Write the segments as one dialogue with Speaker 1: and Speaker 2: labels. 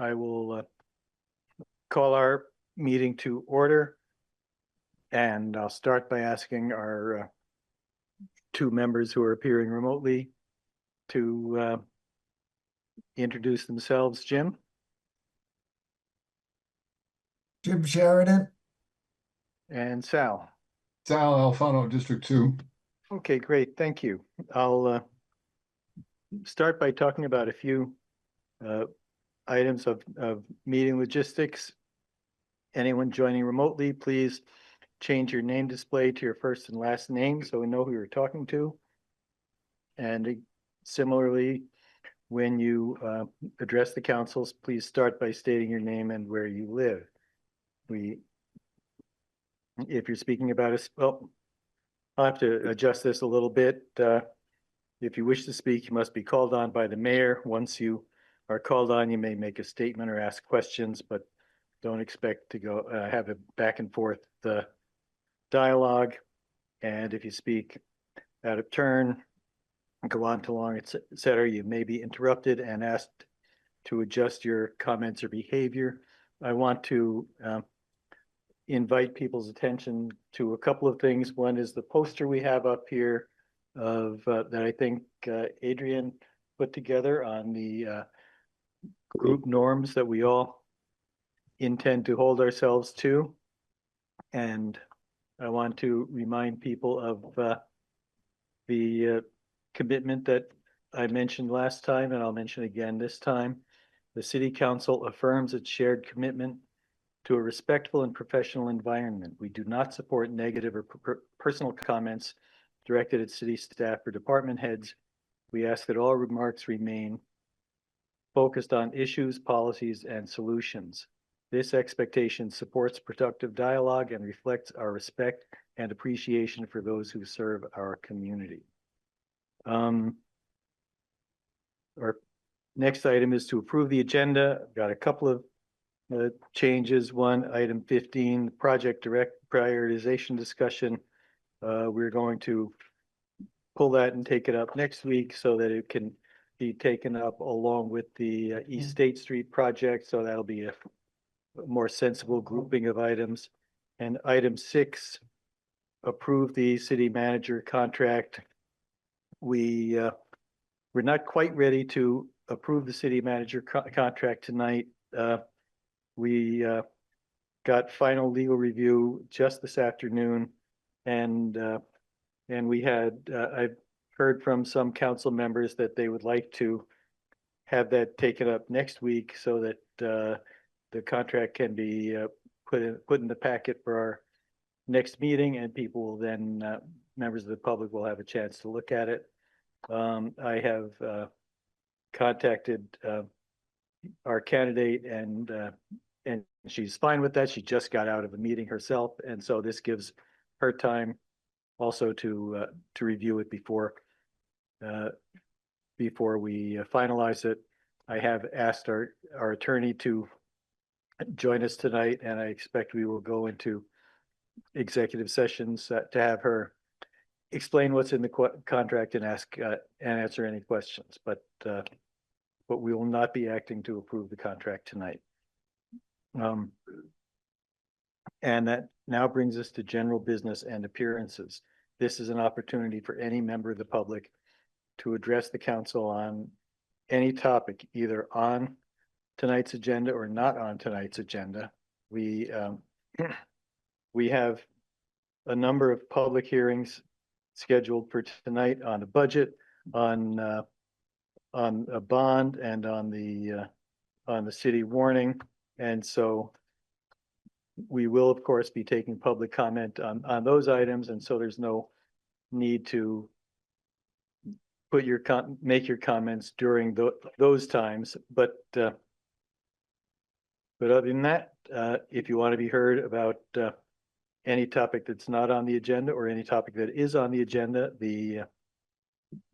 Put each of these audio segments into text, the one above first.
Speaker 1: I will call our meeting to order. And I'll start by asking our two members who are appearing remotely to introduce themselves. Jim?
Speaker 2: Jim Sheridan.
Speaker 1: And Sal?
Speaker 3: Sal Alfano, District 2.
Speaker 1: Okay, great. Thank you. I'll start by talking about a few items of meeting logistics. Anyone joining remotely, please change your name display to your first and last name so we know who you're talking to. And similarly, when you address the councils, please start by stating your name and where you live. If you're speaking about us, well, I'll have to adjust this a little bit. If you wish to speak, you must be called on by the mayor. Once you are called on, you may make a statement or ask questions, but don't expect to go have a back and forth dialogue. And if you speak out of turn, go on too long, etc., you may be interrupted and asked to adjust your comments or behavior. I want to invite people's attention to a couple of things. One is the poster we have up here of that I think Adrian put together on the group norms that we all intend to hold ourselves to. And I want to remind people of the commitment that I mentioned last time, and I'll mention again this time. The City Council affirms its shared commitment to a respectful and professional environment. We do not support negative or personal comments directed at city staff or department heads. We ask that all remarks remain focused on issues, policies, and solutions. This expectation supports productive dialogue and reflects our respect and appreciation for those who serve our community. Our next item is to approve the agenda. I've got a couple of changes. One, item 15, project direct prioritization discussion. We're going to pull that and take it up next week so that it can be taken up along with the East State Street project. So that'll be a more sensible grouping of items. And item 6, approve the city manager contract. We're not quite ready to approve the city manager contract tonight. We got final legal review just this afternoon, and we had I've heard from some council members that they would like to have that taken up next week so that the contract can be put in the packet for our next meeting, and people will then members of the public will have a chance to look at it. I have contacted our candidate, and she's fine with that. She just got out of a meeting herself, and so this gives her time also to review it before we finalize it. I have asked our attorney to join us tonight, and I expect we will go into executive sessions to have her explain what's in the contract and ask and answer any questions. But we will not be acting to approve the contract tonight. And that now brings us to general business and appearances. This is an opportunity for any member of the public to address the council on any topic, either on tonight's agenda or not on tonight's agenda. We have a number of public hearings scheduled for tonight on the budget, on a bond, and on the city warning. And so we will, of course, be taking public comment on those items. And so there's no need to make your comments during those times. But other than that, if you want to be heard about any topic that's not on the agenda or any topic that is on the agenda, the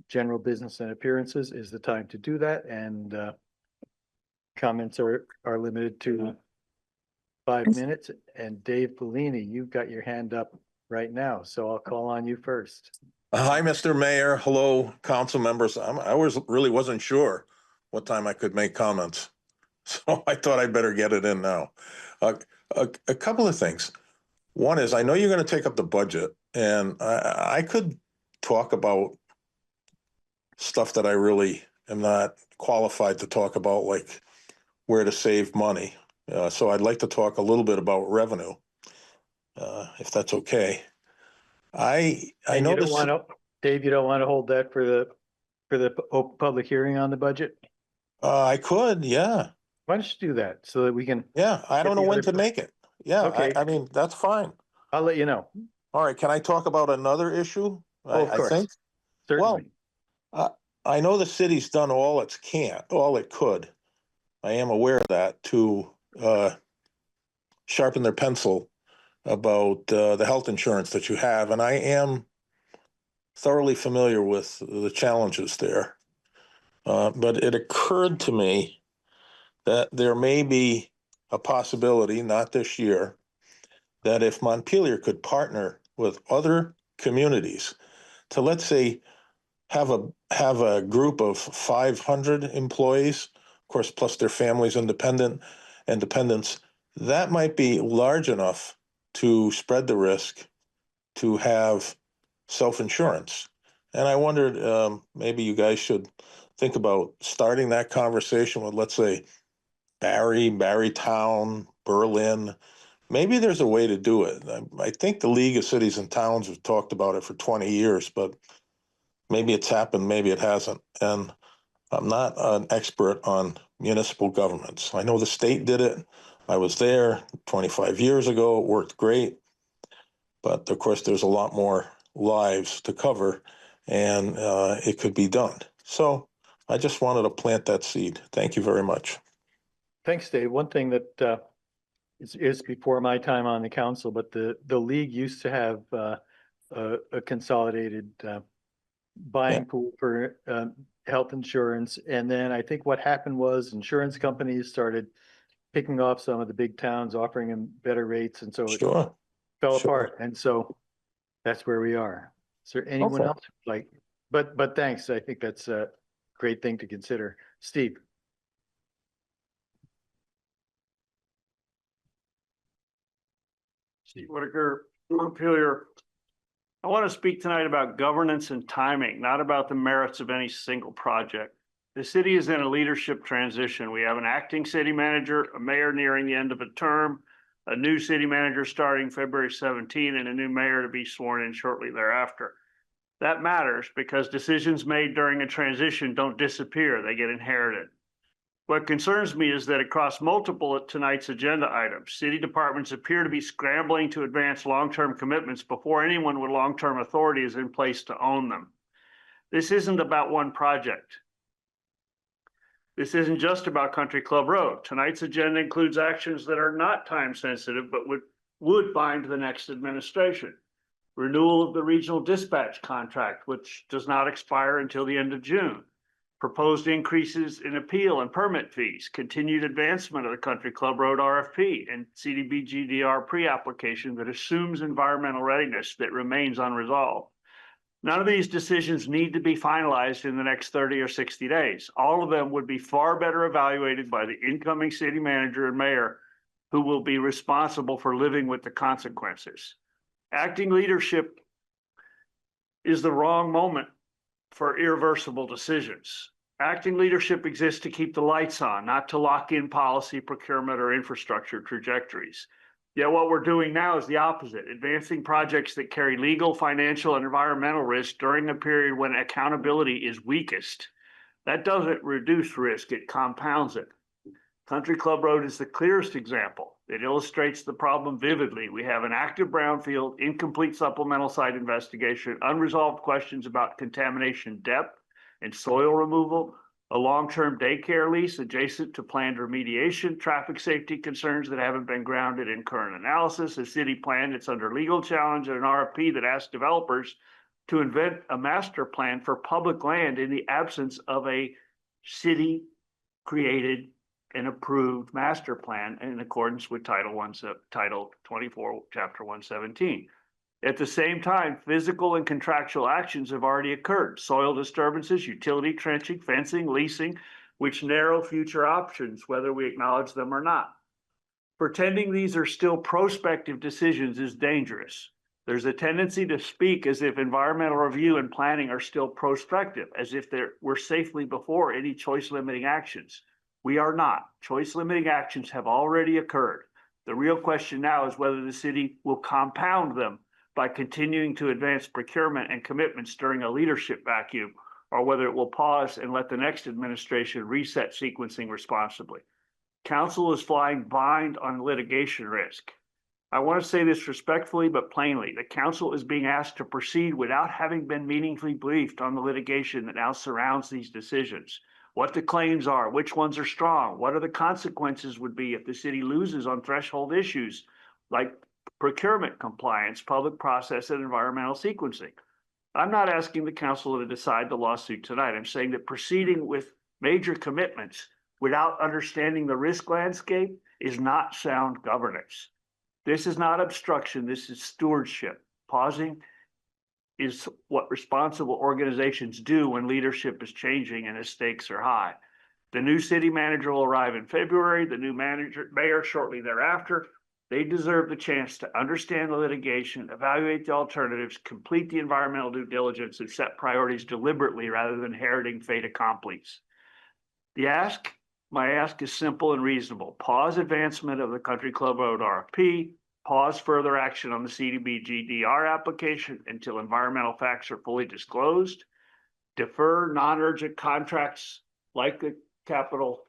Speaker 1: general business and appearances is the time to do that. And comments are limited to 5 minutes. And Dave Bellini, you've got your hand up right now, so I'll call on you first.
Speaker 4: Hi, Mr. Mayor. Hello, council members. I really wasn't sure what time I could make comments. So I thought I'd better get it in now. A couple of things. One is I know you're going to take up the budget, and I could talk about stuff that I really am not qualified to talk about, like where to save money. So I'd like to talk a little bit about revenue, if that's okay. I
Speaker 1: And
Speaker 4: know
Speaker 1: you don't
Speaker 4: this.
Speaker 1: want to, Dave, you don't want to hold that for the public hearing on the budget?
Speaker 4: I could, yeah.
Speaker 1: Why don't you do that so that we can,
Speaker 4: Yeah, I
Speaker 1: Get
Speaker 4: don't know
Speaker 1: the
Speaker 4: when
Speaker 1: other
Speaker 4: to make it. Yeah,
Speaker 1: Okay.
Speaker 4: I mean, that's fine.
Speaker 1: I'll let you know.
Speaker 4: All right, can I talk about another issue?
Speaker 1: Oh, of
Speaker 4: I
Speaker 1: course.
Speaker 4: think,
Speaker 1: Certainly.
Speaker 4: I know the city's done all it could. I am aware of that to sharpen their pencil about the health insurance that you have, and I am thoroughly familiar with the challenges there. But it occurred to me that there may be a possibility, not this year, that if Montpelier could partner with other communities to, let's say, have a group of 500 employees, of course, plus their families and dependents, that might be large enough to spread the risk to have self-insurance. And I wondered, maybe you guys should think about starting that conversation with, let's say, Barrytown, Berlin. Maybe there's a way to do it. I think the League of Cities and Towns have talked about it for 20 years, but maybe it's happened, maybe it hasn't. And I'm not an expert on municipal governments. I know the state did it. I was there 25 years ago. It worked great. But of course, there's a lot more lives to cover, and it could be done. So I just wanted to plant that seed. Thank you very much.
Speaker 1: Thanks, Dave. One thing that is before my time on the council, but the league used to have a consolidated buying pool for health insurance. And then I think what happened was insurance companies started picking off some of the big towns, offering them better rates. And so it
Speaker 4: Sure.
Speaker 1: fell
Speaker 4: Sure.
Speaker 1: apart. And so that's where we are. Is there anyone
Speaker 4: Okay.
Speaker 1: else like, but thanks. I think that's a great thing to consider. Steve.
Speaker 5: Steve Whitaker, Montpelier. I want to speak tonight about governance and timing, not about the merits of any single project. The city is in a leadership transition. We have an acting city manager, a mayor nearing the end of a term, a new city manager starting February 17, and a new mayor to be sworn in shortly thereafter. That matters because decisions made during a transition don't disappear, they get inherited. What concerns me is that across multiple of tonight's agenda items, city departments appear to be scrambling to advance long-term commitments before anyone with long-term authority is in place to own them. This isn't about one project. This isn't just about Country Club Road. Tonight's agenda includes actions that are not time sensitive, but would bind the next administration. Renewal of the regional dispatch contract, which does not expire until the end of June. Proposed increases in appeal and permit fees, continued advancement of the Country Club Road RFP and CDBG-DR pre-application that assumes environmental readiness that remains unresolved. None of these decisions need to be finalized in the next 30 or 60 days. All of them would be far better evaluated by the incoming city manager and mayor, who will be responsible for living with the consequences. Acting leadership is the wrong moment for irreversible decisions. Acting leadership exists to keep the lights on, not to lock in policy, procurement, or infrastructure trajectories. Yet what we're doing now is the opposite, advancing projects that carry legal, financial, and environmental risk during a period when accountability is weakest. That doesn't reduce risk, it compounds it. Country Club Road is the clearest example. It illustrates the problem vividly. We have an active brownfield, incomplete supplemental site investigation, unresolved questions about contamination depth and soil removal, a long-term daycare lease adjacent to planned remediation, traffic safety concerns that haven't been grounded in current analysis, a city plan that's under legal challenge, and an RFP that asks developers to invent a master plan for public land in the absence of a city-created and approved master plan in accordance with Title 24, Chapter 117. At the same time, physical and contractual actions have already occurred. Soil disturbances, utility trenching, fencing, leasing, which narrow future options, whether we acknowledge them or not. Pretending these are still prospective decisions is dangerous. There's a tendency to speak as if environmental review and planning are still prospective, as if we're safely before any choice limiting actions. We are not. Choice limiting actions have already occurred. The real question now is whether the city will compound them by continuing to advance procurement and commitments during a leadership vacuum, or whether it will pause and let the next administration reset sequencing responsibly. Council is flying blind on litigation risk. I want to say this respectfully but plainly. The council is being asked to proceed without having been meaningfully briefed on the litigation that now surrounds these decisions. What the claims are, which ones are strong, what are the consequences would be if the city loses on threshold issues like procurement compliance, public process, and environmental sequencing. I'm not asking the council to decide the lawsuit tonight. I'm saying that proceeding with major commitments without understanding the risk landscape is not sound governance. This is not obstruction, this is stewardship. Pausing is what responsible organizations do when leadership is changing and the stakes are high. The new city manager will arrive in February, the new mayor shortly thereafter. They deserve the chance to understand the litigation, evaluate the alternatives, complete the environmental due diligence, and set priorities deliberately rather than inheriting fait accomplis. My ask is simple and reasonable. Pause advancement of the Country Club Road RFP, pause further action on the CDBG-DR application until environmental facts are fully disclosed, defer non-urgent contracts like the Capital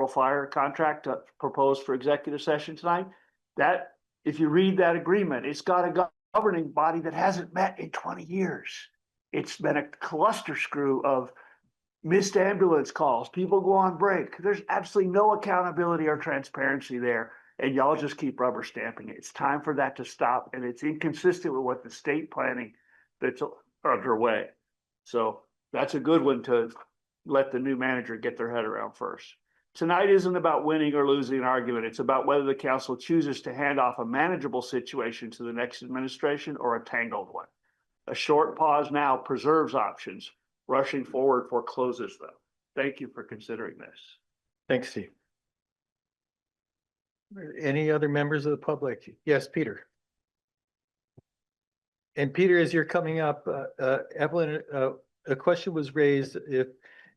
Speaker 5: Fire contract proposed for executive session tonight. That, if you read that agreement, it's got a governing body that hasn't met in 20 years. It's been a cluster screw of missed ambulance calls, people go on break. There's absolutely no accountability or transparency there. And y'all just keep rubber stamping it. It's time for that to stop. And it's inconsistent with what the state planning that's underway. So that's a good one to let the new manager get their head around first. Tonight isn't about winning or losing an argument. It's about whether the council chooses to hand off a manageable situation to the next administration or a tangled one. A short pause now preserves options. Rushing forward forecloses them. Thank you for considering this.
Speaker 1: Thanks, Steve. Any other members of the public? Yes, Peter. And Peter, as you're coming up, Evelyn, a question was raised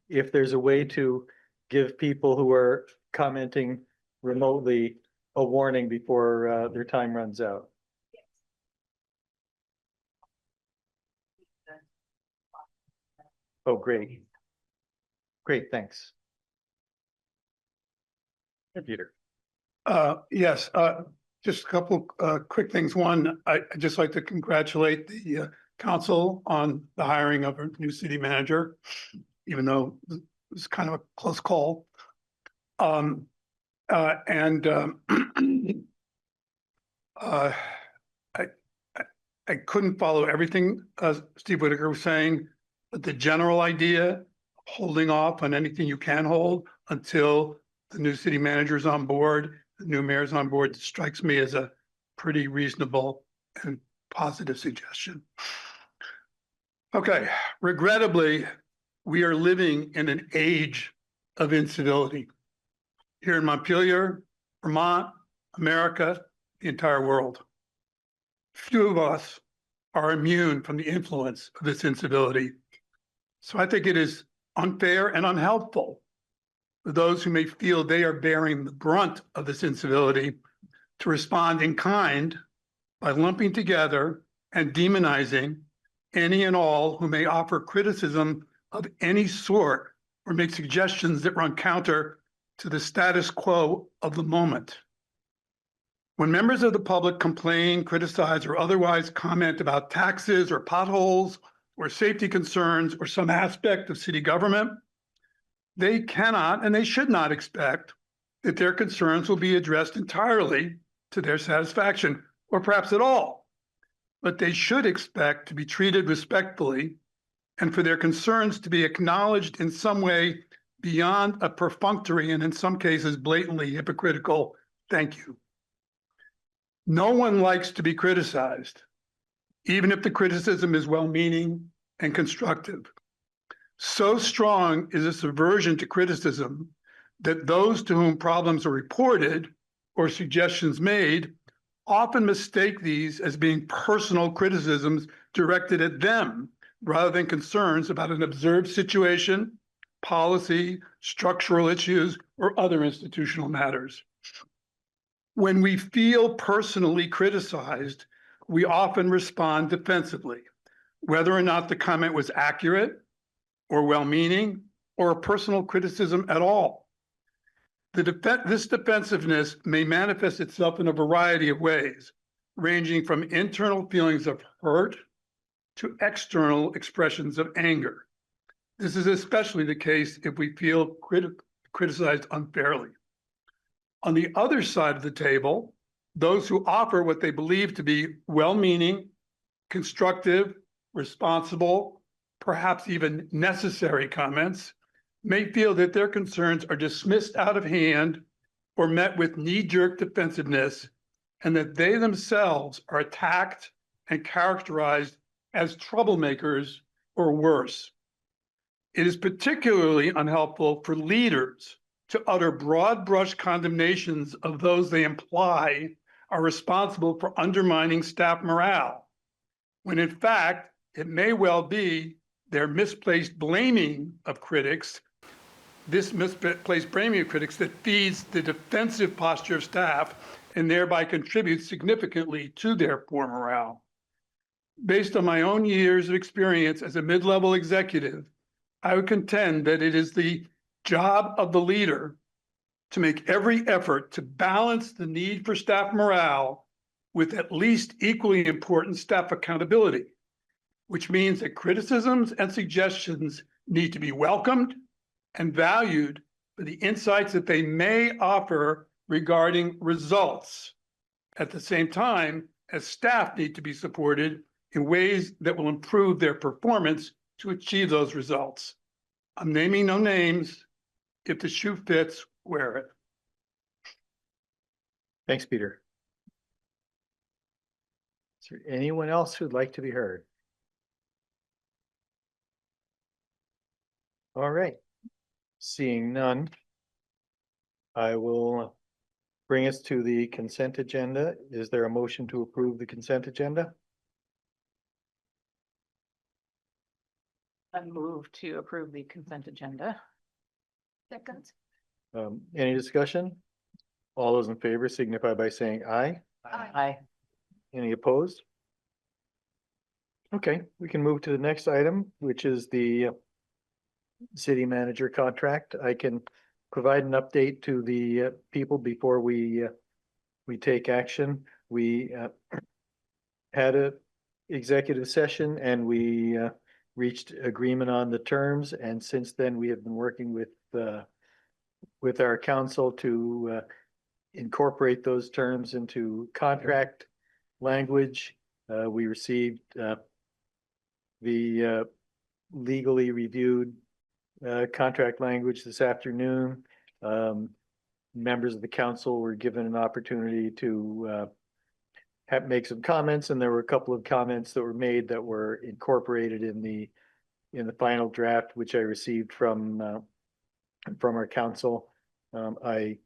Speaker 1: if there's a way to give people who are commenting remotely a warning before their time runs out. Oh, great. Great, thanks. Peter.
Speaker 6: Yes, just a couple quick things. One, I'd just like to congratulate the council on the hiring of a new city manager, even though it was kind of a close call. I couldn't follow everything Steve Whitaker was saying, but the general idea, holding off on anything you can hold until the new city manager's on board, the new mayor's on board, strikes me as a pretty reasonable and positive suggestion. Okay, regrettably, we are living in an age of incivility. Here in Montpelier, Vermont, America, the entire world. Few of us are immune from the influence of this incivility. So I think it is unfair and unhelpful for those who may feel they are bearing the brunt of this incivility to respond in kind by lumping together and demonizing any and all who may offer criticism of any sort or make suggestions that run counter to the status quo of the moment. When members of the public complain, criticize, or otherwise comment about taxes or potholes or safety concerns or some aspect of city government, they cannot and they should not expect that their concerns will be addressed entirely to their satisfaction, or perhaps at all. But they should expect to be treated respectfully and for their concerns to be acknowledged in some way beyond a perfunctory and in some cases blatantly hypocritical thank you. No one likes to be criticized, even if the criticism is well-meaning and constructive. So strong is this aversion to criticism that those to whom problems are reported or suggestions made often mistake these as being personal criticisms directed at them rather than concerns about an observed situation, policy, structural issues, or other institutional matters. When we feel personally criticized, we often respond defensively, whether or not the comment was accurate or well-meaning or a personal criticism at all. This defensiveness may manifest itself in a variety of ways, ranging from internal feelings of hurt to external expressions of anger. This is especially the case if we feel criticized unfairly. On the other side of the table, those who offer what they believe to be well-meaning, constructive, responsible, perhaps even necessary comments may feel that their concerns are dismissed out of hand or met with knee-jerk defensiveness, and that they themselves are attacked and characterized as troublemakers or worse. It is particularly unhelpful for leaders to utter broad brush condemnations of those they imply are responsible for undermining staff morale, when in fact, it may well be their misplaced blaming of critics, this misplaced blaming of critics that feeds the defensive posture of staff and thereby contributes significantly to their poor morale. Based on my own years of experience as a mid-level executive, I would contend that it is the job of the leader to make every effort to balance the need for staff morale with at least equally important staff accountability, which means that criticisms and suggestions need to be welcomed and valued for the insights that they may offer regarding results. At the same time, as staff need to be supported in ways that will improve their performance to achieve those results. I'm naming no names. If the shoe fits, wear it.
Speaker 1: Thanks, Peter. Is there anyone else who'd like to be heard? All right. Seeing none, I will bring us to the consent agenda. Is there a motion to approve the consent agenda?
Speaker 7: I move to approve the consent agenda. Second.
Speaker 1: Any discussion? All those in favor signify by saying aye.
Speaker 7: Aye.
Speaker 1: Any opposed? Okay, we can move to the next item, which is the city manager contract. I can provide an update to the people before we take action. We had a executive session and we reached agreement on the terms, and since then we have been working with our council to incorporate those terms into contract language. We received the legally reviewed contract language this afternoon. Members of the council were given an opportunity to make some comments, and there were a couple of comments that were made that were incorporated in the final draft, which I received from our council. I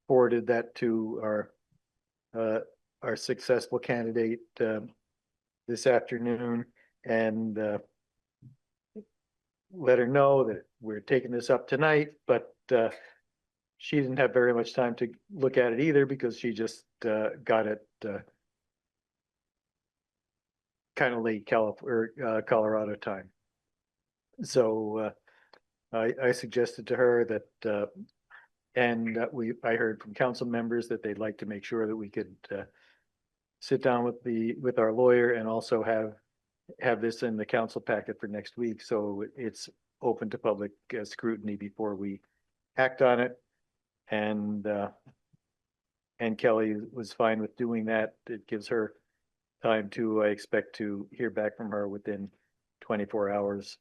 Speaker 1: forwarded that to our successful candidate this afternoon, and let her know that we're taking this up tonight, but she didn't have very much time to look at it either because she just got it kind of late Colorado time. So I suggested to her that and I heard from council members that they'd like to make sure that we could sit down with our lawyer and also have this in the council packet for next week, so it's open to public scrutiny before we act on it. And Kelly was fine with doing that. It gives her time to, I expect to hear back from her within 24 hours.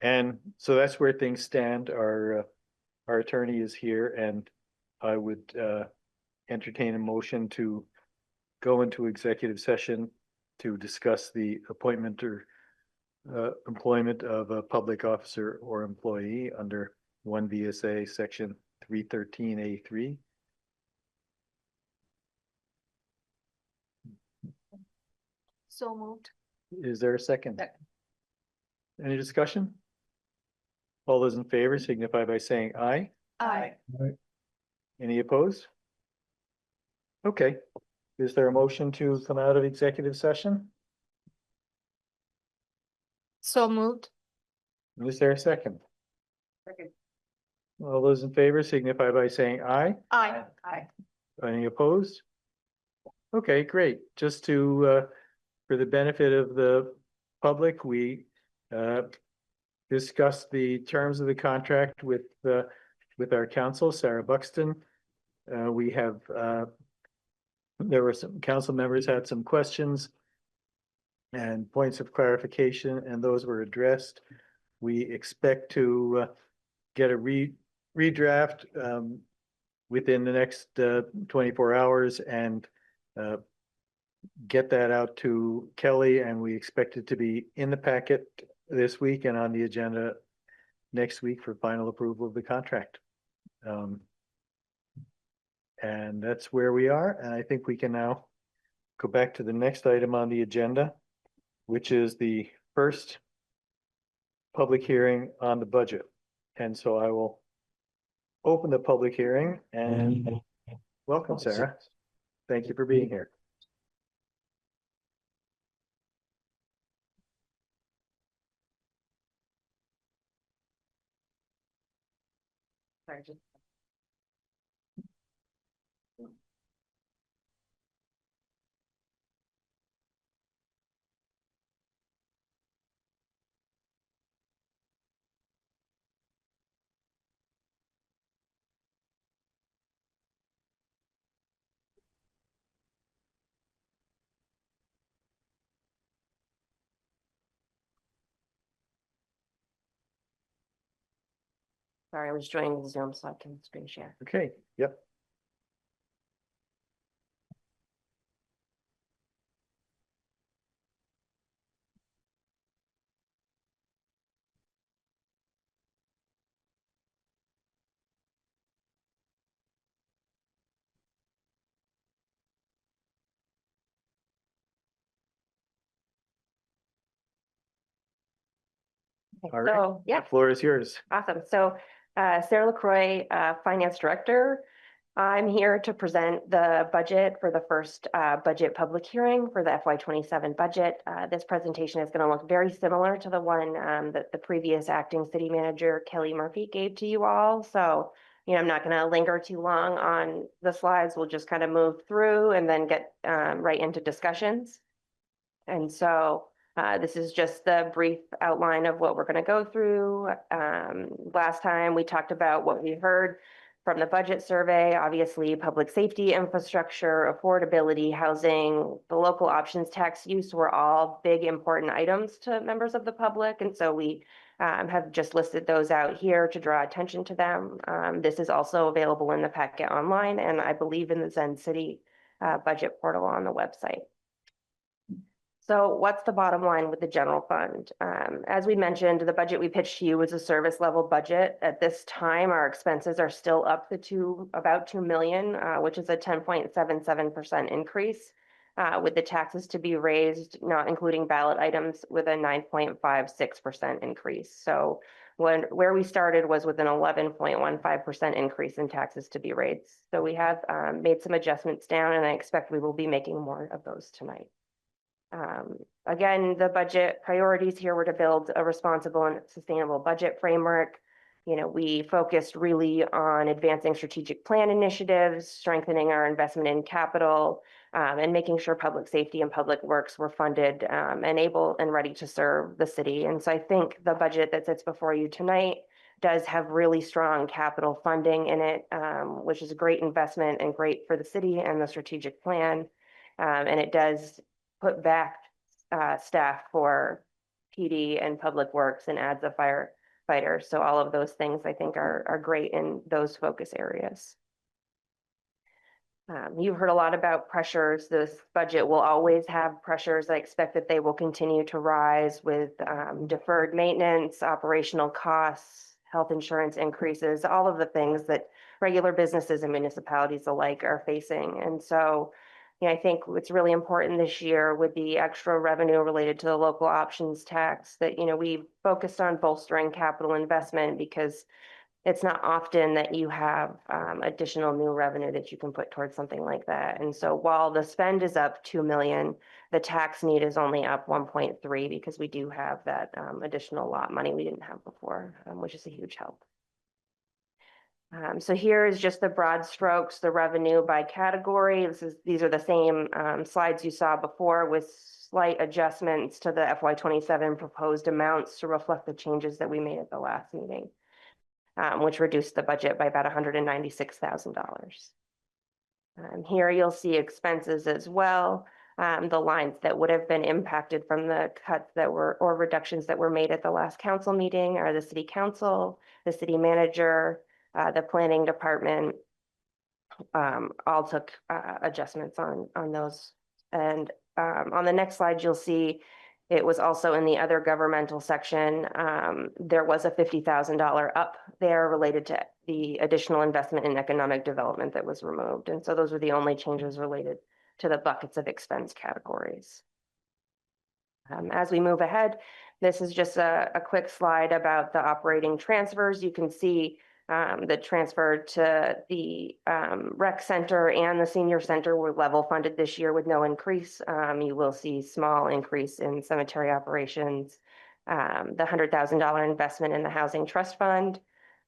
Speaker 1: And so that's where things stand. Our attorney is here, and I would entertain a motion to go into executive session to discuss the appointment or employment of a public officer or employee under 1 VSA section 313A3.
Speaker 7: So moved.
Speaker 1: Is there a second? Any discussion? All those in favor signify by saying aye.
Speaker 7: Aye.
Speaker 1: Any opposed? Okay, is there a motion to come out of executive session?
Speaker 7: So moved.
Speaker 1: Is there a second?
Speaker 7: Second.
Speaker 1: All those in favor signify by saying aye.
Speaker 7: Aye. Aye.
Speaker 1: Any opposed? Okay, great. Just to, for the benefit of the public, we discussed the terms of the contract with our counsel, Sarah Buxton. We have, there were some council members had some questions and points of clarification, and those were addressed. We expect to get a redraft within the next 24 hours and get that out to Kelly, and we expect it to be in the packet this week and on the agenda next week for final approval of the contract. And that's where we are, and I think we can now go back to the next item on the agenda, which is the first public hearing on the budget. And so I will open the public hearing and welcome, Sarah. Thank you for being here.
Speaker 7: Sorry, just. Sorry, I was joining the Zoom so I can screen share.
Speaker 1: Okay, yep. All right.
Speaker 8: So, yeah,
Speaker 1: The floor is yours.
Speaker 8: awesome. So Sarah LaCroix, Finance Director. I'm here to present the budget for the first budget public hearing for the FY27 budget. This presentation is going to look very similar to the one that the previous acting city manager, Kelly Murphy, gave to you all. So, I'm not going to linger too long on the slides. We'll just kind of move through and then get right into discussions. And so this is just the brief outline of what we're going to go through. Last time we talked about what we heard from the budget survey, obviously public safety, infrastructure, affordability, housing, the local options tax use were all big important items to members of the public. And so we have just listed those out here to draw attention to them. This is also available in the packet online, and I believe in the Zen City budget portal on the website. So what's the bottom line with the general fund? As we mentioned, the budget we pitched to you was a service level budget. At this time, our expenses are still up to about 2 million, which is a 10.77% increase, with the taxes to be raised, not including ballot items, with a 9.56% increase. So where we started was with an 11.15% increase in taxes to be raised. So we have made some adjustments down, and I expect we will be making more of those tonight. Again, the budget priorities here were to build a responsible and sustainable budget framework. We focused really on advancing strategic plan initiatives, strengthening our investment in capital, and making sure public safety and public works were funded and able and ready to serve the city. And so I think the budget that sits before you tonight does have really strong capital funding in it, which is a great investment and great for the city and the strategic plan. And it does put back staff for PD and public works and adds a firefighter. So all of those things I think are great in those focus areas. You've heard a lot about pressures. This budget will always have pressures. I expect that they will continue to rise with deferred maintenance, operational costs, health insurance increases, all of the things that regular businesses and municipalities alike are facing. And so, I think what's really important this year with the extra revenue related to the local options tax that, we focused on bolstering capital investment because it's not often that you have additional new revenue that you can put towards something like that. And so while the spend is up 2 million, the tax need is only up 1.3 because we do have that additional lot money we didn't have before, which is a huge help. So here is just the broad strokes, the revenue by category. These are the same slides you saw before with slight adjustments to the FY27 proposed amounts to reflect the changes that we made at the last meeting. Which reduced the budget by about $196,000. Here you'll see expenses as well. The lines that would have been impacted from the cuts that were or reductions that were made at the last council meeting are the city council, the city manager, the planning department, all took adjustments on those. And on the next slide, you'll see it was also in the other governmental section. There was a $50,000 up there related to the additional investment in economic development that was removed. And so those were the only changes related to the buckets of expense categories. As we move ahead, this is just a quick slide about the operating transfers. You can see the transfer to the rec center and the senior center were level funded this year with no increase. You will see small increase in cemetery operations, the $100,000 investment in the housing trust fund,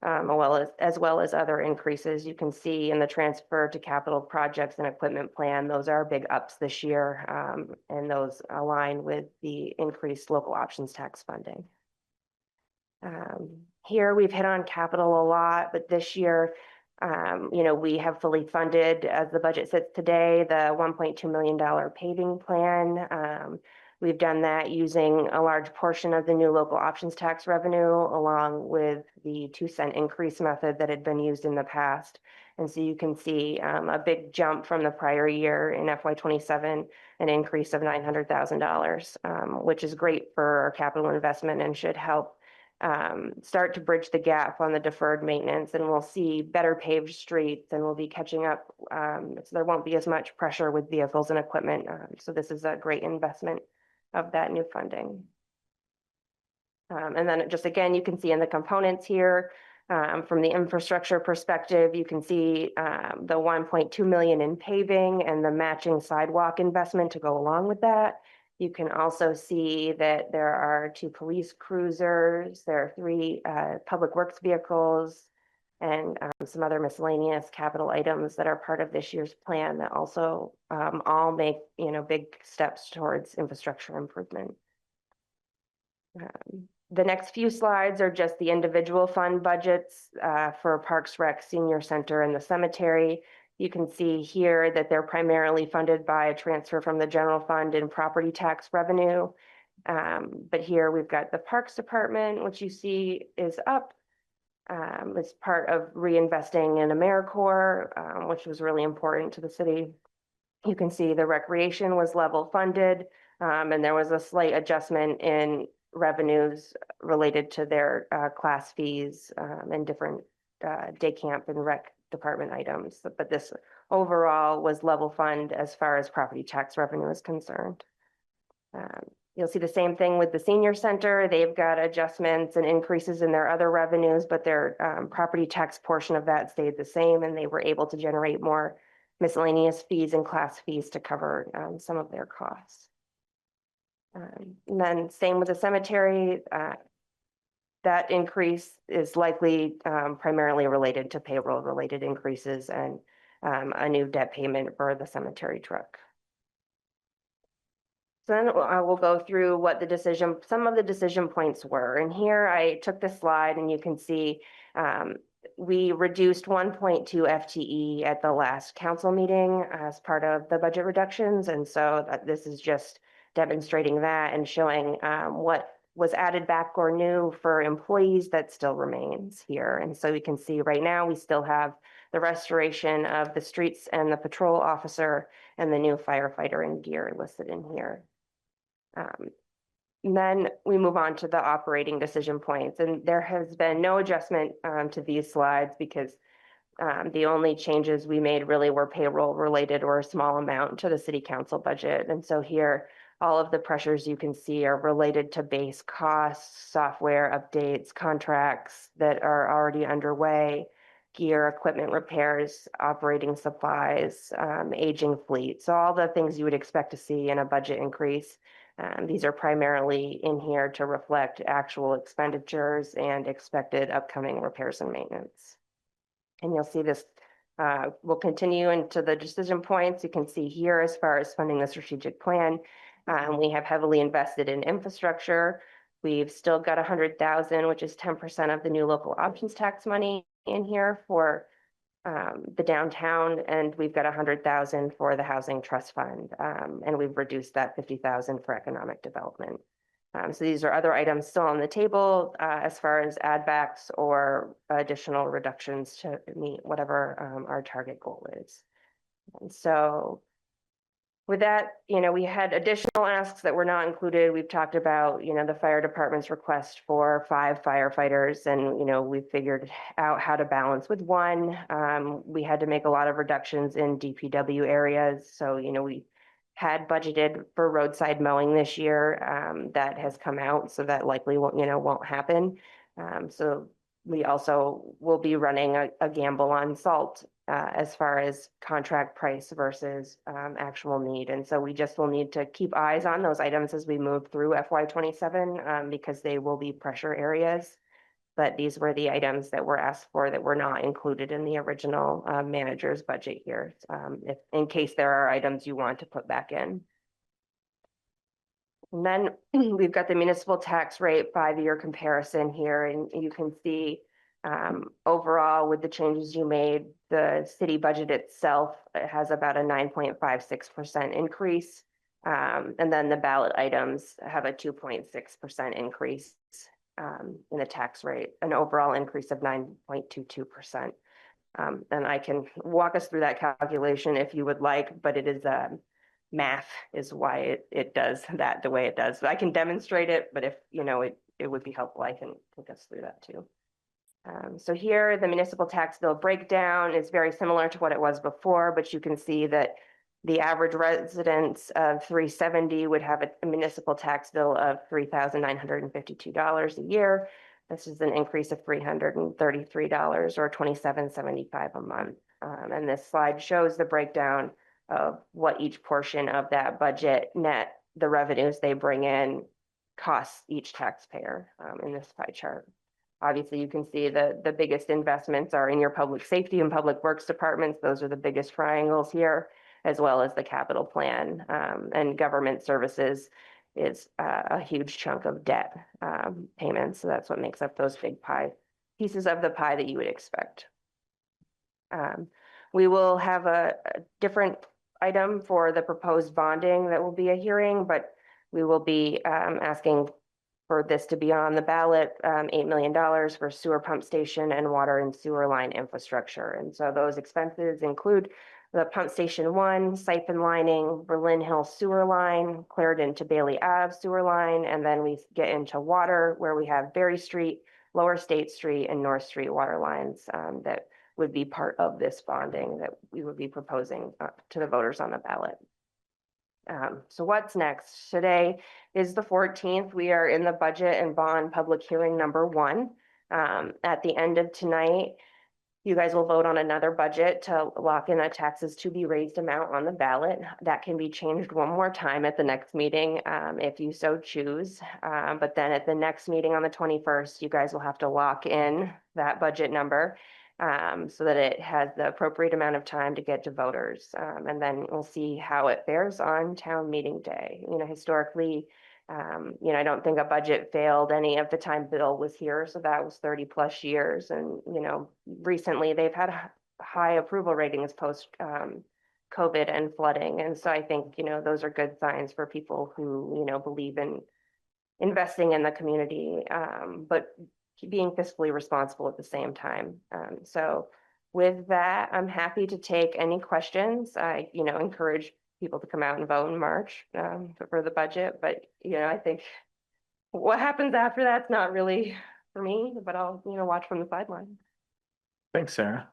Speaker 8: as well as other increases. You can see in the transfer to capital projects and equipment plan, those are big ups this year, and those align with the increased local options tax funding. Here we've hit on capital a lot, but this year, we have fully funded, as the budget sits today, the $1.2 million paving plan. We've done that using a large portion of the new local options tax revenue, along with the 2-cent increase method that had been used in the past. And so you can see a big jump from the prior year in FY27, an increase of $900,000, which is great for our capital investment and should help start to bridge the gap on the deferred maintenance, and we'll see better paved streets and we'll be catching up. So there won't be as much pressure with vehicles and equipment. So this is a great investment of that new funding. And then just again, you can see in the components here, from the infrastructure perspective, you can see the 1.2 million in paving and the matching sidewalk investment to go along with that. You can also see that there are 2 police cruisers, there are 3 public works vehicles, and some other miscellaneous capital items that are part of this year's plan that also all make, big steps towards infrastructure improvement. The next few slides are just the individual fund budgets for Parks, Rec, Senior Center, and the cemetery. You can see here that they're primarily funded by a transfer from the general fund and property tax revenue. But here we've got the Parks Department, which you see is up. It's part of reinvesting in AmeriCorps, which was really important to the city. You can see the recreation was level funded, and there was a slight adjustment in revenues related to their class fees and different day camp and rec department items, but this overall was level fund as far as property tax revenue is concerned. You'll see the same thing with the senior center. They've got adjustments and increases in their other revenues, but their property tax portion of that stayed the same, and they were able to generate more miscellaneous fees and class fees to cover some of their costs. And then same with the cemetery. That increase is likely primarily related to payroll related increases and a new debt payment for the cemetery truck. So then I will go through what some of the decision points were. And here I took this slide and you can see we reduced 1.2 FTE at the last council meeting as part of the budget reductions. And so this is just demonstrating that and showing what was added back or new for employees that still remains here. And so we can see right now we still have the restoration of the streets and the patrol officer, and the new firefighter and gear listed in here. And then we move on to the operating decision points, and there has been no adjustment to these slides because the only changes we made really were payroll related or a small amount to the city council budget. And so here, all of the pressures you can see are related to base costs, software updates, contracts that are already underway, gear, equipment repairs, operating supplies, aging fleet. So all the things you would expect to see in a budget increase. These are primarily in here to reflect actual expenditures and expected upcoming repairs and maintenance. And you'll see this will continue into the decision points. You can see here as far as funding the strategic plan. We have heavily invested in infrastructure. We've still got 100,000, which is 10% of the new local options tax money in here for the downtown, and we've got 100,000 for the housing trust fund, and we've reduced that 50,000 for economic development. So these are other items still on the table as far as add backs or additional reductions to meet whatever our target goal is. And so with that, we had additional asks that were not included. We've talked about, the fire department's request for 5 firefighters, and, we figured out how to balance with 1. We had to make a lot of reductions in DPW areas. So, we had budgeted for roadside mowing this year. That has come out, so that likely won't happen. So we also will be running a gamble on salt as far as contract price versus actual need. And so we just will need to keep eyes on those items as we move through FY27 because they will be pressure areas. But these were the items that were asked for that were not included in the original manager's budget here, if in case there are items you want to put back in. And then we've got the municipal tax rate 5-year comparison here, and you can see overall with the changes you made, the city budget itself has about a 9.56% increase. And then the ballot items have a 2.6% increase in the tax rate, an overall increase of 9.22%. And I can walk us through that calculation if you would like, but it is math is why it does that the way it does. I can demonstrate it, but if it would be helpful, I can take us through that too. So here, the municipal tax bill breakdown is very similar to what it was before, but you can see that the average residence of 370 would have a municipal tax bill of $3,952 a year. This is an increase of $333 or $27.75 a month. And this slide shows the breakdown of what each portion of that budget net, the revenues they bring in, costs each taxpayer in this pie chart. Obviously, you can see the biggest investments are in your public safety and public works departments. Those are the biggest triangles here, as well as the capital plan. And government services is a huge chunk of debt payments. So that's what makes up those big pieces of the pie that you would expect. We will have a different item for the proposed bonding that will be a hearing, but we will be asking for this to be on the ballot, $8 million for sewer pump station and water and sewer line infrastructure. And so those expenses include the pump station 1, siphon lining, Berlin Hill sewer line, Clarendon to Bailey Ave sewer line, and then we get into water where we have Berry Street, Lower State Street, and North Street water lines that would be part of this bonding that we would be proposing to the voters on the ballot. So what's next? Today is the 14th. We are in the budget and bond public hearing number 1. At the end of tonight, you guys will vote on another budget to lock in a taxes to be raised amount on the ballot. That can be changed one more time at the next meeting if you so choose. But then at the next meeting on the 21st, you guys will have to lock in that budget number so that it has the appropriate amount of time to get to voters. And then we'll see how it fares on town meeting day. Historically, I don't think a budget failed any of the time Bill was here. So that was 30 plus years. And, recently they've had high approval ratings post COVID and flooding. And so I think, those are good signs for people who, believe in investing in the community, but being fiscally responsible at the same time. So With that, I'm happy to take any questions. I, encourage people to come out and vote in March for the budget, but, I think what happens after that's not really for me, but I'll, watch from the sideline.
Speaker 1: Thanks, Sarah.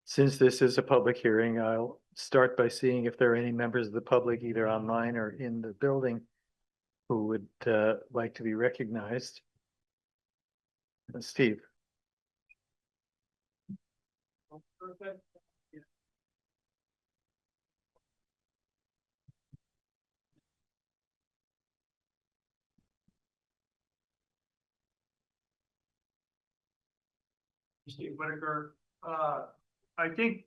Speaker 1: Since this is a public hearing, I'll start by seeing if there are any members of the public, either online or in the building, who would like to be recognized. Steve.
Speaker 5: Steve Whitaker, I think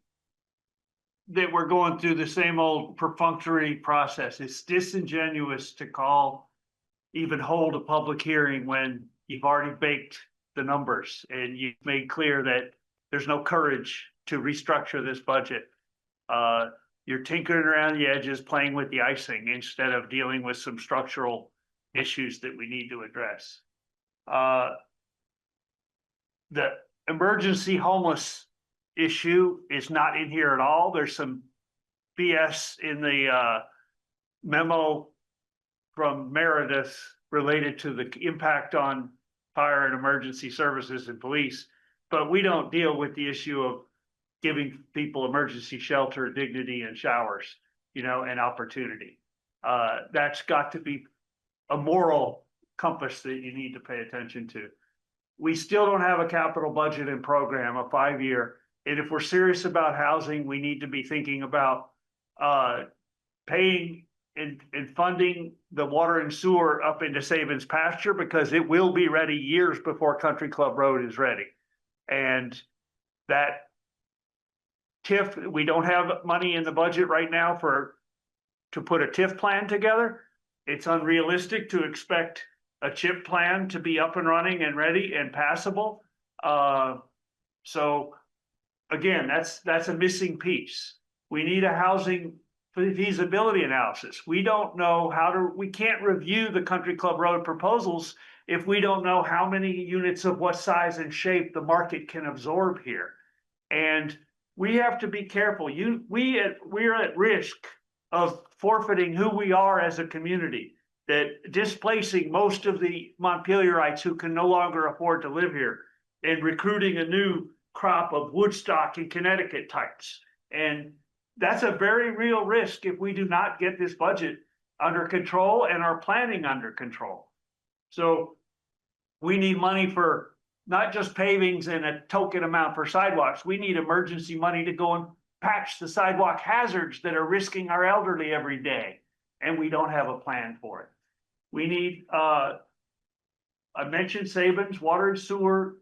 Speaker 5: that we're going through the same old perfunctory process. It's disingenuous to even hold a public hearing when you've already baked the numbers and you've made clear that there's no courage to restructure this budget. You're tinkering around the edges, playing with the icing instead of dealing with some structural issues that we need to address. The emergency homeless issue is not in here at all. There's some BS in the memo from Meredith related to the impact on fire and emergency services and police, but we don't deal with the issue of giving people emergency shelter, dignity, and showers, and opportunity. That's got to be a moral compass that you need to pay attention to. We still don't have a capital budget and program, a 5-year. And if we're serious about housing, we need to be thinking about paying and funding the water and sewer up into Sabins pasture, because it will be ready years before Country Club Road is ready. And that TIF, we don't have money in the budget right now to put a TIF plan together. It's unrealistic to expect a CHIP plan to be up and running and ready and passable. So again, that's a missing piece. We need a housing feasibility analysis. We don't know we can't review the Country Club Road proposals if we don't know how many units of what size and shape the market can absorb here. And we have to be careful. We're at risk of forfeiting who we are as a community, that displacing most of the Montpelierites who can no longer afford to live here and recruiting a new crop of Woodstock and Connecticut types. And that's a very real risk if we do not get this budget under control and our planning under control. So we need money for not just pavings and a token amount for sidewalks. We need emergency money to go and patch the sidewalk hazards that are risking our elderly every day. And we don't have a plan for it. We need, I mentioned Sabins, water and sewer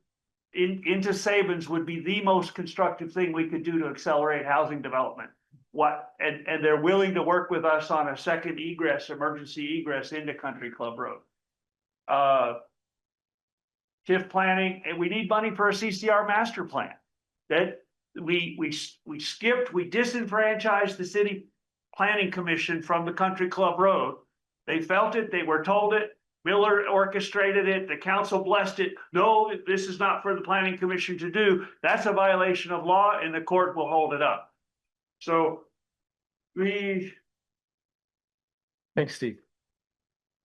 Speaker 5: into Sabins would be the most constructive thing we could do to accelerate housing development. And they're willing to work with us on a second emergency egress into Country Club Road. TIF planning, and we need money for a CCR master plan. That we disenfranchised the city planning commission from the Country Club Road. They felt it, they were told it, Miller orchestrated it, the council blessed it. No, this is not for the planning commission to do. That's a violation of law and the court will hold it up. So
Speaker 1: Thanks, Steve.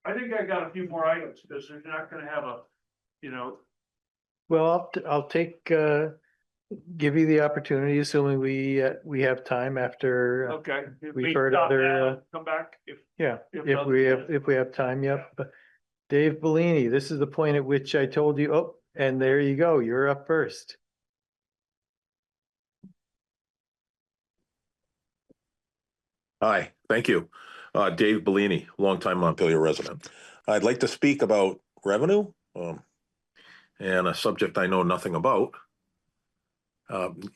Speaker 5: I think I got a few more items because they're not gonna have a,
Speaker 1: Well, I'll give you the opportunity, assuming we have time after.
Speaker 5: okay.
Speaker 1: We've heard other,
Speaker 5: Come back if.
Speaker 1: Yeah,
Speaker 5: If
Speaker 1: if we have time, yep. Dave Bellini, this is the point at which I told you, oh, and there you go, you're up first.
Speaker 4: Hi, thank you. Dave Bellini, longtime Montpelier resident. I'd like to speak about revenue and a subject I know nothing about.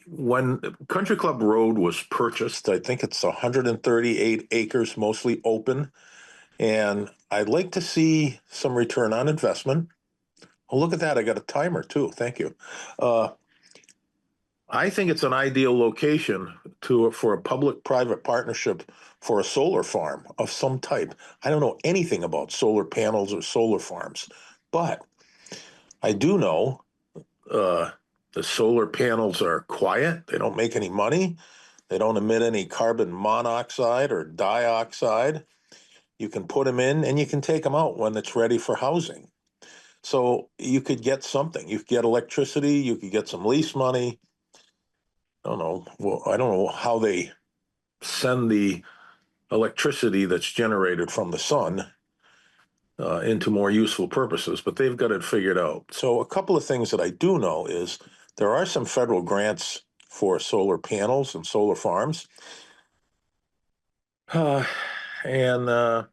Speaker 4: When Country Club Road was purchased, I think it's 138 acres, mostly open. And I'd like to see some return on investment. Oh, look at that. I got a timer too. Thank you. I think it's an ideal location for a public-private partnership for a solar farm of some type. I don't know anything about solar panels or solar farms, but I do know The solar panels are quiet. They don't make any money. They don't emit any carbon monoxide or dioxide. You can put them in and you can take them out when it's ready for housing. So you could get something. You could get electricity. You could get some lease money. I don't know. Well, I don't know how they send the electricity that's generated from the sun into more useful purposes, but they've got it figured out. So a couple of things that I do know is there are some federal grants for solar panels and solar farms. And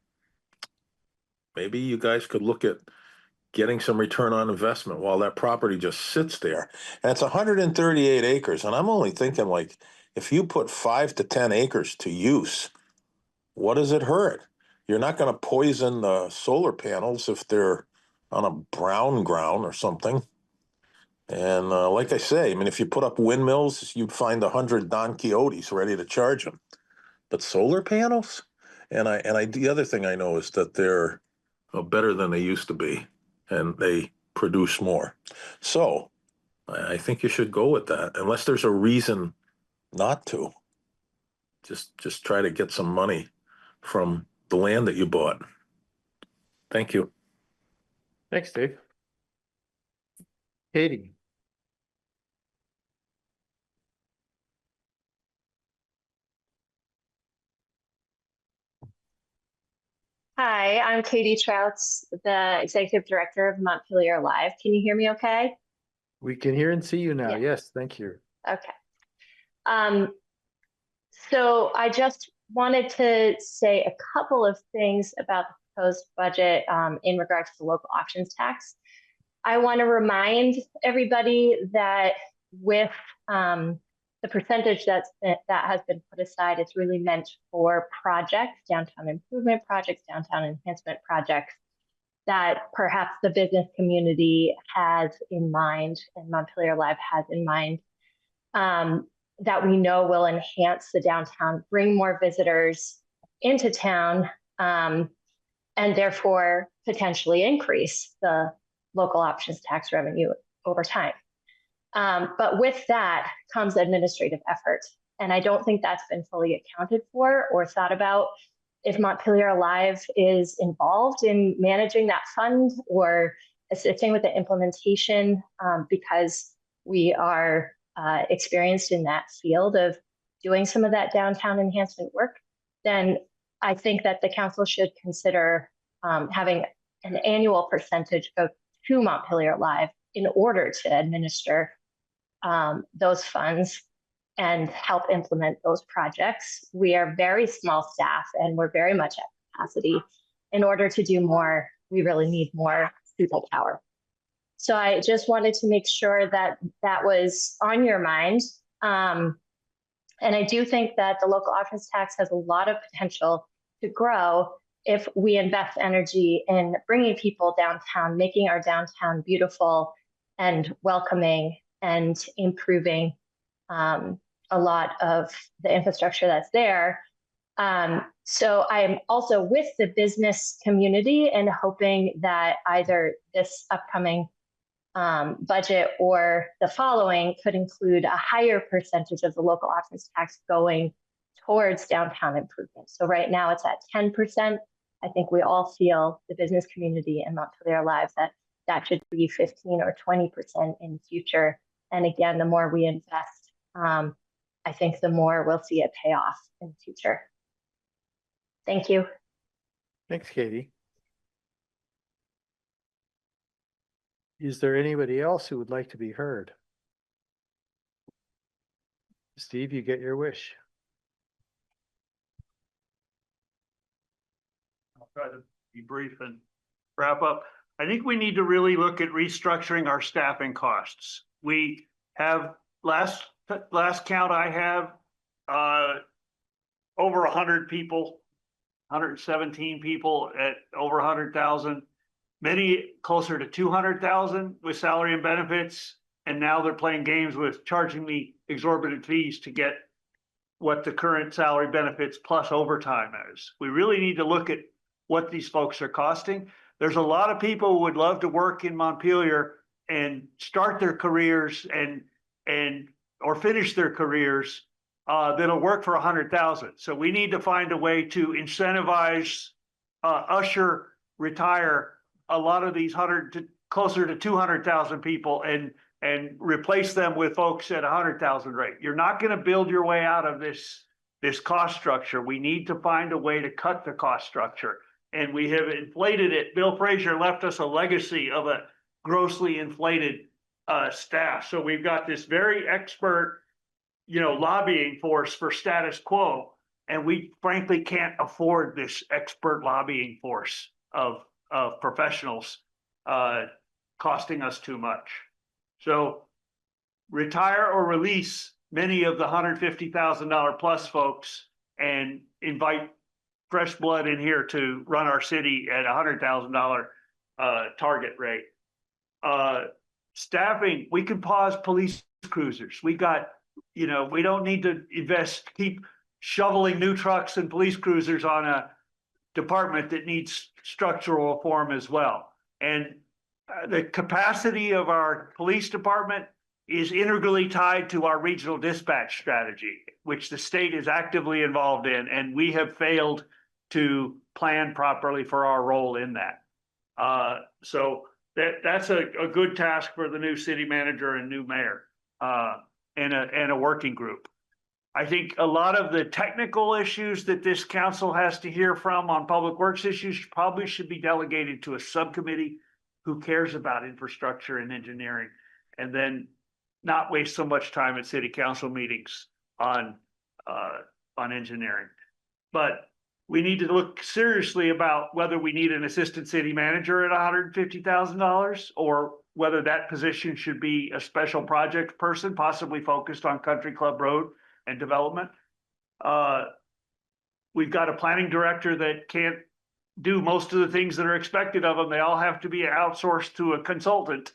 Speaker 4: maybe you guys could look at getting some return on investment while that property just sits there. And it's 138 acres. And I'm only thinking, like, if you put 5 to 10 acres to use, what does it hurt? You're not going to poison the solar panels if they're on a brown ground or something. And like I say, I mean, if you put up windmills, you'd find 100 Don Quixotes ready to charge them. But solar panels? The other thing I know is that they're better than they used to be, and they produce more. So I think you should go with that, unless there's a reason not to. Just try to get some money from the land that you bought. Thank you.
Speaker 1: Thanks, Dave. Katie?
Speaker 9: Hi, I'm Katie Trouts, the Executive Director of Montpelier Live. Can you hear me okay?
Speaker 1: We can hear and see you now.
Speaker 9: Yeah.
Speaker 1: Yes, thank you.
Speaker 9: Okay. So I just wanted to say a couple of things about the proposed budget in regards to the local options tax. I want to remind everybody that with the percentage that has been put aside, it's really meant for projects, downtown improvement projects, downtown enhancement projects that perhaps the business community has in mind and Montpelier Live has in mind, that we know will enhance the downtown, bring more visitors into town, and therefore potentially increase the local options tax revenue over time. But with that comes administrative effort. And I don't think that's been fully accounted for or thought about. If Montpelier Live is involved in managing that fund or assisting with the implementation, because we are experienced in that field of doing some of that downtown enhancement work, then I think that the council should consider having an annual percentage go to Montpelier Live in order to administer those funds and help implement those projects. We are very small staff and we're very much at capacity. In order to do more, we really need more people power. So I just wanted to make sure that that was on your mind. And I do think that the local options tax has a lot of potential to grow if we invest energy in bringing people downtown, making our downtown beautiful and welcoming and improving a lot of the infrastructure that's there. So I'm also with the business community and hoping that either this upcoming budget or the following could include a higher percentage of the local options tax going towards downtown improvements. So right now it's at 10%. I think we all feel, the business community and Montpelier Live, that that should be 15 or 20% in the future. And again, the more we invest, I think the more we'll see it pay off in the future. Thank you.
Speaker 1: Thanks, Katie. Is there anybody else who would like to be heard? Steve, you get your wish.
Speaker 5: I'll try to be brief and wrap up. I think we need to really look at restructuring our staffing costs. We have last count I have over 100 people, 117 people at over 100,000, many closer to 200,000 with salary and benefits. And now they're playing games with charging me exorbitant fees to get what the current salary benefits plus overtime is. We really need to look at what these folks are costing. There's a lot of people who would love to work in Montpelier and start their careers and or finish their careers, that'll work for 100,000. So we need to find a way to incentivize, usher, retire a lot of these closer to 200,000 people and replace them with folks at 100,000 rate. You're not going to build your way out of this cost structure. We need to find a way to cut the cost structure. And we have inflated it. Bill Frazier left us a legacy of a grossly inflated staff. So we've got this very expert, lobbying force for status quo. And we frankly can't afford this expert lobbying force of professionals costing us too much. So retire or release many of the $150,000 plus folks and invite fresh blood in here to run our city at $100,000 target rate. Staffing, we can pause police cruisers. We got, we don't need to keep shoveling new trucks and police cruisers on a department that needs structural reform as well. And the capacity of our police department is integrally tied to our regional dispatch strategy, which the state is actively involved in, and we have failed to plan properly for our role in that. So that's a good task for the new city manager and new mayor and a working group. I think a lot of the technical issues that this council has to hear from on public works issues probably should be delegated to a subcommittee who cares about infrastructure and engineering, and then not waste so much time at city council meetings on engineering. But we need to look seriously about whether we need an assistant city manager at $150,000 or whether that position should be a special project person, possibly focused on Country Club Road and development. We've got a planning director that can't do most of the things that are expected of them. They all have to be outsourced to a consultant.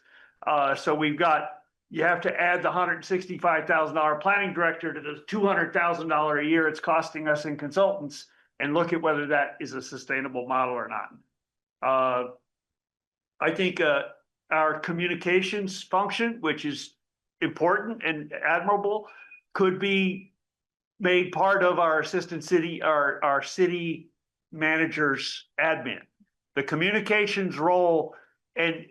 Speaker 5: So you have to add the $165,000 planning director to the $200,000 a year it's costing us in consultants and look at whether that is a sustainable model or not. I think our communications function, which is important and admirable, could be made part of our our city manager's admin. The communications role, and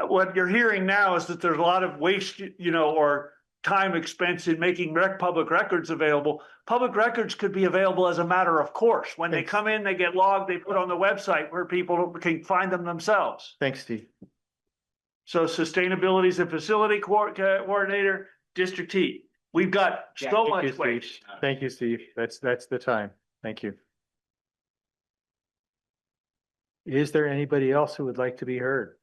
Speaker 5: what you're hearing now is that there's a lot of waste, or time expense in making public records available. Public records could be available as a matter of course. When they come in, they get logged, they put on the website where people can find them themselves.
Speaker 1: Thanks, Steve.
Speaker 5: So sustainability is a facility coordinator, district heat. We've got so much waste.
Speaker 1: Thank you, Steve. That's the time. Thank you. Is there anybody else who would like to be heard?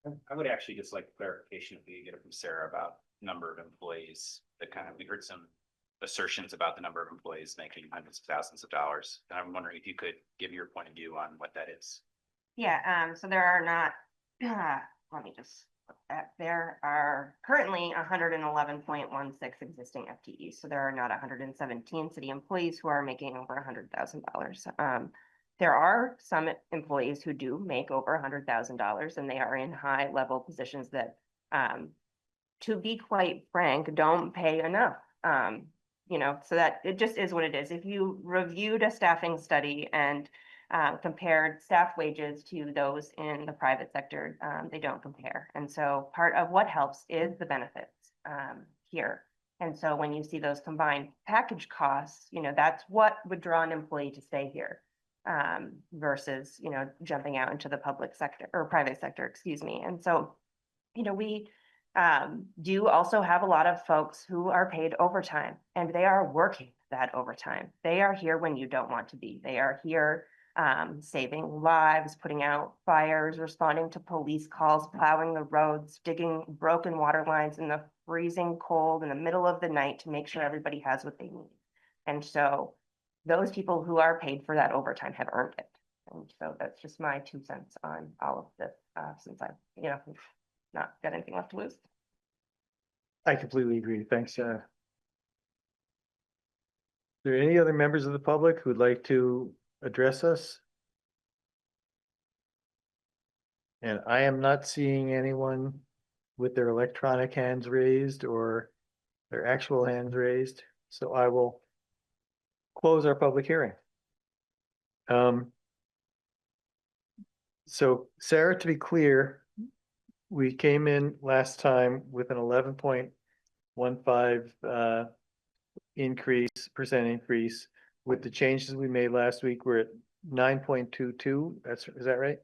Speaker 10: I would actually just like clarification if we could get it from Sarah about number of employees. We heard some assertions about the number of employees making hundreds of thousands of dollars. And I'm wondering if you could give your point of view on what that is.
Speaker 8: Yeah, so there are not, let me just put that, there are currently 111.16 existing FTEs. So there are not 117 city employees who are making over $100,000. There are some employees who do make over $100,000 and they are in high level positions that, to be quite frank, don't pay enough. So that it just is what it is. If you reviewed a staffing study and compared staff wages to those in the private sector, they don't compare. And so part of what helps is the benefits here. And so when you see those combined package costs, that's what would draw an employee to stay here. Versus, jumping out into the public sector or private sector, excuse me. And so, we do also have a lot of folks who are paid overtime and they are working that overtime. They are here when you don't want to be. They are here saving lives, putting out fires, responding to police calls, plowing the roads, digging broken water lines in the freezing cold in the middle of the night to make sure everybody has what they need. And so those people who are paid for that overtime have earned it. And so that's just my 2 cents on all of this, since I've, not got anything left to lose.
Speaker 1: I completely agree. Thanks. Are there any other members of the public who'd like to address us? And I am not seeing anyone with their electronic hands raised or their actual hands raised. So I will close our public hearing. So Sarah, to be clear, we came in last time with an 11.15 percent increase. With the changes we made last week, we're at 9.22. Is that right?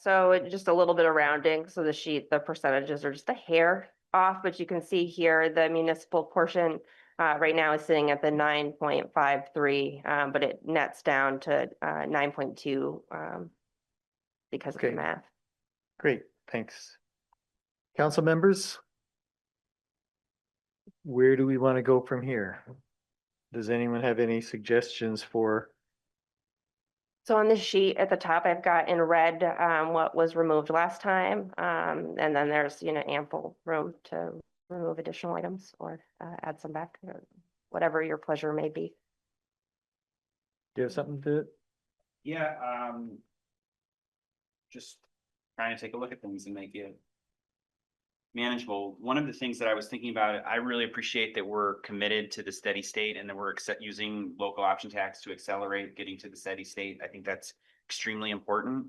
Speaker 8: So just a little bit of rounding. So the percentages are just a hair off, but you can see here the municipal portion right now is sitting at the 9.53, but it nets down to 9.2 because of the
Speaker 1: Okay.
Speaker 8: math.
Speaker 1: Great, thanks. Council members? Where do we want to go from here? Does anyone have any suggestions for?
Speaker 8: So on this sheet at the top, I've got in red what was removed last time. And then there's, ample room to remove additional items or add some back, whatever your pleasure may be.
Speaker 1: Do you have something to?
Speaker 10: Yeah, just trying to take a look at things and make it manageable. One of the things that I was thinking about, I really appreciate that we're committed to the steady state and that we're using local option tax to accelerate getting to the steady state. I think that's extremely important.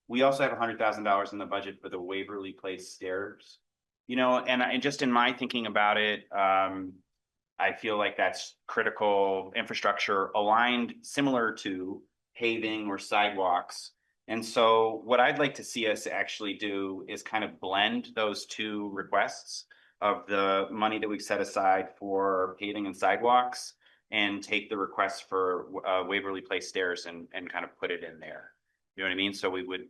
Speaker 10: We also have $100,000 in the budget for the Waverly Place stairs, and just in my thinking about it, I feel like that's critical infrastructure aligned similar to paving or sidewalks. And so what I'd like to see us actually do is kind of blend those two requests of the money that we've set aside for paving and sidewalks and take the request for Waverly Place stairs and kind of put it in there. You know what I mean? So we would,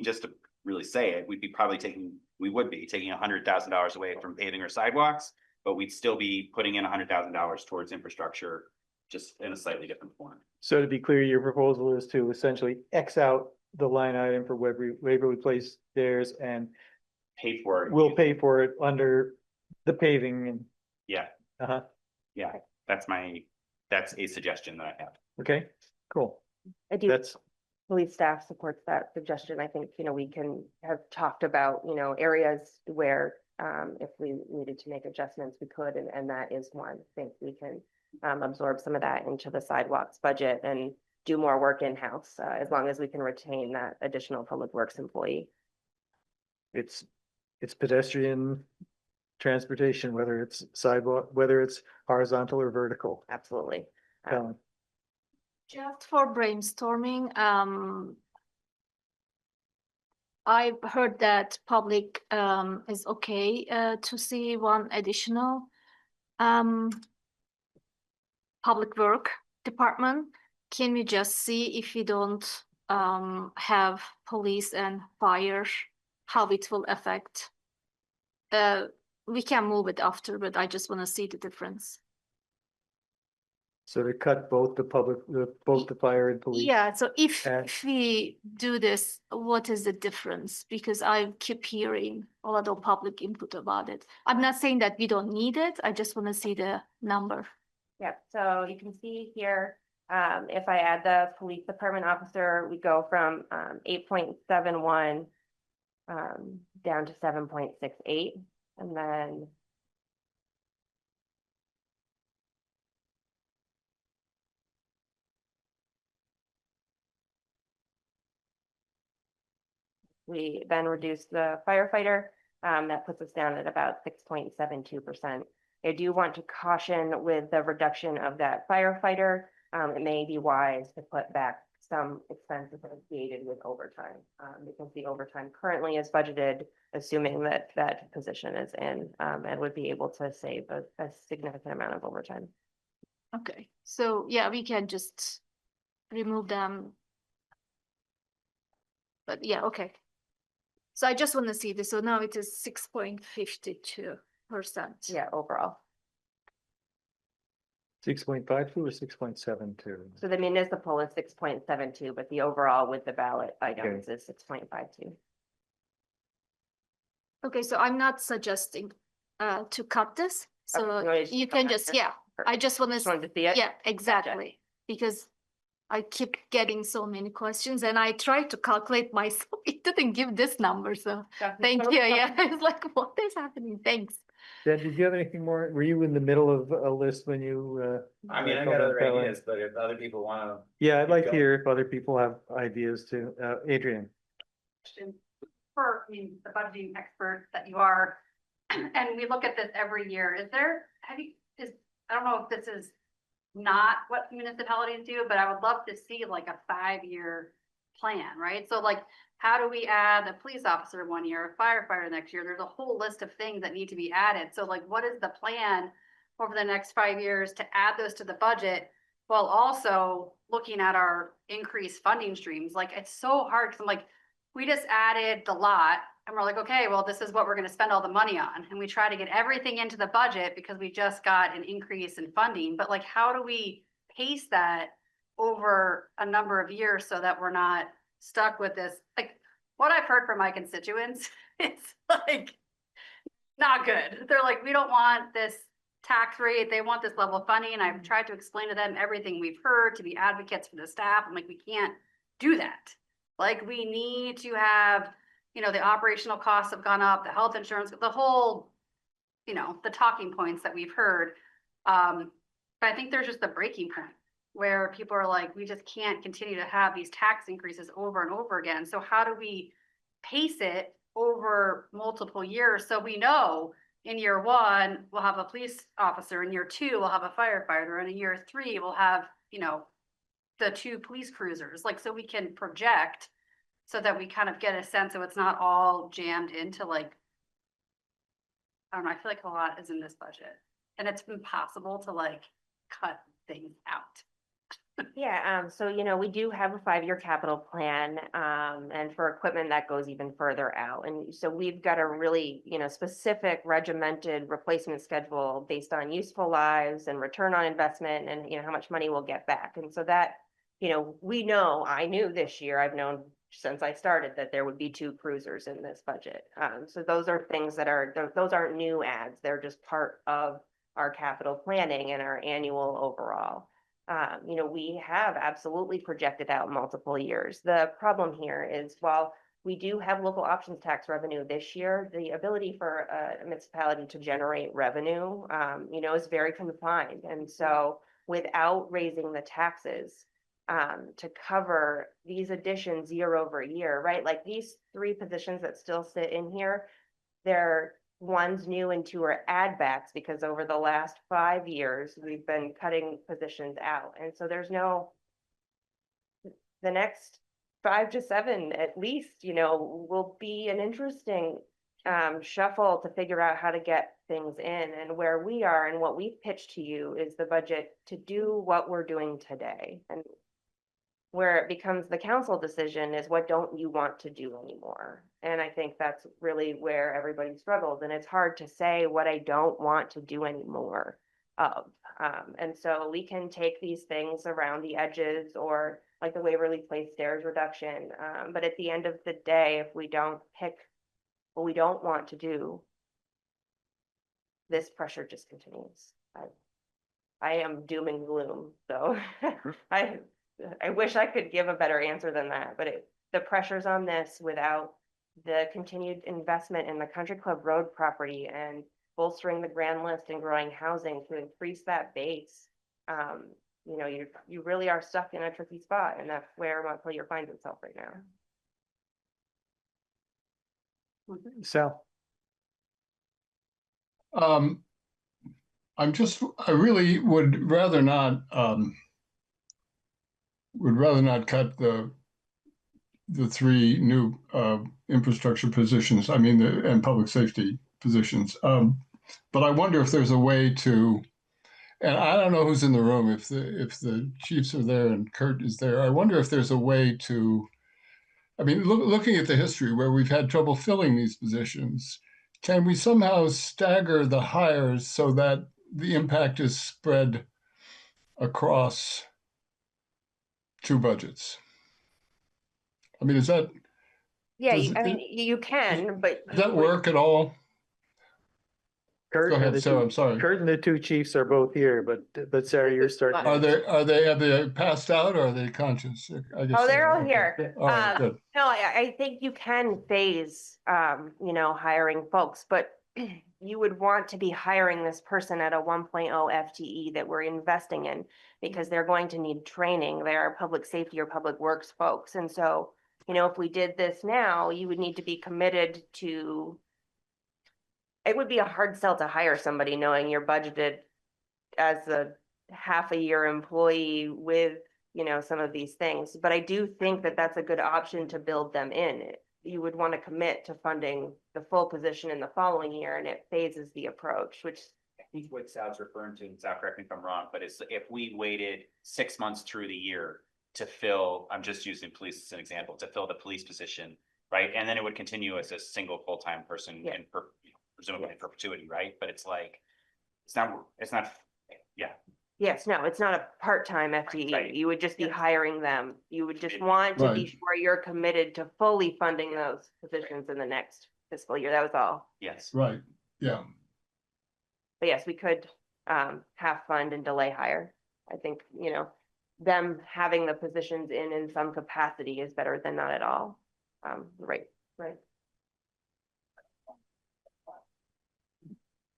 Speaker 10: just to really say it, we would be taking $100,000 away from paving or sidewalks, but we'd still be putting in $100,000 towards infrastructure, just in a slightly different form.
Speaker 1: So to be clear, your proposal is to essentially X out the line item for Waverly Place stairs and
Speaker 10: Pay for it.
Speaker 1: we'll pay for it under the paving and.
Speaker 10: Yeah. Yeah, that's a suggestion that I have.
Speaker 1: Okay, cool.
Speaker 8: I do.
Speaker 1: That's,
Speaker 8: Police staff supports that suggestion. I think, we can have talked about, areas where if we needed to make adjustments, we could, and that is one. I think we can absorb some of that into the sidewalks budget and do more work in-house, as long as we can retain that additional public works employee.
Speaker 1: it's pedestrian transportation, whether it's sidewalk, whether it's horizontal or vertical.
Speaker 8: Absolutely.
Speaker 1: Ellen.
Speaker 11: Just for brainstorming, I've heard that public is okay to see one additional public work department. Can we just see if we don't have police and fire, how it will affect? We can move it after, but I just want to see the difference.
Speaker 1: So to cut both both the fire and police.
Speaker 11: Yeah, so if
Speaker 1: And-
Speaker 11: we do this, what is the difference? Because I keep hearing a lot of public input about it. I'm not saying that we don't need it. I just want to see the number.
Speaker 8: Yep, so you can see here, if I add the police department officer, we go from 8.71 down to 7.68, and then we then reduce the firefighter. That puts us down at about 6.72%. I do want to caution with the reduction of that firefighter. It may be wise to put back some expenses associated with overtime, because the overtime currently is budgeted, assuming that that position is in, and would be able to save a significant amount of overtime.
Speaker 11: Okay, so yeah, we can just remove them. But yeah, okay. So I just want to see this. So now it is 6.52%.
Speaker 8: Yeah, overall.
Speaker 1: 6.52 or 6.72?
Speaker 8: So the municipal is 6.72, but the overall with the ballot items is 6.52.
Speaker 11: Okay, so I'm not suggesting to cut this. So
Speaker 8: Okay,
Speaker 11: you can just, yeah, I just want
Speaker 8: Just
Speaker 11: to,
Speaker 8: wanted to see it.
Speaker 11: yeah, exactly. Because I keep getting so many questions and I tried to calculate myself. It didn't give this number, so thank you. Yeah, I was like, what is happening? Thanks.
Speaker 1: Dan, did you have anything more? Were you in the middle of a list when you?
Speaker 10: I mean, I
Speaker 1: called
Speaker 10: got
Speaker 1: on
Speaker 10: other
Speaker 1: Pella?
Speaker 10: ideas, but if other people wanna.
Speaker 1: Yeah, I'd like to
Speaker 10: Go.
Speaker 1: hear if other people have ideas too. Adrian.
Speaker 12: For, I mean, the budgeting expert that you are, and we look at this every year, I don't know if this is not what municipalities do, but I would love to see like a 5-year plan, right? So like, how do we add a police officer one year, a firefighter next year? There's a whole list of things that need to be added. So like, what is the plan over the next 5 years to add those to the budget while also looking at our increased funding streams? Like, it's so hard because I'm like, we just added the lot and we're like, okay, well, this is what we're going to spend all the money on. And we try to get everything into the budget because we just got an increase in funding. But like, how do we pace that over a number of years so that we're not stuck with this? Like, what I've heard from my constituents, it's like not good. They're like, we don't want this tax rate. They want this level of funding. And I've tried to explain to them everything we've heard to be advocates for the staff. I'm like, we can't do that. Like, we need to have, you know, the operational costs have gone up, the health insurance, the whole, you know, the talking points that we've heard. But I think there's just a breaking point where people are like, we just can't continue to have these tax increases over and over again. So how do we pace it over multiple years? So we know in year 1, we'll have a police officer. In year 2, we'll have a firefighter. And in year 3, we'll have, you know, the 2 police cruisers, like, so we can project so that we kind of get a sense of it's not all jammed into like, I don't know, I feel like a lot is in this budget and it's impossible to like cut things out.
Speaker 8: Yeah, so, you know, we do have a 5-year capital plan, and for equipment that goes even further out. And so we've got a really, you know, specific regimented replacement schedule based on useful lives and return on investment and, you know, how much money we'll get back. And so that, you know, I knew this year, I've known since I started that there would be 2 cruisers in this budget. So those are things that those aren't new adds. They're just part of our capital planning and our annual overall. You know, we have absolutely projected out multiple years. The problem here is, while we do have local options tax revenue this year, the ability for a municipality to generate revenue, you know, is very confined. And so without raising the taxes to cover these additions year over year, right? Like, these 3 positions that still sit in here, they're one's new and 2 are add backs, because over the last 5 years, we've been cutting positions out. And so there's no, the next 5 to 7 at least, you know, will be an interesting shuffle to figure out how to get things in. And where we are and what we've pitched to you is the budget to do what we're doing today. And where it becomes the council decision is, what don't you want to do anymore? And I think that's really where everybody struggles. And it's hard to say what I don't want to do anymore of. And so we can take these things around the edges, or like the Waverly Place stairs reduction. But at the end of the day, if we don't pick what we don't want to do, this pressure just continues. I am doom and gloom. So I wish I could give a better answer than that, but the pressure's on this without the continued investment in the Country Club Road property and bolstering the grand list and growing housing to increase that base. You know, you really are stuck in a tricky spot, and that's where Montpelier finds itself right now.
Speaker 1: Sal.
Speaker 3: I really would rather not cut the 3 new infrastructure positions, I mean, and public safety positions. But I wonder if there's a way to, and I don't know who's in the room, if the chiefs are there and Kurt is there. I wonder if there's a way to, I mean, looking at the history where we've had trouble filling these positions, can we somehow stagger the hires so that the impact is spread across 2 budgets? I mean, is that?
Speaker 8: Yeah, I mean, you can, but
Speaker 3: does that work at all?
Speaker 1: Kurt
Speaker 3: Go
Speaker 1: and
Speaker 3: ahead,
Speaker 1: the
Speaker 3: Sarah,
Speaker 1: two-
Speaker 3: I'm sorry.
Speaker 1: Kurt and the two chiefs are both here, but Sarah, you're starting.
Speaker 3: Are have they passed out or are they conscious? I guess
Speaker 8: Oh, they're all
Speaker 3: okay.
Speaker 8: here.
Speaker 3: All right, good.
Speaker 8: No, I think you can phase, hiring folks, but you would want to be hiring this person at a 1.0 FTE that we're investing in because they're going to need training. They're public safety or public works folks. And so, if we did this now, you would need to be committed to, it would be a hard sell to hire somebody knowing you're budgeted as a half a year employee with, some of these things. But I do think that that's a good option to build them in. You would want to commit to funding the full position in the following year, and it phases the approach, which
Speaker 10: I think what Sal's referring to, and Sal, correct me if I'm wrong, but it's if we waited 6 months through the year to fill, I'm just using police as an example, to fill the police position, right? And then it would continue as a single full-time person
Speaker 8: Yeah.
Speaker 10: in presumably in perpetuity, right? But it's like, it's not, yeah.
Speaker 8: yes, no, it's not a part-time FTE.
Speaker 10: Right.
Speaker 8: You would just be
Speaker 12: Yes.
Speaker 8: hiring them. You would just want to be
Speaker 3: Right.
Speaker 8: sure you're committed to fully funding those positions in the next fiscal year. That was all.
Speaker 10: Yes.
Speaker 3: Right, yeah.
Speaker 8: But yes, we could half fund and delay hire. I think, them having the positions in some capacity is better than not at all. Right.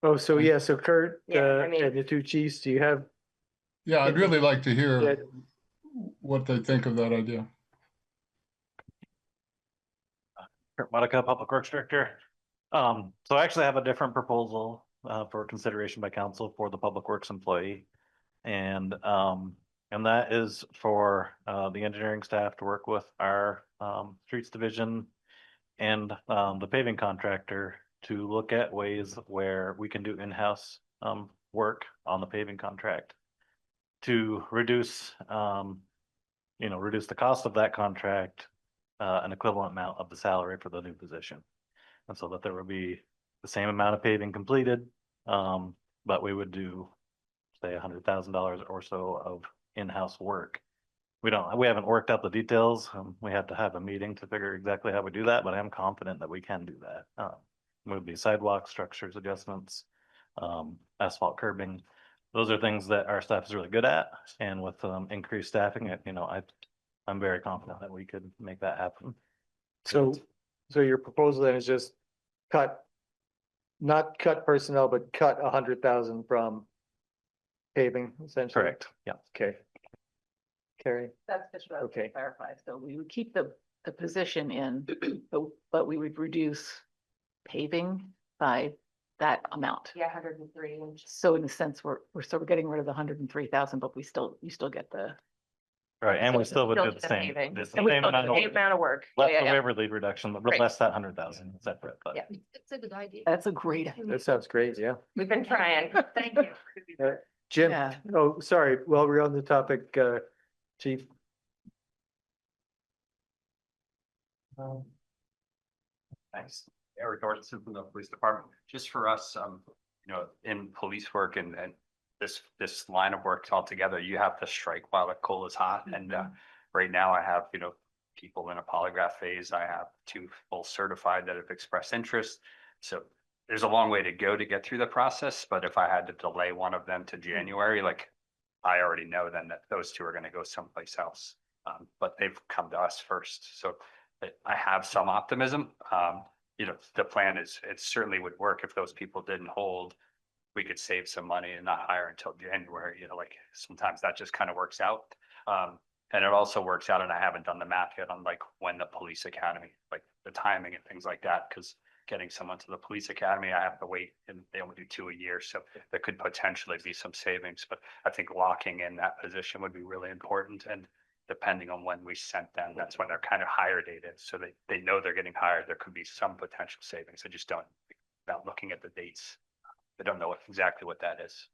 Speaker 1: Oh, so yeah, so Kurt,
Speaker 8: Yeah, I mean-
Speaker 1: and the two chiefs, do you have,
Speaker 3: Yeah, I'd really like to
Speaker 1: Yeah.
Speaker 3: hear what they think of that idea.
Speaker 13: Kurt Monica, Public Works Director. So I actually have a different proposal for consideration by council for the Public Works employee. And that is for the engineering staff to work with our streets division and the paving contractor to look at ways where we can do in-house work on the paving contract to reduce, reduce the cost of that contract, an equivalent amount of the salary for the new position. And so that there would be the same amount of paving completed, but we would do, say, $100,000 or so of in-house work. We haven't worked out the details. We have to have a meeting to figure exactly how we do that, but I am confident that we can do that. Would be sidewalk structures adjustments, asphalt curbing. Those are things that our staff is really good at, and with increased staffing, I'm very confident that we could make that happen.
Speaker 1: so your proposal then is just not cut personnel, but cut 100,000 from paving essentially?
Speaker 13: Correct, yeah.
Speaker 1: Okay. Carrie,
Speaker 7: That's just what I was
Speaker 1: Okay.
Speaker 7: to clarify. So we would keep the position in, but we would reduce paving by that amount.
Speaker 8: Yeah, 103.
Speaker 7: So in a sense, we're getting rid of the 103,000, but you still get the.
Speaker 13: Right, and we
Speaker 7: So
Speaker 13: still would
Speaker 8: still
Speaker 13: do
Speaker 8: do
Speaker 13: the
Speaker 8: the
Speaker 13: same,
Speaker 8: paving.
Speaker 13: the
Speaker 7: And we
Speaker 13: same
Speaker 7: still do
Speaker 13: amount
Speaker 7: the
Speaker 13: of,
Speaker 8: Same amount of work.
Speaker 13: less
Speaker 8: Yeah,
Speaker 13: the
Speaker 8: yeah.
Speaker 13: waiver lead reduction, but
Speaker 8: Right.
Speaker 13: less that 100,000 separate, but.
Speaker 8: Yeah.
Speaker 11: It's a good idea.
Speaker 7: That's a great.
Speaker 1: that sounds great, yeah.
Speaker 8: We've been trying.
Speaker 12: Thank you.
Speaker 1: Jim,
Speaker 7: Yeah.
Speaker 1: oh, sorry, while we're on the topic, chief.
Speaker 14: Thanks. Eric Orson from the police department. Just for us, in police work and this line of work altogether, you have to strike while the coal is hot. And right now I have, people in a polygraph phase. I have 2 full certified that have expressed interest. So there's a long way to go to get through the process. But if I had to delay one of them to January, like I already know then that those 2 are going to go someplace else. But they've come to us first. So I have some optimism. The plan is, it certainly would work if those people didn't hold. We could save some money and not hire until January, like sometimes that just kind of works out. And it also works out, and I haven't done the math yet on like when the police academy, like the timing and things like that, because getting someone to the police academy, I have to wait and they only do 2 a year. So there could potentially be some savings, but I think locking in that position would be really important. And depending on when we sent them, that's when their kind of hire date is. So they know they're getting hired. There could be some potential savings. I just don't, without looking at the dates, I don't know exactly what that is.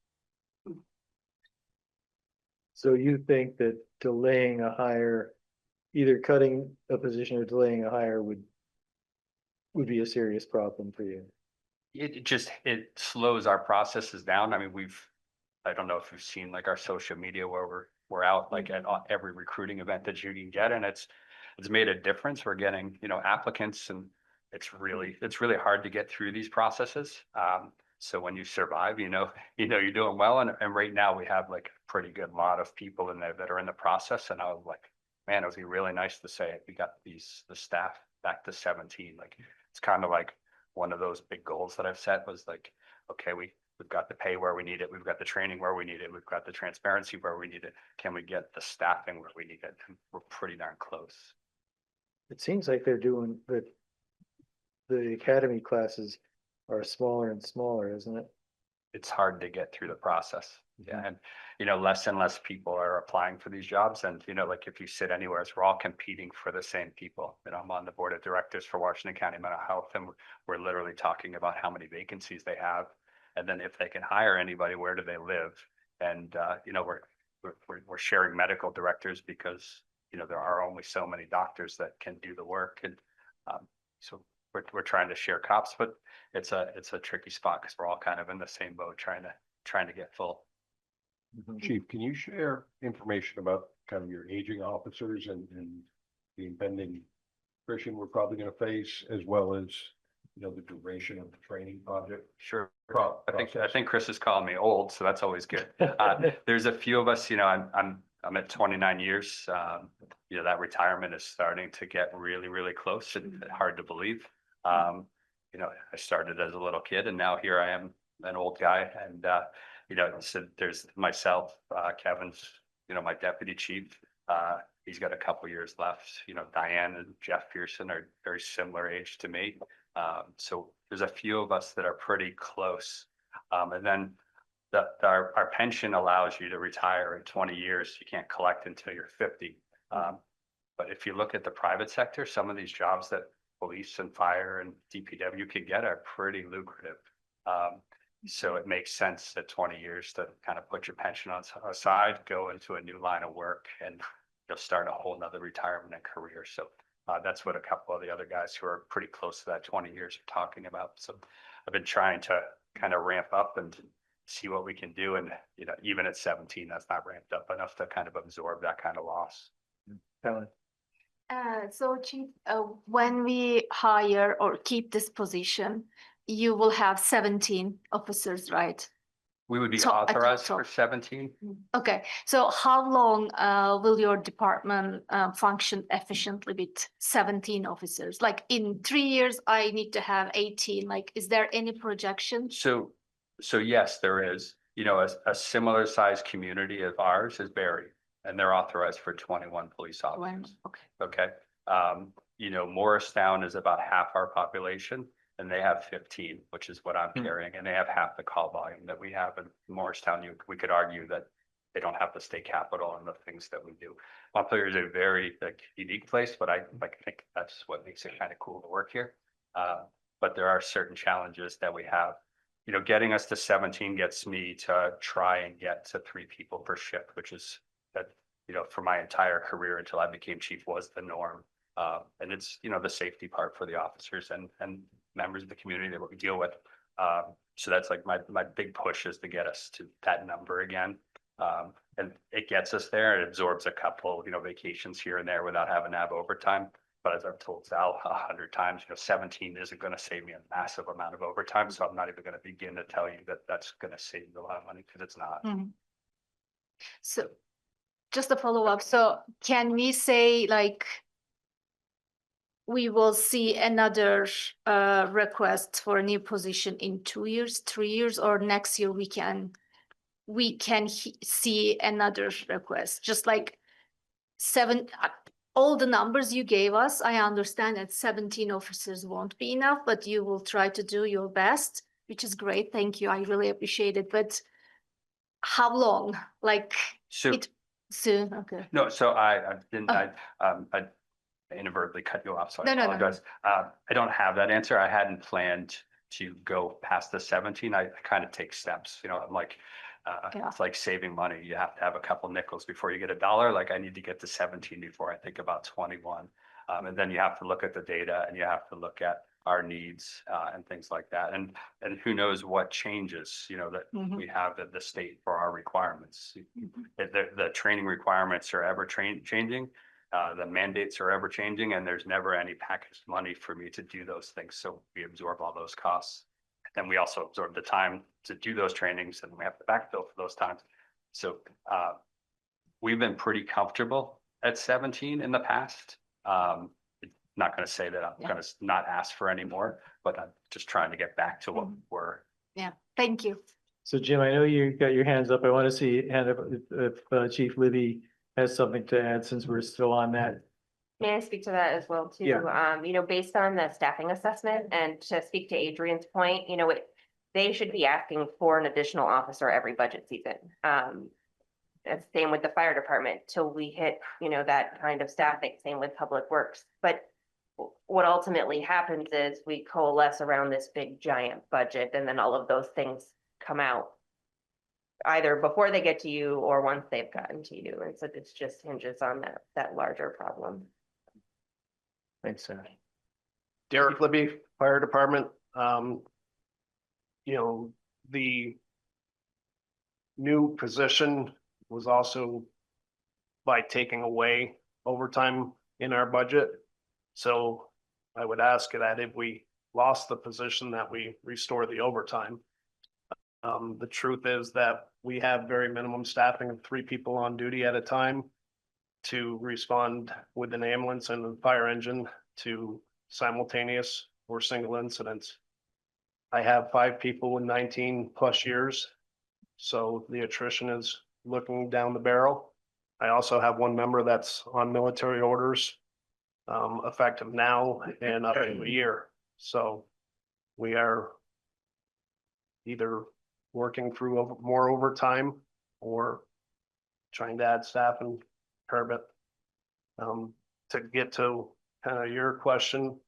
Speaker 1: So you think that delaying a hire, either cutting a position or delaying a hire would be a serious problem for you?
Speaker 14: It slows our processes down. I mean, I don't know if you've seen like our social media where we're out like at every recruiting event that you can get, and it's made a difference. We're getting, applicants, and it's really hard to get through these processes. So when you survive, you're doing well. And right now we have like a pretty good lot of people in there that are in the process. And I was like, man, it would be really nice to say we got the staff back to 17. Like, it's kind of like one of those big goals that I've set was like, okay, we've got the pay where we need it. We've got the training where we need it. We've got the transparency where we need it. Can we get the staffing where we need it? And we're pretty darn close.
Speaker 1: It seems like they're doing that. The academy classes are smaller and smaller, isn't it?
Speaker 14: It's hard to get through the process. Yeah. And, less and less people are applying for these jobs. And, like if you sit anywhere, we're all competing for the same people. I'm on the board of directors for Washington County Mental Health, and we're literally talking about how many vacancies they have. And then if they can hire anybody, where do they live? And, we're sharing medical directors because, there are only so many doctors that can do the work. And so we're trying to share cops, but it's a tricky spot because we're all kind of in the same boat trying to get full.
Speaker 15: Chief, can you share information about kind of your aging officers and the impending attrition we're probably going to face, as well as the duration of the training project?
Speaker 14: Sure. I think Chris is calling me old, so that's always good. There's a few of us, I'm at 29 years. That retirement is starting to get really, really close and hard to believe. I started as a little kid and now here I am, an old guy. And, so there's myself, Kevin's, my deputy chief. He's got a couple years left. Diane and Jeff Pearson are very similar age to me. So there's a few of us that are pretty close. And then our pension allows you to retire in 20 years. You can't collect until you're 50. But if you look at the private sector, some of these jobs that police and fire and DPW can get are pretty lucrative. So it makes sense at 20 years to kind of put your pension aside, go into a new line of work, and you'll start a whole nother retirement and career. So that's what a couple of the other guys who are pretty close to that 20 years are talking about. So I've been trying to kind of ramp up and see what we can do. And, even at 17, that's not ramped up enough to kind of absorb that kind of loss.
Speaker 1: Helen?
Speaker 11: So Chief, when we hire or keep this position, you will have 17 officers, right?
Speaker 14: We would be
Speaker 11: So,
Speaker 14: authorized
Speaker 11: so-
Speaker 14: for 17.
Speaker 11: Okay, so how long will your department function efficiently with 17 officers? Like in 3 years, I need to have 18. Like, is there any projection?
Speaker 14: So yes, there is, a similar size community of ours is Barry, and they're authorized for 21 police officers.
Speaker 11: Okay.
Speaker 14: Okay. Morristown is about half our population and they have 15, which is what I'm carrying. And they have half the call volume that we have in Morristown. We could argue that they don't have the state capital and the things that we do. Montpelier is a very unique place, but I think that's what makes it kind of cool to work here. But there are certain challenges that we have. Getting us to 17 gets me to try and get to 3 people per shift, which is that, for my entire career until I became chief was the norm. And it's, the safety part for the officers and members of the community that we deal with. So that's like my big push is to get us to that number again. And it gets us there. It absorbs a couple, vacations here and there without having to have overtime. But as I've told Sal 100 times, 17 isn't going to save me a massive amount of overtime. So I'm not even going to begin to tell you that that's going to save you a lot of money because it's not.
Speaker 11: So just a follow-up. So can we say like we will see another request for a new position in 2 years, 3 years, or next year we can see another request, just like 7, all the numbers you gave us. I understand that 17 officers won't be enough, but you will try to do your best, which is great. Thank you. I really appreciate it. But how long? Like soon? Okay.
Speaker 14: No, so I didn't, I inadvertently cut you off, so I apologize. I don't have that answer. I hadn't planned to go past the 17. I kind of take steps, I'm like, it's like saving money. You have to have a couple nickels before you get a dollar. Like I need to get to 17 before I think about 21. And then you have to look at the data and you have to look at our needs and things like that. And who knows what changes, that we have at the state for our requirements. The training requirements are ever changing. The mandates are ever changing and there's never any packaged money for me to do those things. So we absorb all those costs. Then we also absorb the time to do those trainings and we have to backfill for those times. So we've been pretty comfortable at 17 in the past. Not going to say that I'm going to not ask for any more, but I'm just trying to get back to what we were.
Speaker 11: Yeah, thank you.
Speaker 1: So Jim, I know you got your hands up. I want to see hand up if Chief Libby has something to add since we're still on that.
Speaker 8: May I speak to that as well too?
Speaker 1: Yeah.
Speaker 8: Based on the staffing assessment and to speak to Adrian's point, they should be asking for an additional officer every budget season. That's same with the fire department till we hit, that kind of staffing, same with public works. But what ultimately happens is we coalesce around this big giant budget and then all of those things come out either before they get to you or once they've gotten to you. And so it just hinges on that larger problem.
Speaker 1: Thanks, Sarah.
Speaker 16: Derek Libby, Fire Department. The new position was also by taking away overtime in our budget. So I would ask that if we lost the position that we restore the overtime. The truth is that we have very minimum staffing of 3 people on duty at a time to respond with an ambulance and a fire engine to simultaneous or single incidents. I have 5 people with 19 plus years, so the attrition is looking down the barrel. I also have 1 member that's on military orders, effective now and up to a year. So we are either working through more overtime or trying to add staff and curb it. To get to kind of your question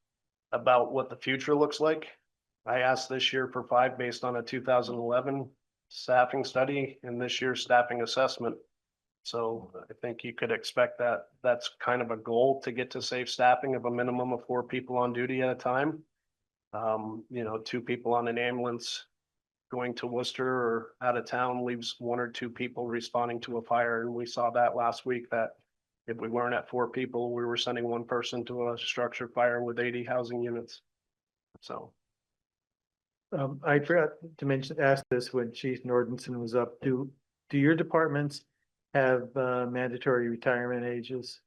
Speaker 16: about what the future looks like, I asked this year for 5 based on a 2011 staffing study and this year's staffing assessment. So I think you could expect that that's kind of a goal to get to safe staffing of a minimum of 4 people on duty at a time. 2 people on an ambulance going to Worcester or out of town leaves 1 or 2 people responding to a fire. And we saw that last week that if we weren't at 4 people, we were sending 1 person to a structure fire with 80 housing units. So.
Speaker 1: I forgot to ask this when Chief Nordenson was up. Do your departments have mandatory retirement ages?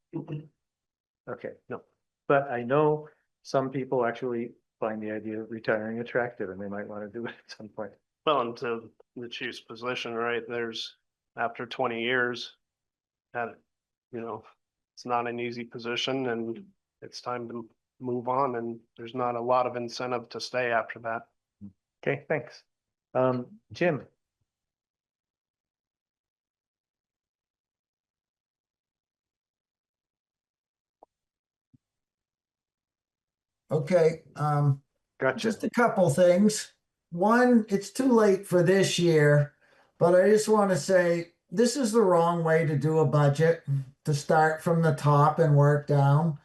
Speaker 1: Okay, no. But I know some people actually find the idea of retiring attractive and they might want to do it at some point.
Speaker 16: Well, and to the chief's position, right, there's after 20 years that, it's not an easy position and it's time to move on and there's not a lot of incentive to stay after that.
Speaker 1: Okay, thanks. Jim.
Speaker 2: Okay,
Speaker 1: Gotcha.
Speaker 2: just a couple things. One, it's too late for this year, but I just want to say this is the wrong way to do a budget, to start from the top and work down.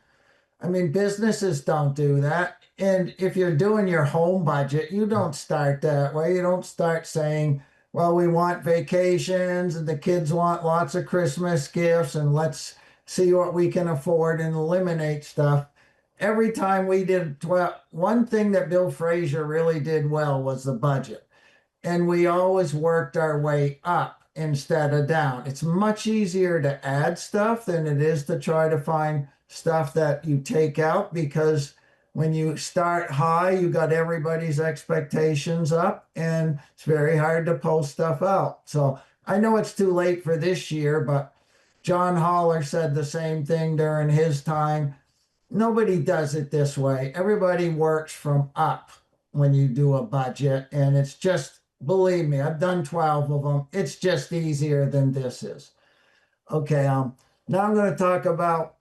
Speaker 2: I mean, businesses don't do that. And if you're doing your home budget, you don't start that way. You don't start saying, well, we want vacations and the kids want lots of Christmas gifts and let's see what we can afford and eliminate stuff. Every time we did, one thing that Bill Frazier really did well was the budget. And we always worked our way up instead of down. It's much easier to add stuff than it is to try to find stuff that you take out, because when you start high, you got everybody's expectations up and it's very hard to pull stuff out. So I know it's too late for this year, but John Holler said the same thing during his time. Nobody does it this way. Everybody works from up when you do a budget, and it's just, believe me, I've done 12 of them. It's just easier than this is. Okay, now I'm going to talk about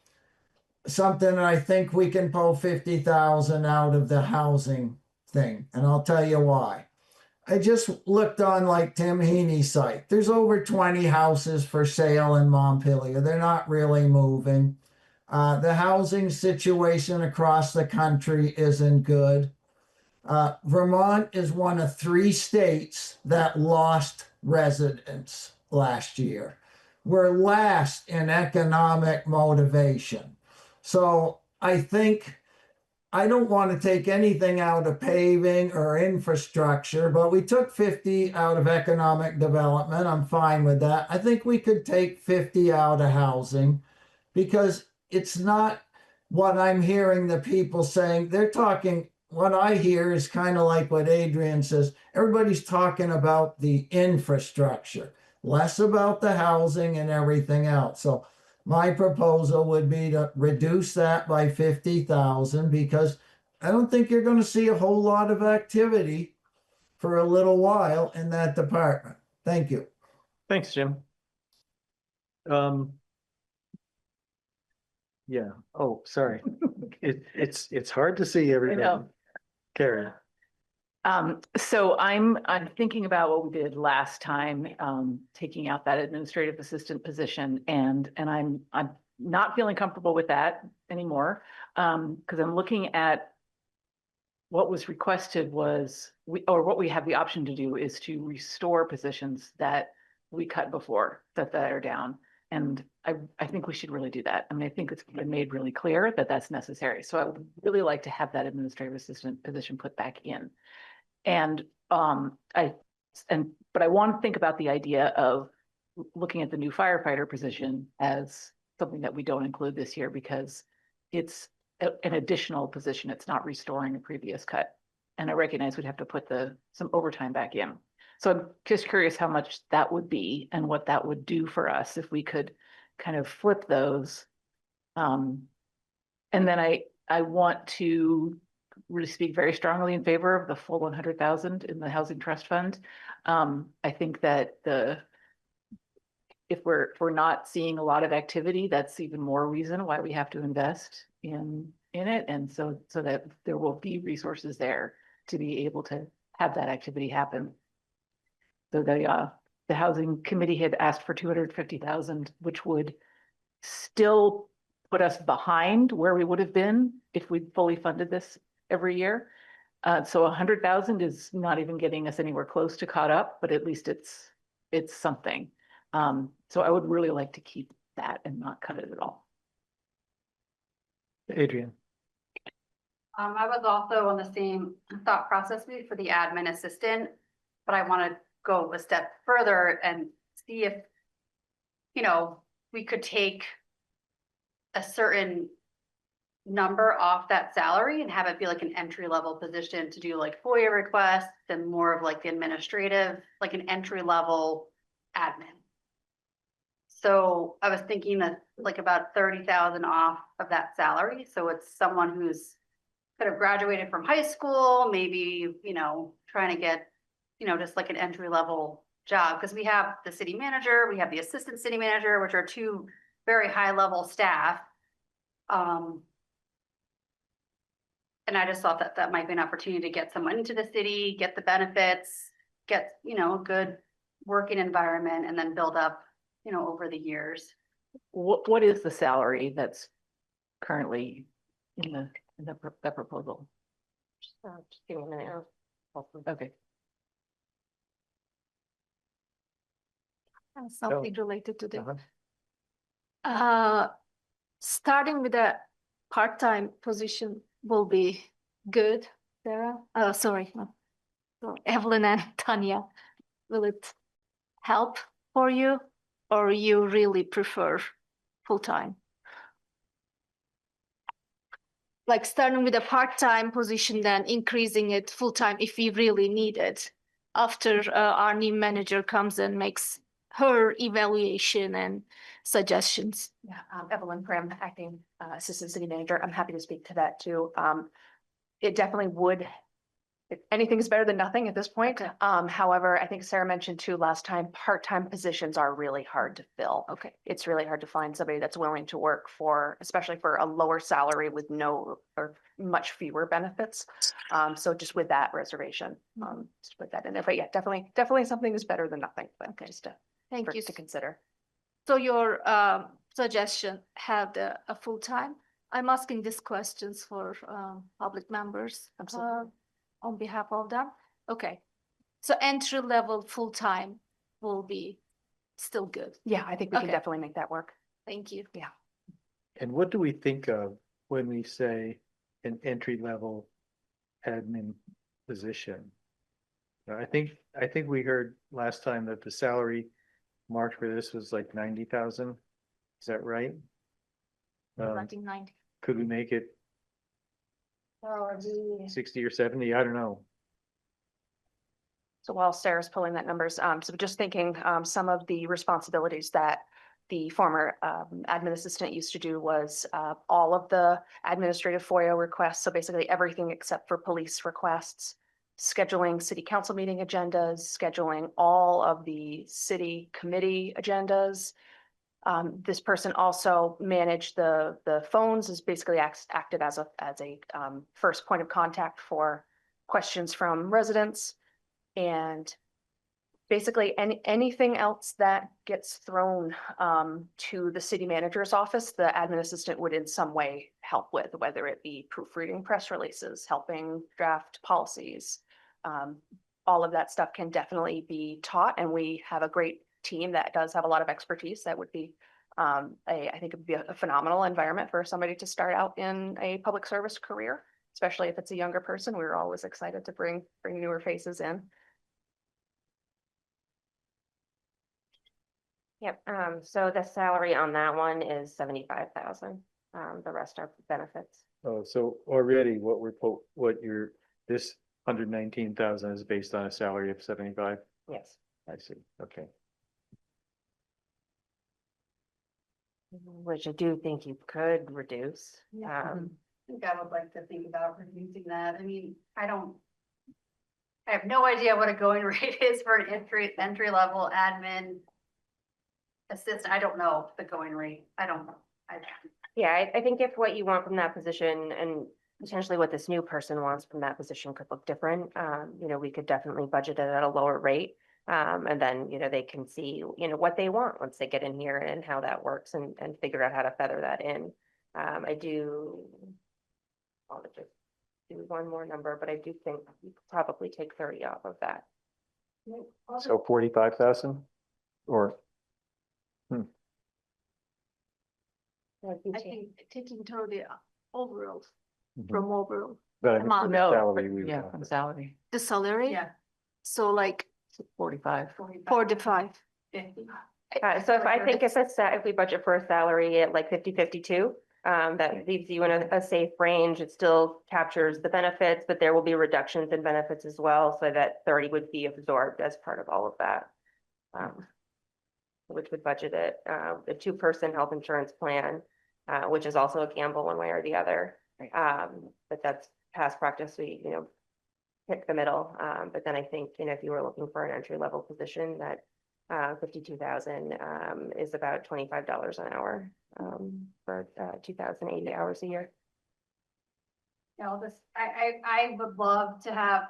Speaker 2: something I think we can pull 50,000 out of the housing thing, and I'll tell you why. I just looked on like Tim Heaney's site. There's over 20 houses for sale in Montpelier. They're not really moving. The housing situation across the country isn't good. Vermont is one of 3 states that lost residents last year. We're last in economic motivation. So I think I don't want to take anything out of paving or infrastructure, but we took 50 out of economic development. I'm fine with that. I think we could take 50 out of housing because it's not what I'm hearing the people saying. They're talking, what I hear is kind of like what Adrian says. Everybody's talking about the infrastructure, less about the housing and everything else. So my proposal would be to reduce that by 50,000 because I don't think you're going to see a whole lot of activity for a little while in that department. Thank you.
Speaker 1: Thanks, Jim. Yeah, oh, sorry. It's hard to see
Speaker 7: I
Speaker 1: everything.
Speaker 7: know.
Speaker 1: Carrie.
Speaker 7: So I'm thinking about what we did last time, taking out that administrative assistant position, and I'm not feeling comfortable with that anymore. Because I'm looking at what was requested was what we have the option to do is to restore positions that we cut before that are down. And I think we should really do that. I mean, I think it's been made really clear that that's necessary. So I would really like to have that administrative assistant position put back in. And but I want to think about the idea of looking at the new firefighter position as something that we don't include this year because it's an additional position. It's not restoring a previous cut. And I recognize we'd have to put some overtime back in. So I'm just curious how much that would be and what that would do for us if we could kind of flip those. And then I want to really speak very strongly in favor of the full 100,000 in the housing trust fund. I think that if we're not seeing a lot of activity, that's even more reason why we have to invest in it, and so that there will be resources there to be able to have that activity happen. So the housing committee had asked for 250,000, which would still put us behind where we would have been if we fully funded this every year. So 100,000 is not even getting us anywhere close to caught up, but at least it's something. So I would really like to keep that and not cut it at all.
Speaker 1: Adrian.
Speaker 12: I was also on the same thought process for the admin assistant, but I want to go a step further and see if, we could take a certain number off that salary and have it be like an entry level position to do like FOIA requests and more of like the administrative, like an entry level admin. So I was thinking that like about 30,000 off of that salary. So it's someone who's could have graduated from high school, maybe, trying to get, just like an entry level job. Because we have the city manager, we have the assistant city manager, which are two very high level staff. And I just thought that that might be an opportunity to get someone into the city, get the benefits, get, a good working environment, and then build up, over the years.
Speaker 7: What is the salary that's currently in that proposal?
Speaker 8: Just give me a minute.
Speaker 7: Okay.
Speaker 11: Something related to
Speaker 1: Uh-huh.
Speaker 11: that. Starting with a part-time position will be good, Sarah. Oh, sorry. So Evelyn and Tanya, will it help for you, or you really prefer full-time? Like starting with a part-time position, then increasing it full-time if we really need it. After our new manager comes and makes her evaluation and suggestions.
Speaker 8: Yeah, Evelyn Prim, acting assistant city manager. I'm happy to speak to that too. It definitely would. Anything is better than nothing at this point.
Speaker 11: Okay.
Speaker 8: However, I think Sarah mentioned too last time, part-time positions are really hard to fill.
Speaker 11: Okay.
Speaker 8: It's really hard to find somebody that's willing to work for, especially for a lower salary with no or much fewer benefits. So just with that reservation, just put that in there. But yeah, definitely something is better than nothing. But
Speaker 11: Okay.
Speaker 8: just
Speaker 11: Thank you.
Speaker 8: to consider.
Speaker 11: So your suggestion have a full-time? I'm asking these questions for public members.
Speaker 8: Absolutely.
Speaker 11: On behalf of them. Okay. So entry level full-time will be still good.
Speaker 8: Yeah, I think we can
Speaker 11: Okay.
Speaker 8: definitely make that work.
Speaker 11: Thank you.
Speaker 8: Yeah.
Speaker 1: And what do we think of when we say an entry-level admin position. I think we heard last time that the salary marked for this was like 90,000. Is that right? Um,
Speaker 11: 1990.
Speaker 1: could we make it 60 or 70? I don't know.
Speaker 8: So while Sarah's pulling that numbers, so just thinking, some of the responsibilities that the former admin assistant used to do was all of the administrative FOIA requests. So basically everything except for police requests, scheduling city council meeting agendas, scheduling all of the city committee agendas. This person also managed the phones, is basically acted as a first point of contact for questions from residents. And basically anything else that gets thrown to the city manager's office, the admin assistant would in some way help with, whether it be proofreading press releases, helping draft policies. All of that stuff can definitely be taught, and we have a great team that does have a lot of expertise. That would be I think it would be a phenomenal environment for somebody to start out in a public service career, especially if it's a younger person. We're always excited to bring newer faces in.
Speaker 17: Yep, so the salary on that one is 75,000. The rest are benefits.
Speaker 1: Oh, so already this 119,000 is based on a salary of 75?
Speaker 17: Yes.
Speaker 1: I see, okay.
Speaker 17: Which I do think you could reduce.
Speaker 12: I think I would like to think about reducing that. I mean, I have no idea what a going rate is for an entry level admin assistant. I don't know the going rate. I don't know.
Speaker 17: Yeah, I think if what you want from that position and potentially what this new person wants from that position could look different, you know, we could definitely budget it at a lower rate. And then, you know, they can see, you know, what they want once they get in here and how that works and figure out how to feather that in. I'll just do one more number, but I do think you could probably take 30 off of that.
Speaker 1: So 45,000 or?
Speaker 11: I think taking totally overall, from overall.
Speaker 1: But I mean,
Speaker 11: amount.
Speaker 1: the salary we
Speaker 7: Yeah,
Speaker 1: want.
Speaker 7: from salary,
Speaker 11: The salary?
Speaker 12: Yeah.
Speaker 11: So like
Speaker 7: 45.
Speaker 11: 45.
Speaker 12: 50.
Speaker 17: So if we budget for a salary at like 50-52, that leaves you in a safe range. It still captures the benefits, but there will be reductions in benefits as well, so that 30 would be absorbed as part of all of that. Which would budget it, the 2-person health insurance plan, which is also a gamble one way or the other. But that's past practice. We, you know, pick the middle. But then I think, you know, if you were looking for an entry level position, that 52,000 is about $25 an hour for 2,080 hours a year.
Speaker 12: You know, I would love to have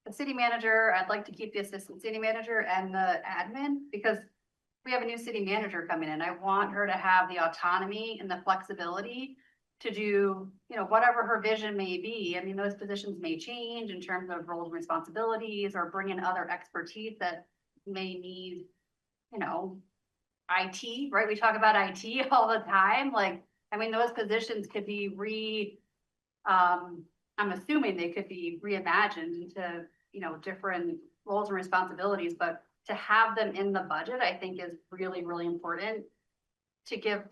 Speaker 12: the city manager. I'd like to keep the assistant city manager and the admin, because we have a new city manager coming in. I want her to have the autonomy and the flexibility to do, you know, whatever her vision may be. I mean, those positions may change in terms of roles and responsibilities, or bring in other expertise that may need, you know, IT, right? We talk about IT all the time. Like, I mean, those positions could be I'm assuming they could be reimagined into, you know, different roles and responsibilities, but to have them in the budget, I think is really, really important to give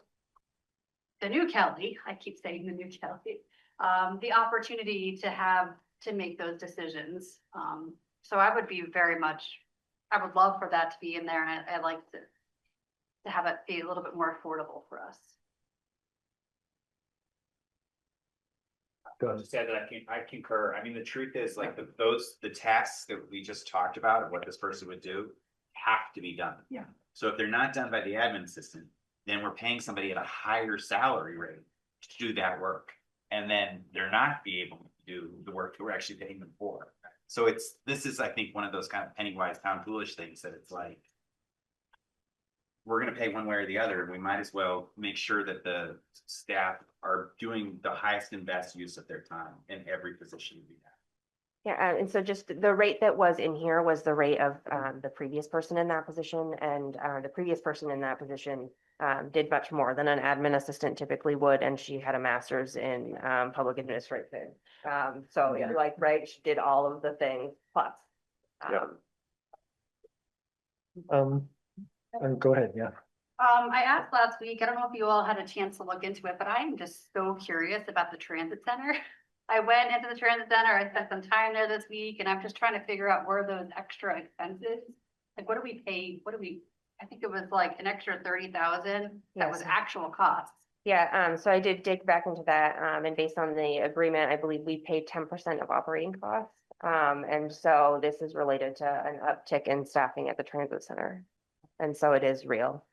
Speaker 12: the new Kelly, I keep saying the new Kelly, the opportunity to make those decisions. So I would would love for that to be in there, and I'd like to have it be a little bit more affordable for us.
Speaker 10: I'll just add that I concur. I mean, the truth is, like, the tasks that we just talked about of what this person would do have to be done.
Speaker 12: Yeah.
Speaker 10: So if they're not done by the admin assistant, then we're paying somebody at a higher salary rate to do that work. And then they're not be able to do the work that we're actually paying them for. So this is, I think, one of those kind of penny wise, pound foolish things that it's like, we're going to pay one way or the other, and we might as well make sure that the staff are doing the highest and best use of their time in every position we have.
Speaker 17: Yeah, and so just the rate that was in here was the rate of the previous person in that position, and the previous person in that position did much more than an admin assistant typically would, and she had a master's in public administration. So
Speaker 1: Yeah.
Speaker 17: like, right, she did all of the things plus.
Speaker 1: Yeah. Go ahead, yeah.
Speaker 12: I asked last week, I don't know if you all had a chance to look into it, but I'm just so curious about the transit center. I went into the transit center, I spent some time there this week, and I'm just trying to figure out where those extra expenses, like what do we pay, I think it was like an extra 30,000, that was
Speaker 17: Yes.
Speaker 12: actual costs.
Speaker 17: Yeah, so I did dig back into that, and based on the agreement, I believe we paid 10% of operating costs. And so this is related to an uptick in staffing at the transit center. And so it is real.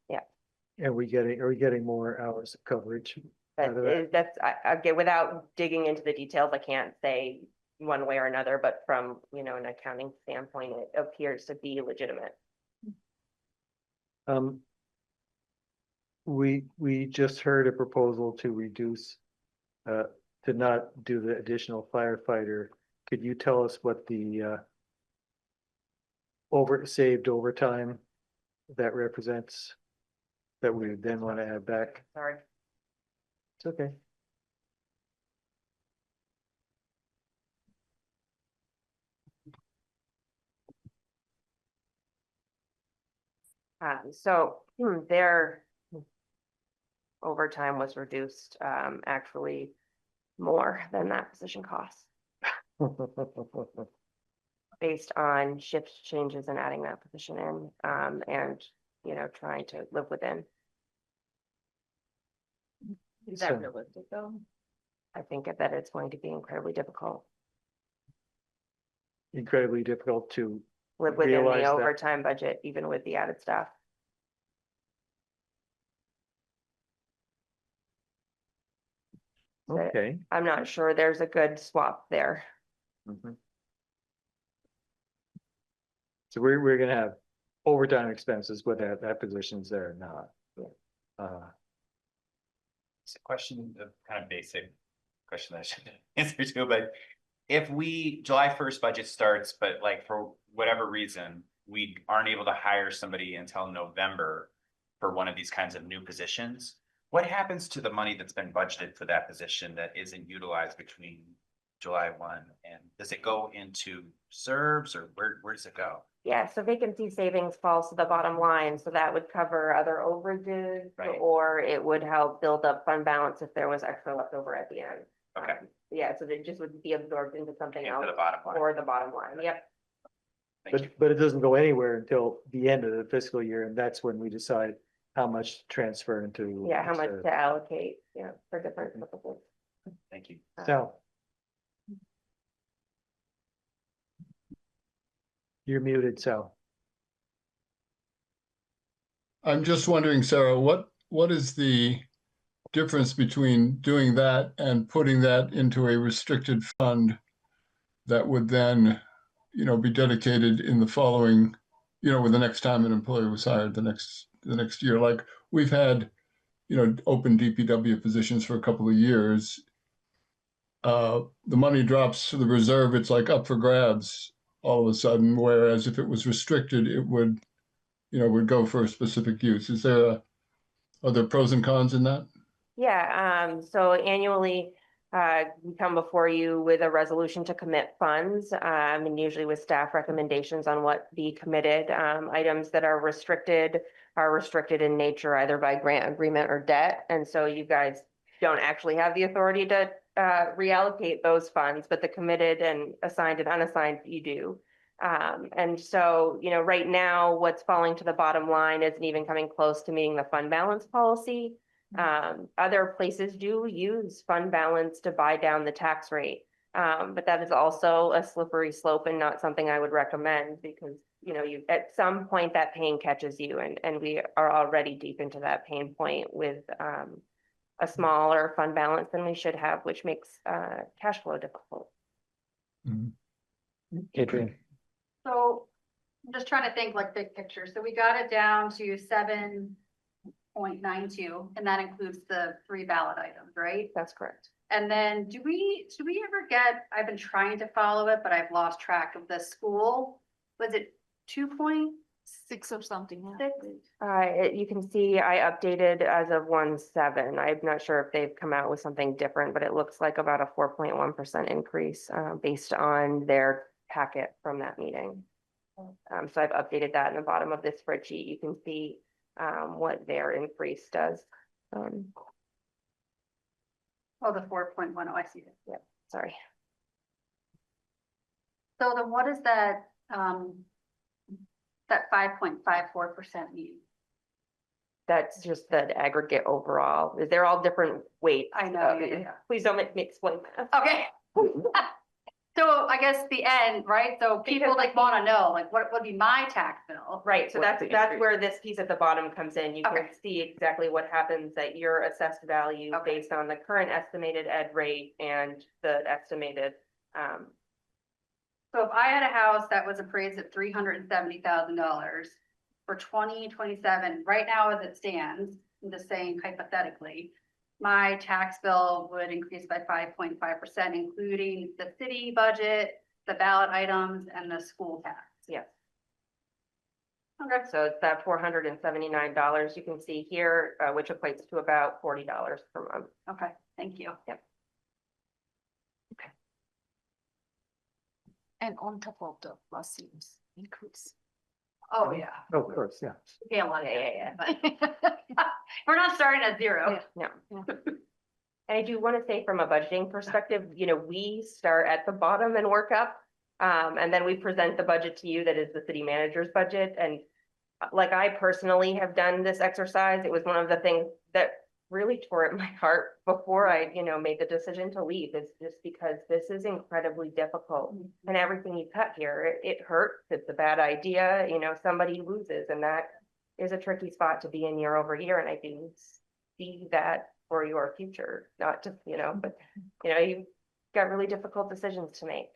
Speaker 17: Yeah,
Speaker 1: Are we getting more hours of coverage?
Speaker 17: but
Speaker 1: out of that?
Speaker 17: again, without digging into the details, I can't say one way or another, but from, an accounting standpoint, it appears to be legitimate.
Speaker 1: We just heard a proposal to reduce, to not do the additional firefighter. Could you tell us what the saved overtime that represents, that we then want to add back?
Speaker 17: Sorry.
Speaker 1: It's okay.
Speaker 17: So their overtime was reduced, actually more than that position cost, based on shift changes and adding that position in, and, trying to live within.
Speaker 7: Is
Speaker 1: So-
Speaker 7: that realistic though?
Speaker 17: I think that it's going to be incredibly difficult.
Speaker 1: Incredibly difficult to
Speaker 17: Live within
Speaker 1: realize
Speaker 17: the
Speaker 1: that.
Speaker 17: overtime budget, even with the added staff. But
Speaker 1: Okay.
Speaker 17: I'm not sure there's a good swap there.
Speaker 1: Mhm. So we're gonna have overtime expenses, whether that position's there or not.
Speaker 10: It's a question, of kind of basic question that I should answer to, but if July 1st budget starts, but like for whatever reason, we aren't able to hire somebody until November for one of these kinds of new positions, what happens to the money that's been budgeted for that position that isn't utilized between July 1? And does it go into reserves, or where does it go?
Speaker 17: Yeah, so vacancy savings falls to the bottom line, so that would cover other overages.
Speaker 10: Right.
Speaker 17: Or it would help build up fund balance if there was extra left over at the end.
Speaker 10: Okay.
Speaker 17: Yeah, so it just would be absorbed into something
Speaker 10: Into
Speaker 17: else
Speaker 10: the bottom line.
Speaker 17: or the bottom line, yep.
Speaker 10: Thank you.
Speaker 1: But it doesn't go anywhere until the end of the fiscal year, and that's when we decide how much to transfer into.
Speaker 17: Yeah, how much to allocate, for different purposes.
Speaker 10: Thank you.
Speaker 1: So. You're muted, Sal.
Speaker 3: I'm just wondering, Sarah, what is the difference between doing that and putting that into a restricted fund that would then, be dedicated in the following, with the next time an employee was hired the next year? Like we've had, open DPW positions for a couple of years. The money drops to the reserve, it's like up for grabs all of a sudden, whereas if it was restricted, it would go for a specific use. Are there pros and cons in that?
Speaker 17: Yeah, so annually, we come before you with a resolution to commit funds, and usually with staff recommendations on what be committed. Items that are restricted in nature, either by grant agreement or debt. And so you guys don't actually have the authority to reallocate those funds, but the committed and assigned and unassigned, you do. And so, right now, what's falling to the bottom line isn't even coming close to meeting the fund balance policy. Other places do use fund balance to buy down the tax rate. But that is also a slippery slope and not something I would recommend, because, you at some point that pain catches you, and we are already deep into that pain point with a smaller fund balance than we should have, which makes cash flow difficult.
Speaker 1: Adrian.
Speaker 12: So I'm just trying to think like big picture. So we got it down to 7.92, and that includes the 3 ballot items, right?
Speaker 17: That's correct.
Speaker 12: And then should we ever get, I've been trying to follow it, but I've lost track of the school. Was it 2.6
Speaker 11: 6 or something. Yeah.
Speaker 17: You can see I updated as of 1/7. I'm not sure if they've come out with something different, but it looks like about a 4.1% increase based on their packet from that meeting. So I've updated that in the bottom of this spreadsheet. You can see what their increase does.
Speaker 12: Oh, the 4.1. Oh, I see it.
Speaker 17: Yep, sorry.
Speaker 12: So then what is that, that 5.54% mean?
Speaker 17: That's just the aggregate overall. They're all different weights.
Speaker 12: I know, yeah.
Speaker 17: Please don't make me explain that.
Speaker 12: Okay. So I guess the end, right? So people like want to know, like, what would be my tax bill?
Speaker 17: Right, so
Speaker 7: What's
Speaker 17: that's
Speaker 7: the increase?
Speaker 17: where this piece at the bottom comes in. You can
Speaker 12: Okay.
Speaker 17: see exactly what happens at your assessed value
Speaker 12: Okay.
Speaker 17: based on the current estimated ed rate and the estimated.
Speaker 12: So if I had a house that was appraised at $370,000 for 2027, right now as it stands, I'm just saying hypothetically, my tax bill would increase by 5.5%, including the city budget, the ballot items, and the school tax.
Speaker 17: Yes.
Speaker 12: Okay.
Speaker 17: So it's that $479 you can see here, which equates to about $40 per month.
Speaker 12: Okay, thank you.
Speaker 17: Yep.
Speaker 11: And on top of the last year's increase.
Speaker 12: Oh, yeah.
Speaker 1: Oh, of course, yeah.
Speaker 12: Yeah, a lot,
Speaker 17: Yeah.
Speaker 12: but we're not starting at zero.
Speaker 17: No. And I do want to say from a budgeting perspective, we start at the bottom and work up. And then we present the budget to you that is the city manager's budget. And like I personally have done this exercise, it was one of the things that really tore at my heart before I, made the decision to leave, is just because this is incredibly difficult. And everything you cut here, it hurts. It's a bad idea. Somebody loses, and that is a tricky spot to be in year over year. And I do see that for your future, not just, but, you've got really difficult decisions to make.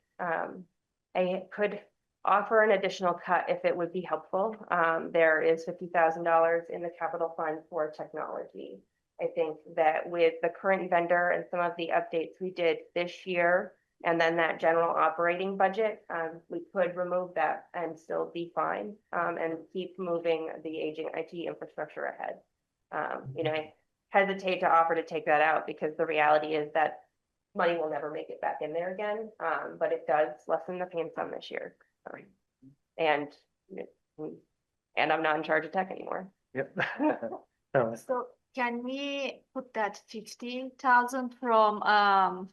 Speaker 17: I could offer an additional cut if it would be helpful. There is $50,000 in the capital fund for technology. I think that with the current vendor and some of the updates we did this year, and then that general operating budget, we could remove that and still be fine, and keep moving the aging IT infrastructure ahead. I hesitate to offer to take that out because the reality is that money will never make it back in there again, but it does lessen the pain some this year. And I'm not in charge of tech anymore.
Speaker 1: Yep.
Speaker 11: So can we put that 50,000 from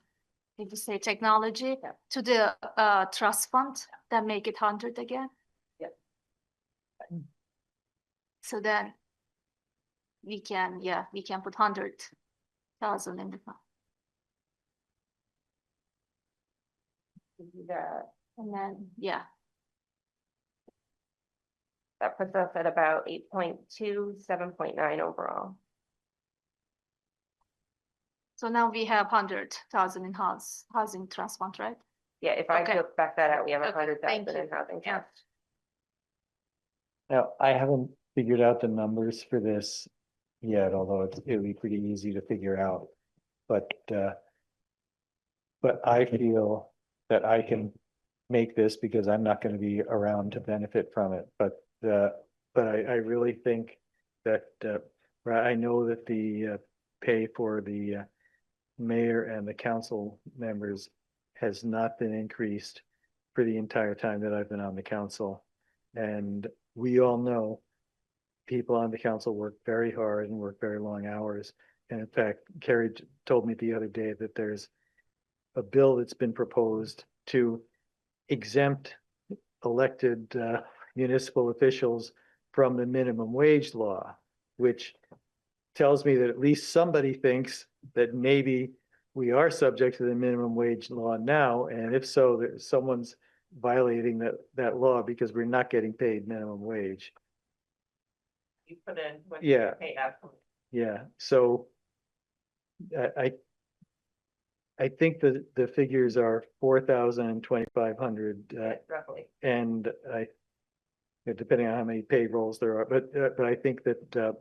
Speaker 11: if you say technology to the trust fund, then make it 100 again?
Speaker 17: Yep.
Speaker 11: So then we can put 100,000 in the fund. And then,
Speaker 17: that puts us at about 8.2, 7.9 overall.
Speaker 11: So now we have 100,000 in housing trust fund, right?
Speaker 17: Yeah, if I
Speaker 11: Okay.
Speaker 17: took back that out, we have
Speaker 11: Okay,
Speaker 17: 100,000
Speaker 11: thank
Speaker 17: in
Speaker 11: you.
Speaker 17: housing
Speaker 11: Yeah.
Speaker 17: trust.
Speaker 1: Now, I haven't figured out the numbers for this yet, although it'll be pretty easy to figure out. But I feel that I can make this because I'm not going to be around to benefit from it. But I really think that I know that the pay for the mayor and the council members has not been increased for the entire time that I've been on the council. And we all know people on the council work very hard and work very long hours. And in fact, Carrie told me the other day that there's a bill that's been proposed to exempt elected municipal officials from the minimum wage law, which tells me that at least somebody thinks that maybe we are subject to the minimum wage law now. And if so, someone's violating that law because we're not getting paid minimum wage.
Speaker 17: You put in what
Speaker 1: Yeah.
Speaker 17: pay out.
Speaker 1: Yeah, so I think the figures are 4,000 and 2,500,
Speaker 17: Roughly.
Speaker 1: and depending on how many payrolls there are, but I think that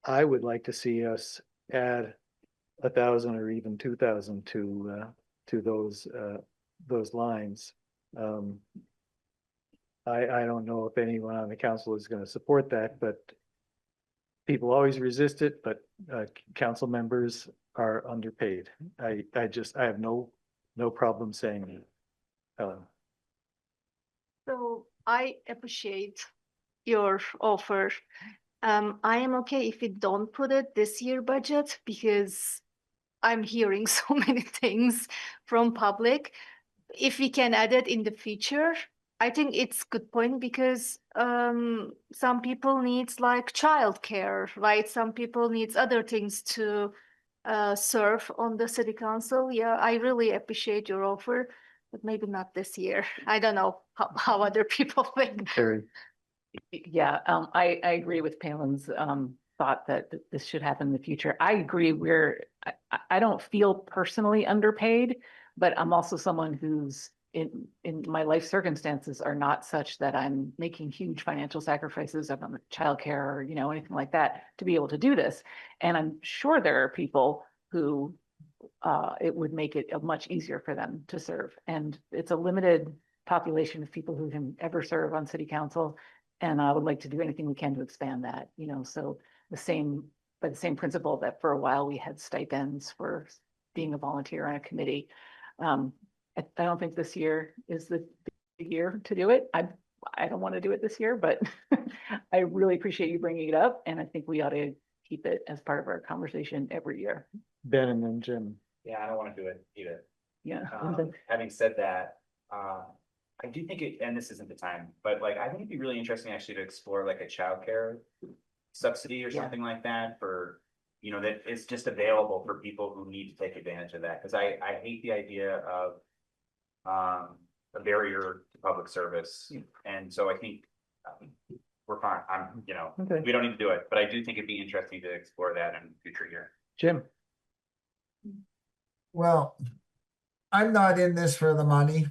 Speaker 1: I would like to see us add 1,000 or even 2,000 to those lines. I don't know if anyone on the council is going to support that, but people always resist it, but council members are underpaid. I have no problem saying that. Helen.
Speaker 11: So I appreciate your offer. I am okay if we don't put it this year budget because I'm hearing so many things from public. If we can add it in the future, I think it's good point because some people needs like childcare, right? Some people needs other things to serve on the city council. Yeah, I really appreciate your offer, but maybe not this year. I don't know how other people think.
Speaker 1: Terry.
Speaker 7: Yeah, I agree with Palin's thought that this should happen in the future. I agree. I don't feel personally underpaid, but I'm also someone who's in my life circumstances are not such that I'm making huge financial sacrifices of childcare or, anything like that to be able to do this. And I'm sure there are people who it would make it much easier for them to serve. And it's a limited population of people who can ever serve on city council. And I would like to do anything we can to expand that, so by the same principle that for a while we had stipends for being a volunteer on a committee. I don't think this year is the year to do it. I don't want to do it this year, but I really appreciate you bringing it up. And I think we ought to keep it as part of our conversation every year.
Speaker 1: Ben and then Jim.
Speaker 10: Yeah, I don't want to do it either.
Speaker 7: Yeah.
Speaker 10: Having said that, I do think it, and this isn't the time, but like, I think it'd be really interesting actually to explore like a childcare subsidy or something like that for, that is just available for people who need to take advantage of that. Cause I hate the idea of a barrier to public service. And so I think we're fine.
Speaker 1: Okay.
Speaker 10: We don't need to do it, but I do think it'd be interesting to explore that in the future year.
Speaker 1: Jim.
Speaker 2: Well, I'm not in this for the money.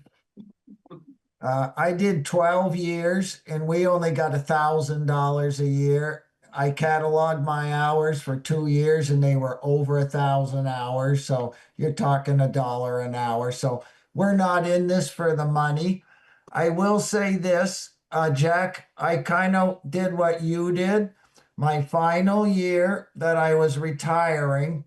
Speaker 2: I did 12 years and we only got $1,000 a year. I cataloged my hours for 2 years and they were over 1,000 hours. So you're talking $1 an hour. So we're not in this for the money. I will say this, Jack, I kind of did what you did. My final year that I was retiring,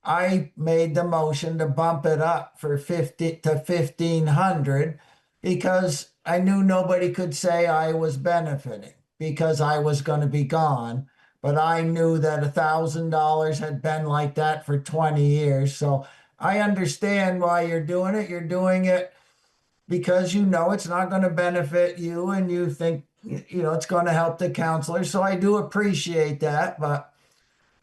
Speaker 2: I made the motion to bump it up for 50 to 1,500 because I knew nobody could say I was benefiting because I was going to be gone. But I knew that $1,000 had been like that for 20 years. So I understand why you're doing it. You're doing it because it's not going to benefit you and you think, it's going to help the counselor. So I do appreciate that, but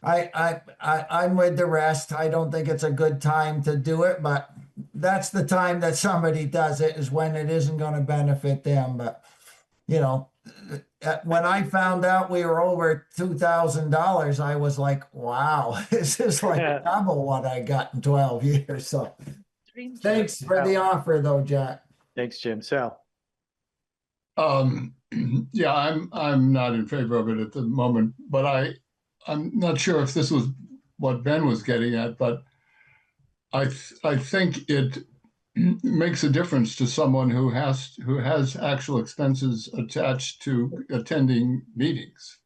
Speaker 2: I'm with the rest. I don't think it's a good time to do it, but that's the time that somebody does it is when it isn't going to benefit them. But, when I found out we were over $2,000, I was like, wow, this is like double what I got in 12 years. So thanks for the offer though, Jack.
Speaker 1: Thanks, Jim. Sal.
Speaker 3: Yeah, I'm not in favor of it at the moment, but I'm not sure if this was what Ben was getting at, but I think it makes a difference to someone who has actual expenses attached to attending meetings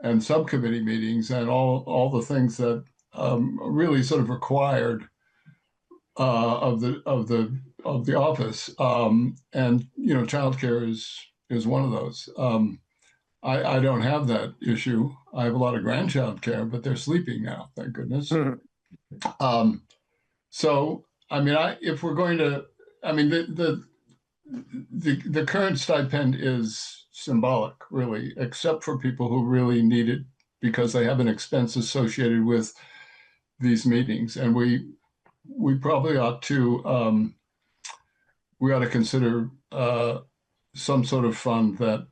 Speaker 3: and subcommittee meetings and all the things that really sort of required of the office. And childcare is one of those. I don't have that issue. I have a lot of grandchild care, but they're sleeping now, thank goodness. So, if we're going to, the current stipend is symbolic, really, except for people who really need it because they have an expense associated with these meetings. And we probably ought to, consider some sort of fund that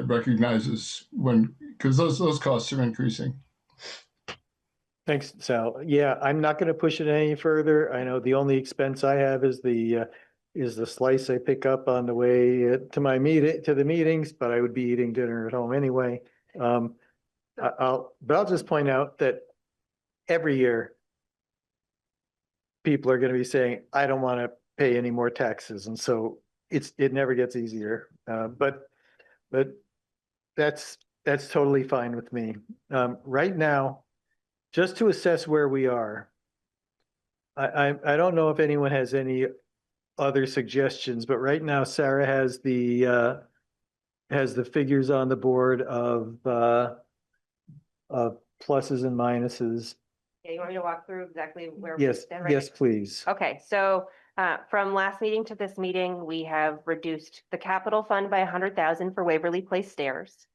Speaker 3: recognizes because those costs are increasing.
Speaker 1: Thanks, Sal. Yeah, I'm not going to push it any further. I know the only expense I have is the slice I pick up on the way to the meetings, but I would be eating dinner at home anyway. I'll just point out that every year people are going to be saying, I don't want to pay any more taxes. And so it never gets easier. But that's totally fine with me. Right now, just to assess where we are, I don't know if anyone has any other suggestions, but right now Sarah has the figures on the board of pluses and minuses.
Speaker 17: Yeah, you want me to walk through exactly where we
Speaker 1: Yes,
Speaker 17: stand right
Speaker 1: yes, please.
Speaker 17: Okay, so from last meeting to this meeting, we have reduced the capital fund by 100,000 for Waverly Place stairs.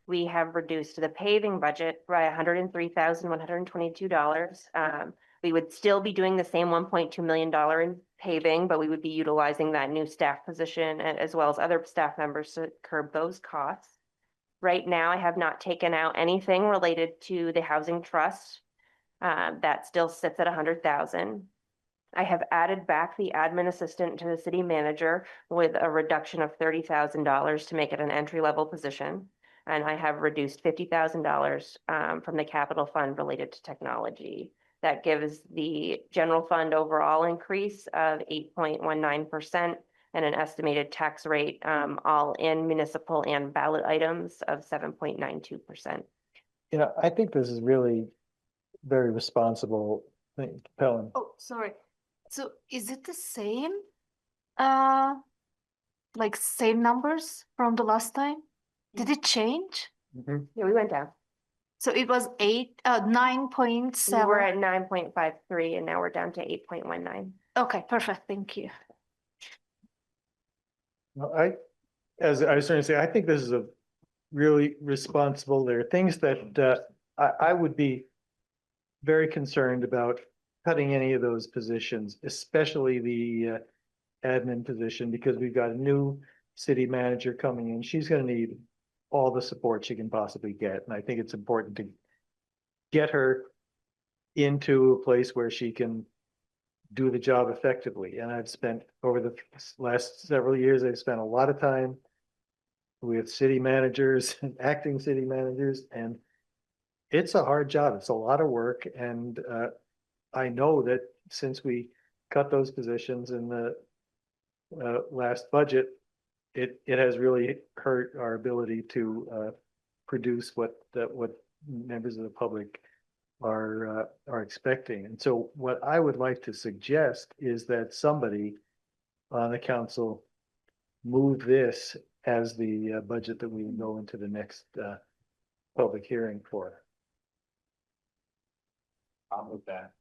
Speaker 17: We have reduced the paving budget by $103,122. We would still be doing the same $1.2 million in paving, but we would be utilizing that new staff position as well as other staff members to curb those costs. Right now, I have not taken out anything related to the housing trust. That still sits at 100,000. I have added back the admin assistant to the city manager with a reduction of $30,000 to make it an entry-level position. And I have reduced $50,000 from the capital fund related to technology. That gives the general fund overall increase of 8.19% and an estimated tax rate all in municipal and ballot items of 7.92%.
Speaker 1: You know, I think this is really very responsible thing, Helen.
Speaker 11: Oh, sorry. So is it the same? Like same numbers from the last time? Did it change?
Speaker 17: Yeah, we went down.
Speaker 11: So it was 9.7.
Speaker 17: We were at 9.53 and now we're down to 8.19.
Speaker 11: Okay, perfect. Thank you.
Speaker 1: Well, as I was trying to say, I think this is a really responsible. There are things that I would be very concerned about cutting any of those positions, especially the admin position, because we've got a new city manager coming in. She's going to need all the support she can possibly get. And I think it's important to get her into a place where she can do the job effectively. And I've spent over the last several years, I've spent a lot of time with city managers and acting city managers, and it's a hard job. It's a lot of work. And I know that since we cut those positions in the last budget, it has really hurt our ability to produce what members of the public are expecting. And so what I would like to suggest is that somebody on the council move this as the budget that we go into the next public hearing for.
Speaker 10: I'll move that.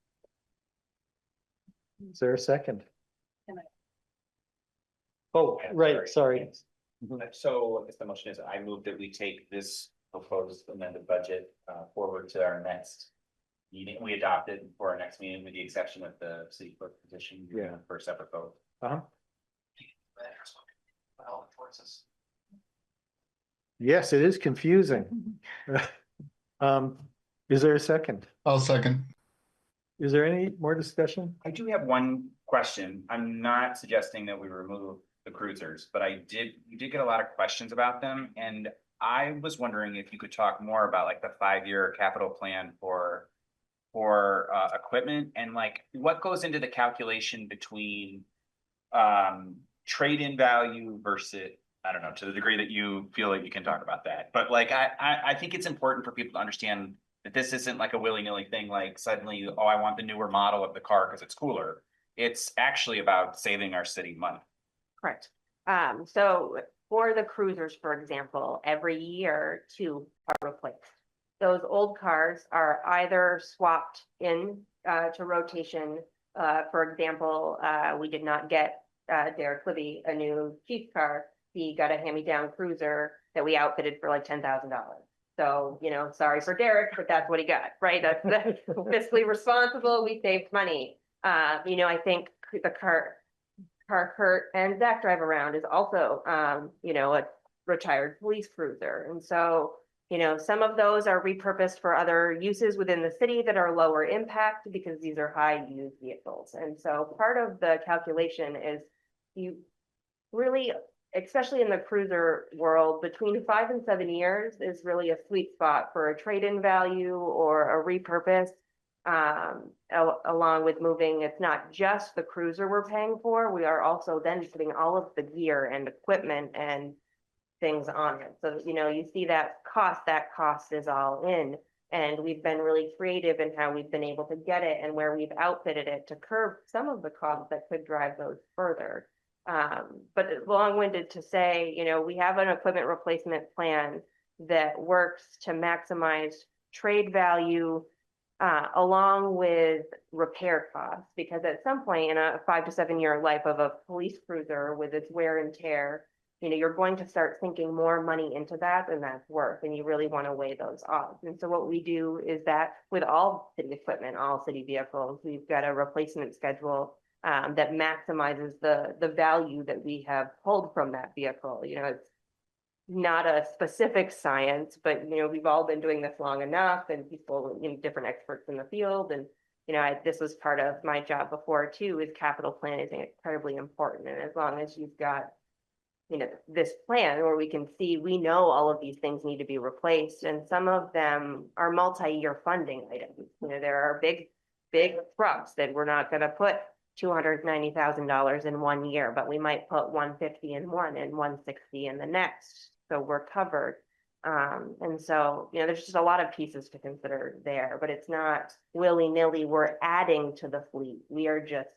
Speaker 1: Is there a second?
Speaker 12: Can I-
Speaker 1: Oh, right, sorry.
Speaker 10: So I guess the motion is I move that we take this proposed amended budget forward to our next meeting. We adopt it for our next meeting with the exception of the city clerk position.
Speaker 1: Yeah.
Speaker 10: For a separate vote.
Speaker 1: Yes, it is confusing. Is there a second?
Speaker 3: I'll second.
Speaker 1: Is there any more discussion?
Speaker 10: I do have one question. I'm not suggesting that we remove the cruisers, but we did get a lot of questions about them. And I was wondering if you could talk more about like the 5-year capital plan for equipment and like what goes into the calculation between trade-in value versus, I don't know, to the degree that you feel like you can talk about that. But like, I think it's important for people to understand that this isn't like a willy-nilly thing, like suddenly, oh, I want the newer model of the car because it's cooler. It's actually about saving our city money.
Speaker 17: Correct. So for the cruisers, for example, every year 2 are replaced. Those old cars are either swapped in to rotation. For example, we did not get Derek Libby a new chief car. He got a hand-me-down cruiser that we outfitted for like $10,000. So, you know, sorry for Derek, but that's what he got, right? That's fiscally responsible. We saved money. You know, I think the car Kurt and Zach drive around is also, you know, a retired police cruiser. And so, you know, some of those are repurposed for other uses within the city that are lower impact because these are high used vehicles. And so part of the calculation is you really, especially in the cruiser world, between 5 and 7 years is really a sweet spot for a trade-in value or a repurpose. along with moving, it's not just the cruiser we're paying for, we are also then putting all of the gear and equipment and things on it. So, you know, you see that cost is all in. And we've been really creative in how we've been able to get it and where we've outfitted it to curb some of the costs that could drive those further. But it's long-winded to say, you know, we have an equipment replacement plan that works to maximize trade value along with repair costs, because at some point in a 5 to 7 year life of a police cruiser with its wear and tear, you know, you're going to start sinking more money into that than that's worth, and you really want to weigh those odds. And so what we do is that with all city equipment, all city vehicles, we've got a replacement schedule that maximizes the value that we have pulled from that vehicle. You know, it's not a specific science, but, you know, we've all been doing this long enough, and people, you know, different experts in the field. And, you know, this was part of my job before too, is capital plan is incredibly important. And as long as you've got, you know, this plan where we can see, we know all of these things need to be replaced, and some of them are multi-year funding items. You know, there are big trucks that we're not going to put $290,000 in 1 year, but we might put 150 in one and 160 in the next. So we're covered. And so, you know, there's just a lot of pieces to consider there, but it's not willy-nilly, we're adding to the fleet. We are just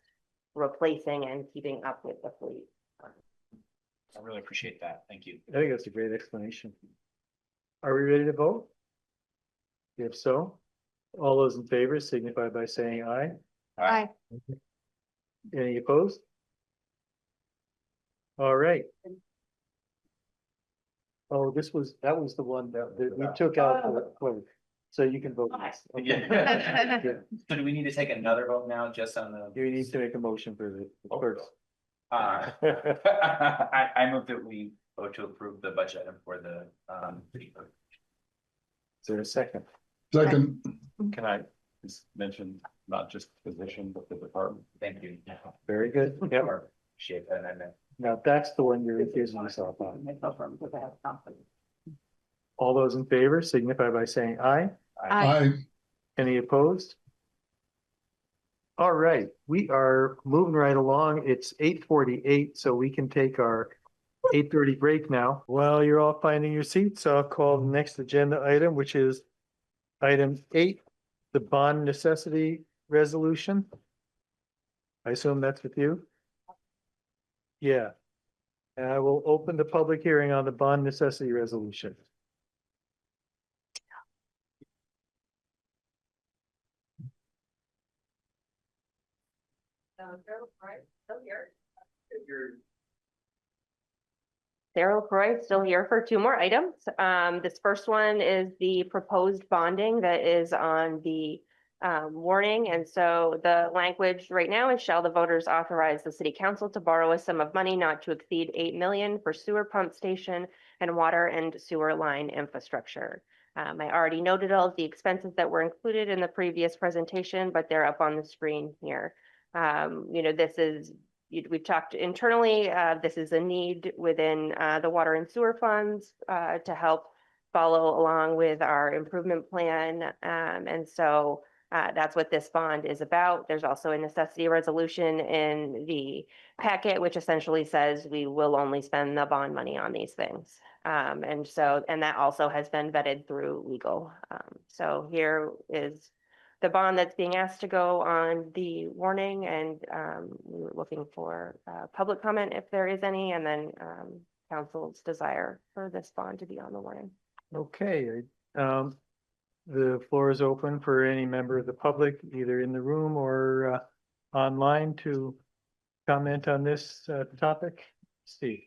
Speaker 17: replacing and keeping up with the fleet.
Speaker 10: I really appreciate that. Thank you.
Speaker 1: I think that's a great explanation. Are we ready to vote? If so, all those in favor signify by saying aye.
Speaker 11: Aye.
Speaker 1: Any opposed? All right. Oh, that was the one that we took out for the clerk. So you can vote. Yes. Okay.
Speaker 10: Yeah. So do we need to take another vote now just on the?
Speaker 1: You need to make a motion for the clerk.
Speaker 10: I move that we vote to approve the budget item for the city clerk.
Speaker 1: Is there a second?
Speaker 3: Second.
Speaker 15: Can I just mention not just position, but the department?
Speaker 10: Thank you.
Speaker 1: Very good. Yep.
Speaker 10: Appreciate that amendment.
Speaker 1: Now that's the one you're accusing yourself on. All those in favor signify by saying aye.
Speaker 3: Aye.
Speaker 1: Any opposed? All right, we are moving right along. It's 8:48, so we can take our 8:30 break now. While you're all finding your seats, I'll call the next agenda item, which is item 8, the bond necessity resolution. I assume that's with you? Yeah. And I will open the public hearing on the bond necessity resolution.
Speaker 17: Sarah LaCroix still here for 2 more items. This first one is the proposed bonding that is on the warning. And so the language right now is, shall the voters authorize the city council to borrow a sum of money not to exceed 8 million for sewer pump station and water and sewer line infrastructure. I already noted all of the expenses that were included in the previous presentation, but they're up on the screen here. You know, this is, we've talked internally, this is a need within the water and sewer funds to help follow along with our improvement plan. And so that's what this bond is about. There's also a necessity resolution in the packet, which essentially says we will only spend the bond money on these things. And that also has been vetted through legal. So here is the bond that's being asked to go on the warning, and we're looking for public comment if there is any, and then council's desire for this bond to be on the warning.
Speaker 1: Okay, the floor is open for any member of the public, either in the room or online, to comment on this topic. Steve.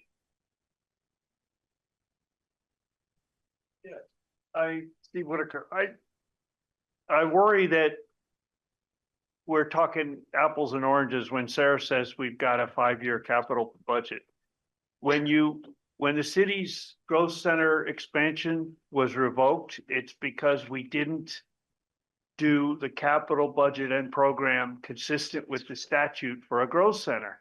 Speaker 5: Yeah, Steve Whitaker, I worry that we're talking apples and oranges when Sarah says we've got a 5-year capital budget. When the city's growth center expansion was revoked, it's because we didn't do the capital budget and program consistent with the statute for a growth center.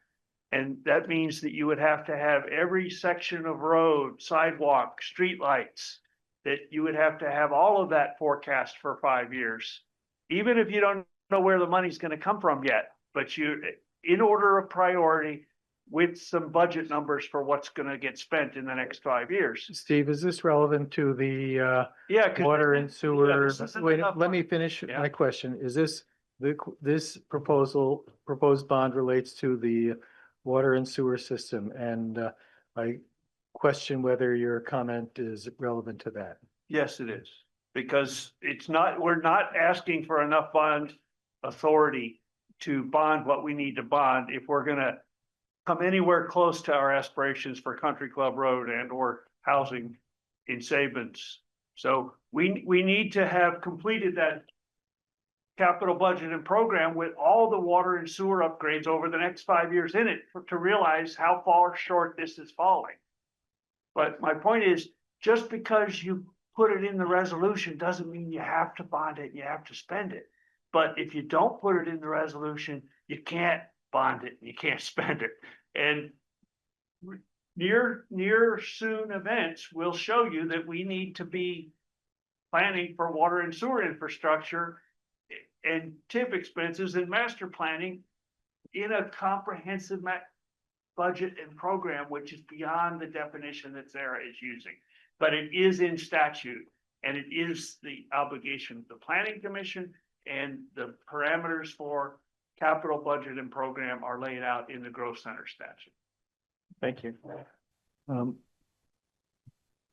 Speaker 5: And that means that you would have to have every section of road, sidewalk, streetlights, that you would have to have all of that forecast for 5 years. Even if you don't know where the money's gonna come from yet, but in order of priority with some budget numbers for what's gonna get spent in the next 5 years.
Speaker 1: Steve, is this relevant to the
Speaker 5: Yeah. 'Cause
Speaker 1: water
Speaker 5: this-
Speaker 1: and sewer?
Speaker 5: this isn't
Speaker 1: Wait,
Speaker 5: enough
Speaker 1: let me
Speaker 5: money.
Speaker 1: finish
Speaker 5: Yeah.
Speaker 1: my question. Is this proposed bond relates to the water and sewer system? And I question whether your comment is relevant to that.
Speaker 5: Yes, it is, because we're not asking for enough bond authority to bond what we need to bond if we're gonna come anywhere close to our aspirations for Country Club Road and or housing in Sabins. So we need to have completed that capital budget and program with all the water and sewer upgrades over the next 5 years in it to realize how far short this is falling. But my point is, just because you put it in the resolution doesn't mean you have to bond it, you have to spend it. But if you don't put it in the resolution, you can't bond it, you can't spend it. And near soon events will show you that we need to be planning for water and sewer infrastructure and TIF expenses and master planning in a comprehensive budget and program, which is beyond the definition that Sarah is using. But it is in statute, and it is the obligation of the planning commission, and the parameters for capital budget and program are laid out in the growth center statute.
Speaker 1: Thank you.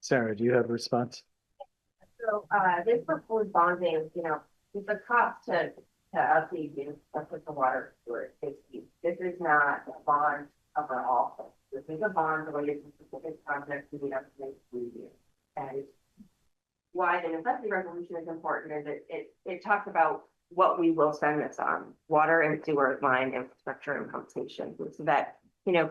Speaker 1: Sarah, do you have a response?
Speaker 17: So, this proposed bonding, it's a cost to update the water sewer safety. This is not a bond overall. This is a bond related to specific projects we have to make review. And why the necessity resolution is important is it talks about what we will spend this on: water and sewer line infrastructure and pump stations. So that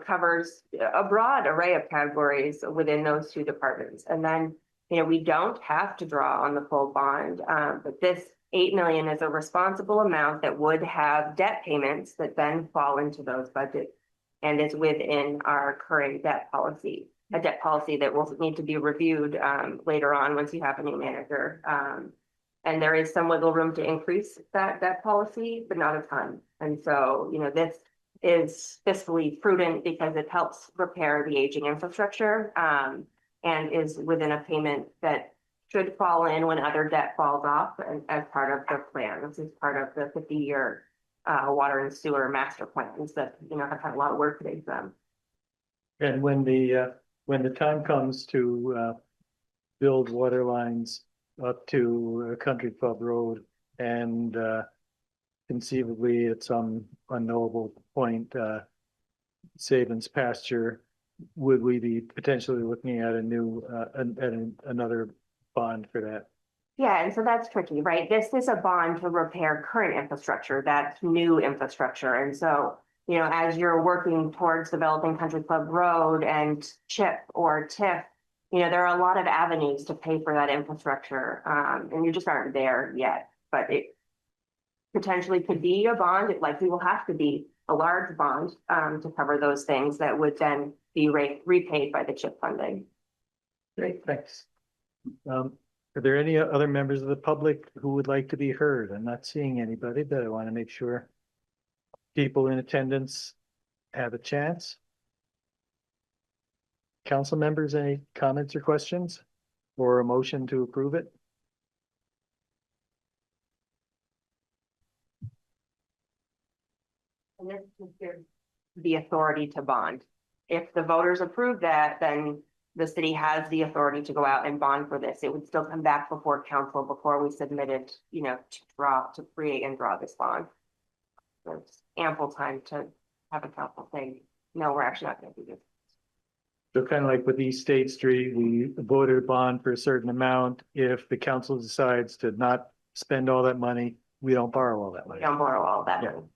Speaker 17: covers a broad array of categories within those two departments. And then we don't have to draw on the full bond, but this 8 million is a responsible amount that would have debt payments that then fall into those budgets, and is within our current debt policy, a debt policy that will need to be reviewed later on once you have a new manager. And there is some wiggle room to increase that policy, but not a ton. And so, this is fiscally prudent because it helps repair the aging infrastructure, and is within a payment that should fall in when other debt falls off, and as part of the plan. This is part of the 50-year water and sewer master plans that have had a lot of work to them.
Speaker 1: And when the time comes to build water lines up to Country Club Road, and conceivably at some unknowable point, Sabins pasture, would we be potentially looking at another bond for that?
Speaker 17: Yeah, and so that's tricky, right? This is a bond to repair current infrastructure, that's new infrastructure. And so, as you're working towards developing Country Club Road and CHIP or TIF, there are a lot of avenues to pay for that infrastructure, and you just aren't there yet. But it potentially could be a bond. It likely will have to be a large bond to cover those things that would then be repaid by the CHIP funding.
Speaker 1: Great, thanks. Are there any other members of the public who would like to be heard? I'm not seeing anybody, but I want to make sure people in attendance have a chance. Council members, any comments or questions, or a motion to approve it?
Speaker 17: And this gives the authority to bond. If the voters approve that, then the city has the authority to go out and bond for this. It would still come back before council before we submit it, to create and draw this bond. There's ample time to have a council say, no, we're actually not going to do this.
Speaker 1: So kind of like with East State Street, we voted a bond for a certain amount. If the council decides to not spend all that money, we don't borrow all that money.
Speaker 17: We don't borrow all that money.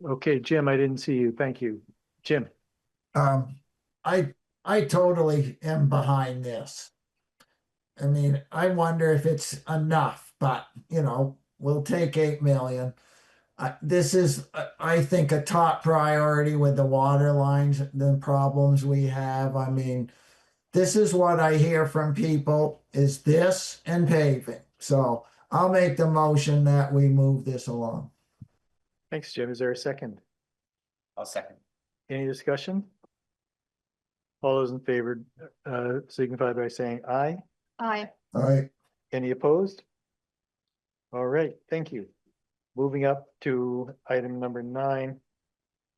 Speaker 1: Okay, Jim, I didn't see you. Thank you. Jim.
Speaker 2: I totally am behind this. I mean, I wonder if it's enough, but we'll take 8 million. This is, I think, a top priority with the water lines, the problems we have. I mean, this is what I hear from people is this and paving. So I'll make the motion that we move this along.
Speaker 1: Thanks, Jim. Is there a second?
Speaker 10: I'll second.
Speaker 1: Any discussion? All those in favor, signify by saying aye.
Speaker 11: Aye.
Speaker 2: All right.
Speaker 1: Any opposed? All right, thank you. Moving up to item number 9,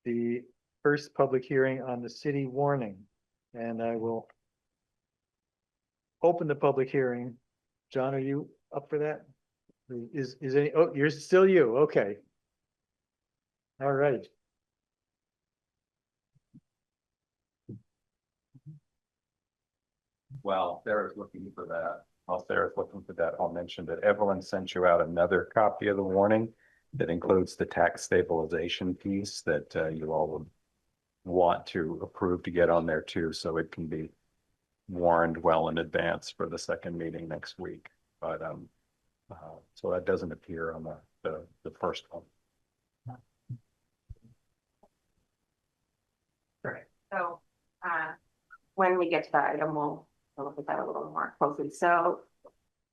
Speaker 1: the first public hearing on the city warning. And I will open the public hearing. John, are you up for that? Is any, oh, you're still you, okay. All right.
Speaker 14: Well, Sarah's looking for that. While Sarah's looking for that, I'll mention that Evelyn sent you out another copy of the warning that includes the tax stabilization piece that you all would want to approve to get on there too, so it can be warned well in advance for the second meeting next week. But so that doesn't appear on the first one.
Speaker 8: Right. So when we get to that item, we'll look at that a little more closely. So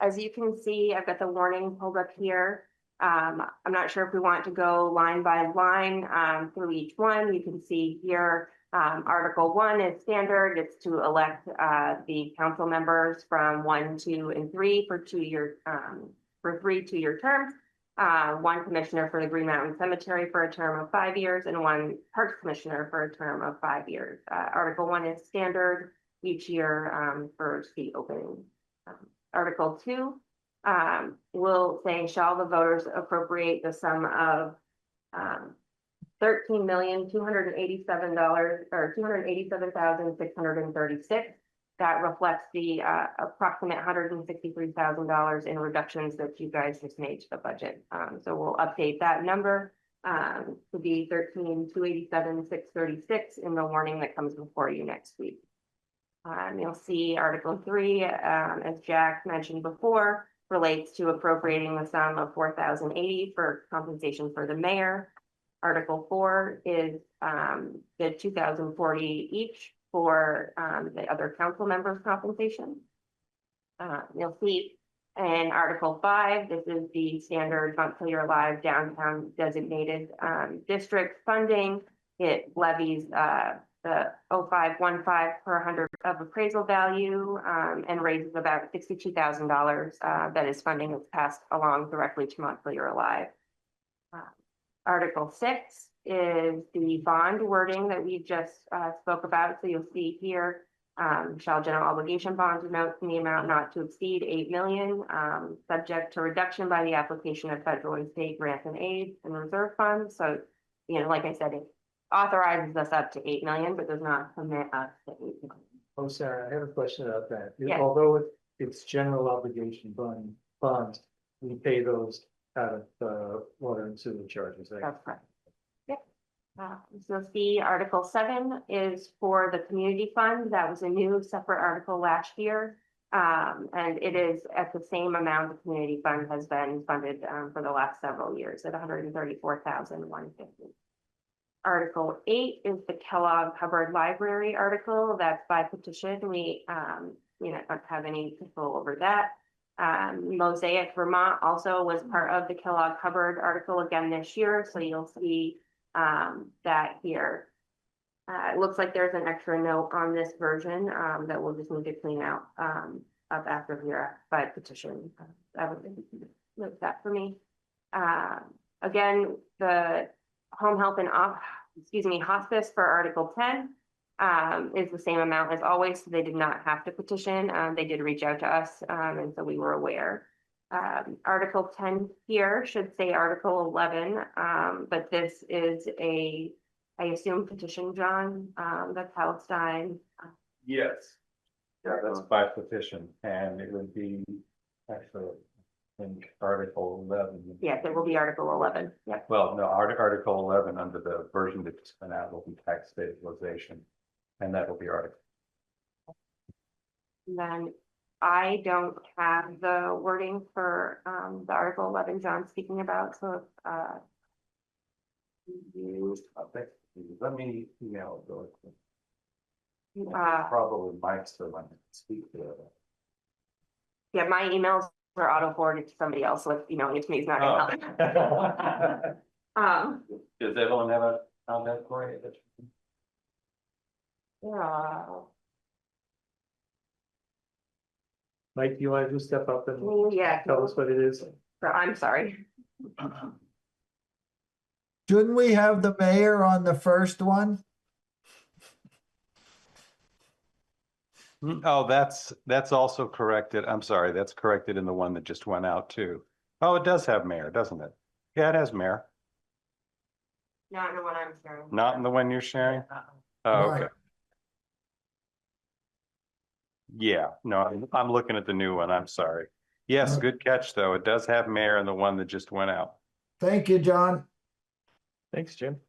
Speaker 8: as you can see, I've got the warning pulled up here. I'm not sure if we want to go line by line through each one. You can see here, Article 1 is standard. It's to elect the council members from 1, 2, and 3 for 2-year for 3 2-year terms. 1 commissioner for the Green Mountain Cemetery for a term of 5 years, and 1 parks commissioner for a term of 5 years. Article 1 is standard each year for seat opening. Article 2 will say, shall the voters appropriate the sum of $13,287,000 or $287,636. That reflects the approximate $163,000 in reductions that you guys just made to the budget. So we'll update that number to be $13,287,636 in the warning that comes before you next week. You'll see Article 3, as Jack mentioned before, relates to appropriating the sum of $4,080 for compensation for the mayor. Article 4 is the $2,040 each for the other council members' compensation. You'll see in Article 5, this is the standard Montpelier Live downtown designated district funding. It levies the 0515 per 100 of appraisal value and raises about $62,000 that is funding that's passed along directly to Montpelier Alive. Article 6 is the bond wording that we just spoke about. So you'll see here, shall general obligation bonds or notes in the amount not to exceed $8 million, subject to reduction by the application of federal and state grants and aids and reserve funds. So, you know, like I said, it authorizes us up to $8 million, but does not commit us to $8 million.
Speaker 1: Oh, Sarah, I have a question about that.
Speaker 8: Yeah.
Speaker 1: Although it's general obligation bonds, we pay those out of water and sewer charges, right?
Speaker 8: That's correct. Yep. So you'll see Article 7 is for the community fund. That was a new separate article last year. And it is at the same amount the community fund has been funded for the last several years at $134,150. Article 8 is the Kellogg Hubbard Library article. That's by petition. We don't have any control over that. Mosaic Vermont also was part of the Kellogg Hubbard article again this year. So you'll see that here. It looks like there's an extra note on this version that we'll just need to clean out up after here by petition. I would note that for me. Again, the home health and hospice for Article 10 is the same amount as always. So they did not have to petition. They did reach out to us, and so we were aware. Article 10 here should say Article 11, but this is I assume petition, John, the Palestine.
Speaker 14: Yes. Yeah, that's by petition, and it would be actually, I think, Article 11.
Speaker 8: Yes, it will be Article 11. Yep.
Speaker 14: Well, no, Article 11 under the version that just went out will be tax stabilization, and that will be Article.
Speaker 8: And then I don't have the wording for the Article 11 John's speaking about. So
Speaker 14: Let me email it really quick.
Speaker 15: Probably Mike's the one to speak to it.
Speaker 17: Yeah, my emails are auto forwarded to somebody else, so if, it's me, it's not gonna help.
Speaker 14: Does everyone have a comment for you?
Speaker 17: Yeah.
Speaker 1: Mike, do you want to just step up and
Speaker 17: Yeah.
Speaker 1: tell us what it is?
Speaker 17: I'm sorry.
Speaker 2: Shouldn't we have the mayor on the first one?
Speaker 14: Oh, that's also corrected. I'm sorry, that's corrected in the one that just went out too. Oh, it does have mayor, doesn't it? Yeah, it has mayor.
Speaker 17: Not in the one I'm sharing.
Speaker 14: Not in the one you're sharing? Oh, okay.
Speaker 2: Right.
Speaker 14: Yeah, no, I'm looking at the new one. I'm sorry. Yes, good catch, though. It does have mayor in the one that just went out.
Speaker 2: Thank you, John.
Speaker 1: Thanks, Jim.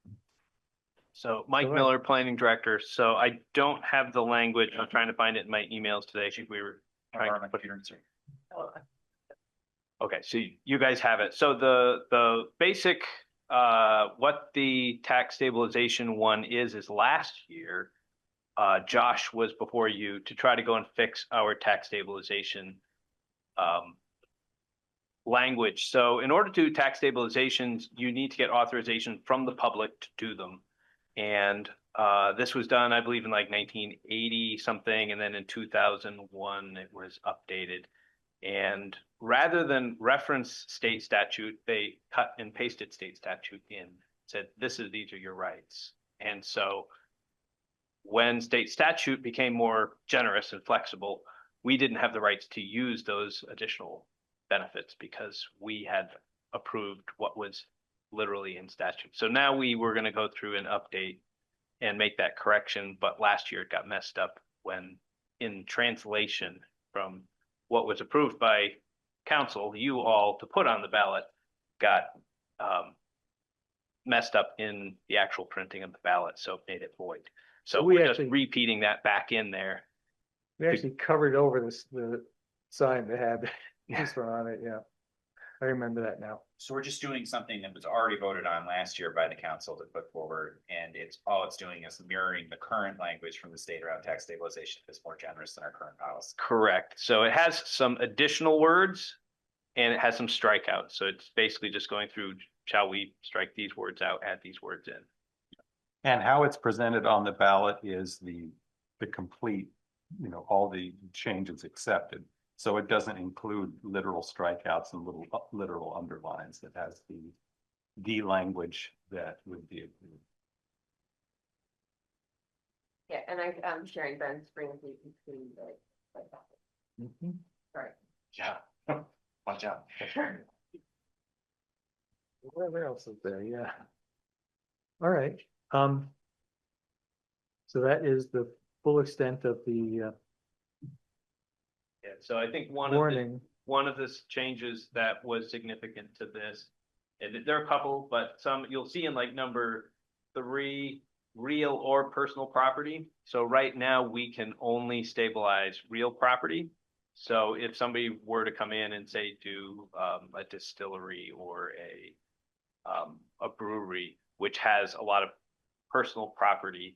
Speaker 5: So Mike
Speaker 1: Go ahead.
Speaker 5: Miller, Planning Director. So I don't have the language. I'm trying to find it in my emails today. I think we were trying to put it in. Okay, so you guys have it. So the basic, what the tax stabilization one is last year, Josh was before you to try to go and fix our tax stabilization language. So in order to do tax stabilizations, you need to get authorization from the public to do them. And this was done, I believe, in like 1980 something, and then in 2001 it was updated. And rather than reference state statute, they cut and pasted state statute in, said, these are your rights. And so when state statute became more generous and flexible, we didn't have the rights to use those additional benefits because we had approved what was literally in statute. So now we were going to go through and update and make that correction. But last year it got messed up when in translation from what was approved by council, you all to put on the ballot, got messed up in the actual printing of the ballot. So it made it void. So we're just repeating that back in there.
Speaker 1: We actually covered over the sign that had this one on it. Yeah. I remember that now.
Speaker 10: So we're just doing something that was already voted on last year by the council to put forward, and all it's doing is mirroring the current language from the state around tax stabilization that's more generous than our current policy.
Speaker 5: Correct. So it has some additional words and it has some strikeouts. So it's basically just going through, shall we strike these words out, add these words in.
Speaker 14: And how it's presented on the ballot is the complete, all the changes accepted. So it doesn't include literal strikeouts and literal underlines. It has the language that would be agreed.
Speaker 17: Yeah, and I'm sharing Ben's screen so you can see the. Sorry.
Speaker 10: Yeah. Watch out.
Speaker 1: Where else is there? Yeah. All right. So that is the full extent of the
Speaker 5: Yeah, so I think one of the changes that was significant to this, and there are a couple, but some you'll see in like number 3, real or personal property. So right now we can only stabilize real property. So if somebody were to come in and say do a distillery or a brewery, which has a lot of personal property,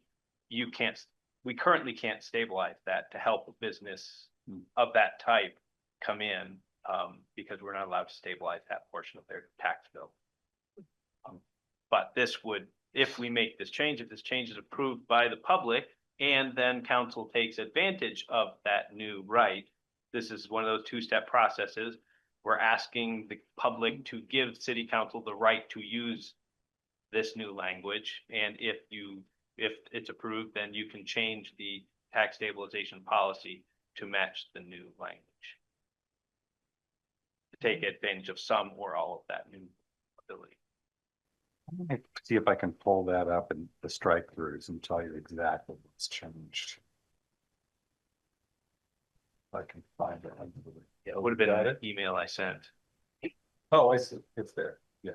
Speaker 5: we currently can't stabilize that to help a business of that type come in because we're not allowed to stabilize that portion of their tax bill. But this would, if we make this change, if this change is approved by the public and then council takes advantage of that new right, this is one of those two-step processes. We're asking the public to give city council the right to use this new language. And if it's approved, then you can change the tax stabilization policy to match the new language. To take advantage of some or all of that new ability.
Speaker 14: Let me see if I can pull that up in the strike throughs and tell you exactly what's changed. If I can find it.
Speaker 5: Yeah, it would have been an email I sent.
Speaker 14: Oh, I see. It's there. Yeah.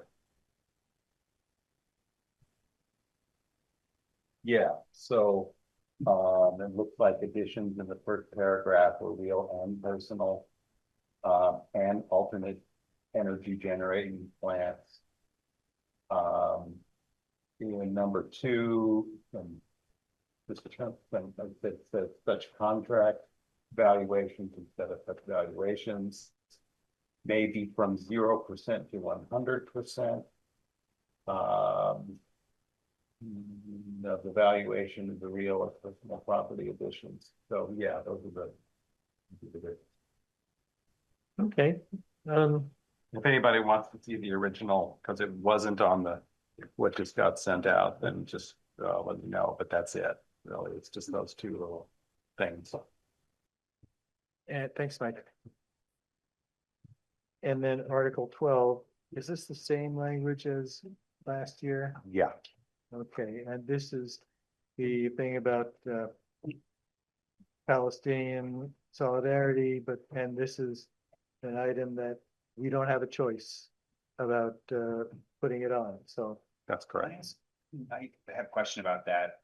Speaker 14: Yeah. So it looks like additions in the first paragraph were real and personal and alternate energy generating plants. In number 2,
Speaker 15: that says such contract valuations instead of such valuations. Maybe from 0% to 100%. The valuation of the real or personal property additions. So yeah, those are the.
Speaker 1: Okay.
Speaker 14: If anybody wants to see the original, because it wasn't on what just got sent out, then just let me know, but that's it. Really, it's just those two little things.
Speaker 1: And thanks, Mike. And then Article 12, is this the same language as last year?
Speaker 14: Yeah.
Speaker 1: Okay, and this is the thing about Palestinian solidarity, and this is an item that we don't have a choice about putting it on, so.
Speaker 14: That's correct.
Speaker 10: I have a question about that.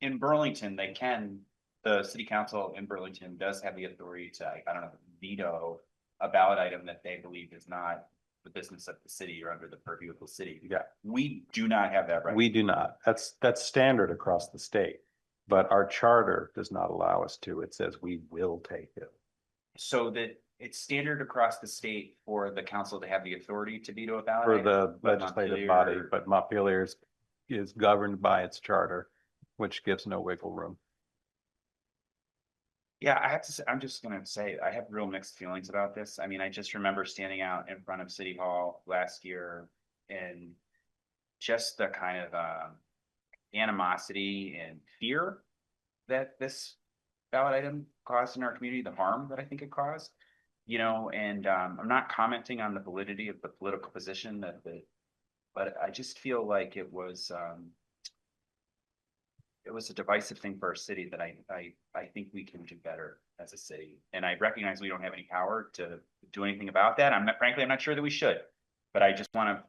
Speaker 10: In Burlington, the city council in Burlington does have the authority to, I don't know, veto a ballot item that they believe is not the business of the city or under the purview of the city.
Speaker 14: Yeah.
Speaker 10: We do not have that right.
Speaker 14: We do not. That's standard across the state, but our charter does not allow us to. It says we will take it.
Speaker 10: So that it's standard across the state for the council to have the authority to veto a ballot.
Speaker 14: For
Speaker 10: item,
Speaker 14: the
Speaker 10: but
Speaker 14: legislative body,
Speaker 10: Montpelier-
Speaker 14: but Montpelier is governed by its charter, which gives no wiggle room.
Speaker 10: Yeah, I have to say, I'm just gonna say, I have real mixed feelings about this. I mean, I just remember standing out in front of City Hall last year and just the kind of animosity and fear that this ballot item caused in our community, the harm that I think it caused. You know, and I'm not commenting on the validity of the political position but I just feel like it was a divisive thing for our city that I think we can do better as a city. And I recognize we don't have any power to do anything about that. Frankly, I'm not sure that we should, but I just want to